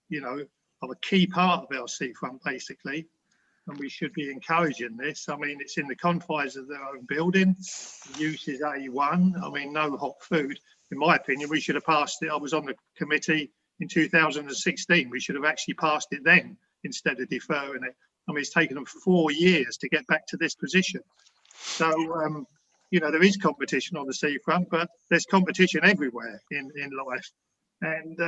[SPEAKER 7] you know, are a key part of our seafront, basically, and we should be encouraging this. I mean, it's in the confines of their own building. The use is A1. I mean, no hot food. In my opinion, we should have passed it. I was on the committee in 2016. We should have actually passed it then instead of deferring it. I mean, it's taken them 4 years to get back to this position. So, you know, there is competition on the seafront, but there's competition everywhere in life. And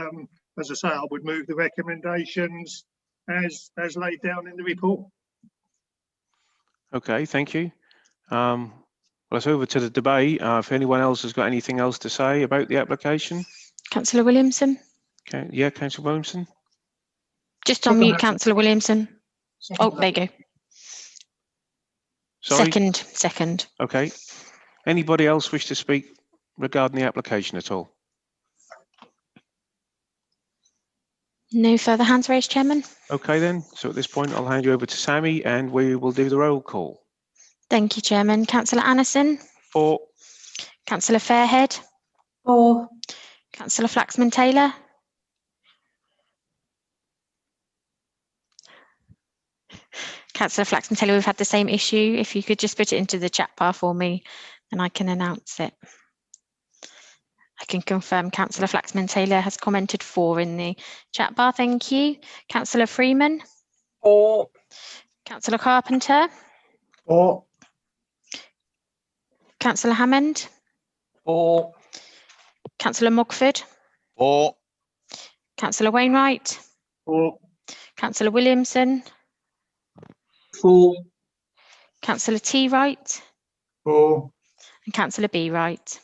[SPEAKER 7] as I say, I would move the recommendations as laid down in the report.
[SPEAKER 2] Okay, thank you. Well, it's over to the debate. If anyone else has got anything else to say about the application.
[SPEAKER 1] Councillor Williamson.
[SPEAKER 2] Okay, yeah, Councillor Williamson.
[SPEAKER 1] Just on mute, Councillor Williamson. Oh, there you go.
[SPEAKER 2] Sorry?
[SPEAKER 1] Second.
[SPEAKER 2] Okay. Anybody else wish to speak regarding the application at all?
[SPEAKER 1] No further hands raised, Chairman.
[SPEAKER 2] Okay then, so at this point I'll hand you over to Sammy and we will do the roll call.
[SPEAKER 1] Thank you, Chairman. Councillor Annison.
[SPEAKER 2] 4.
[SPEAKER 1] Councillor Fairhead.
[SPEAKER 20] 4.
[SPEAKER 1] Councillor Flaxman-Taylor. Councillor Flaxman-Taylor, we've had the same issue. If you could just put it into the chat bar for me, then I can announce it. I can confirm Councillor Flaxman-Taylor has commented 4 in the chat bar. Thank you. Councillor Freeman.
[SPEAKER 10] 4.
[SPEAKER 1] Councillor Carpenter.
[SPEAKER 3] 4.
[SPEAKER 1] Councillor Hammond.
[SPEAKER 5] 4.
[SPEAKER 1] Councillor Mugford.
[SPEAKER 16] 4.
[SPEAKER 1] Councillor Wainwright.
[SPEAKER 7] 4.
[SPEAKER 1] Councillor Williamson.
[SPEAKER 13] 4.
[SPEAKER 1] Councillor T. Wright.
[SPEAKER 3] 4.
[SPEAKER 1] And Councillor B. Wright.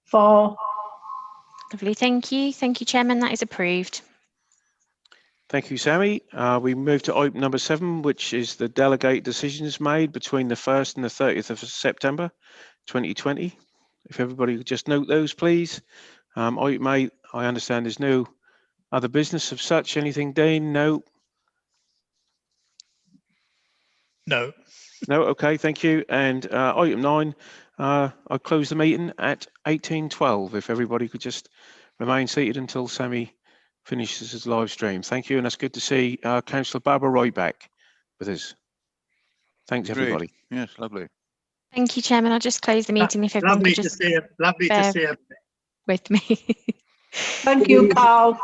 [SPEAKER 20] 4.
[SPEAKER 1] Lovely, thank you. Thank you, Chairman. That is approved.
[SPEAKER 2] Thank you, Sammy. We move to item number 7, which is the delegate decisions made between the 1st and the 30th of September 2020. If everybody would just note those, please. Item 8, I understand there's no other business of such. Anything, Dean? No.
[SPEAKER 6] No.
[SPEAKER 2] No, okay, thank you. And item 9, I close the meeting at 18:12. If everybody could just remain seated until Sammy finishes his live stream. Thank you, and that's good to see Councillor Barbara Wright back with us. Thanks, everybody.
[SPEAKER 16] Yes, lovely.
[SPEAKER 1] Thank you, Chairman. I'll just close the meeting if everyone
[SPEAKER 7] Lovely
[SPEAKER 1] could
[SPEAKER 7] to
[SPEAKER 1] just
[SPEAKER 7] see you. Lovely to see you.
[SPEAKER 1] with me.
[SPEAKER 20] Thank you, Carl.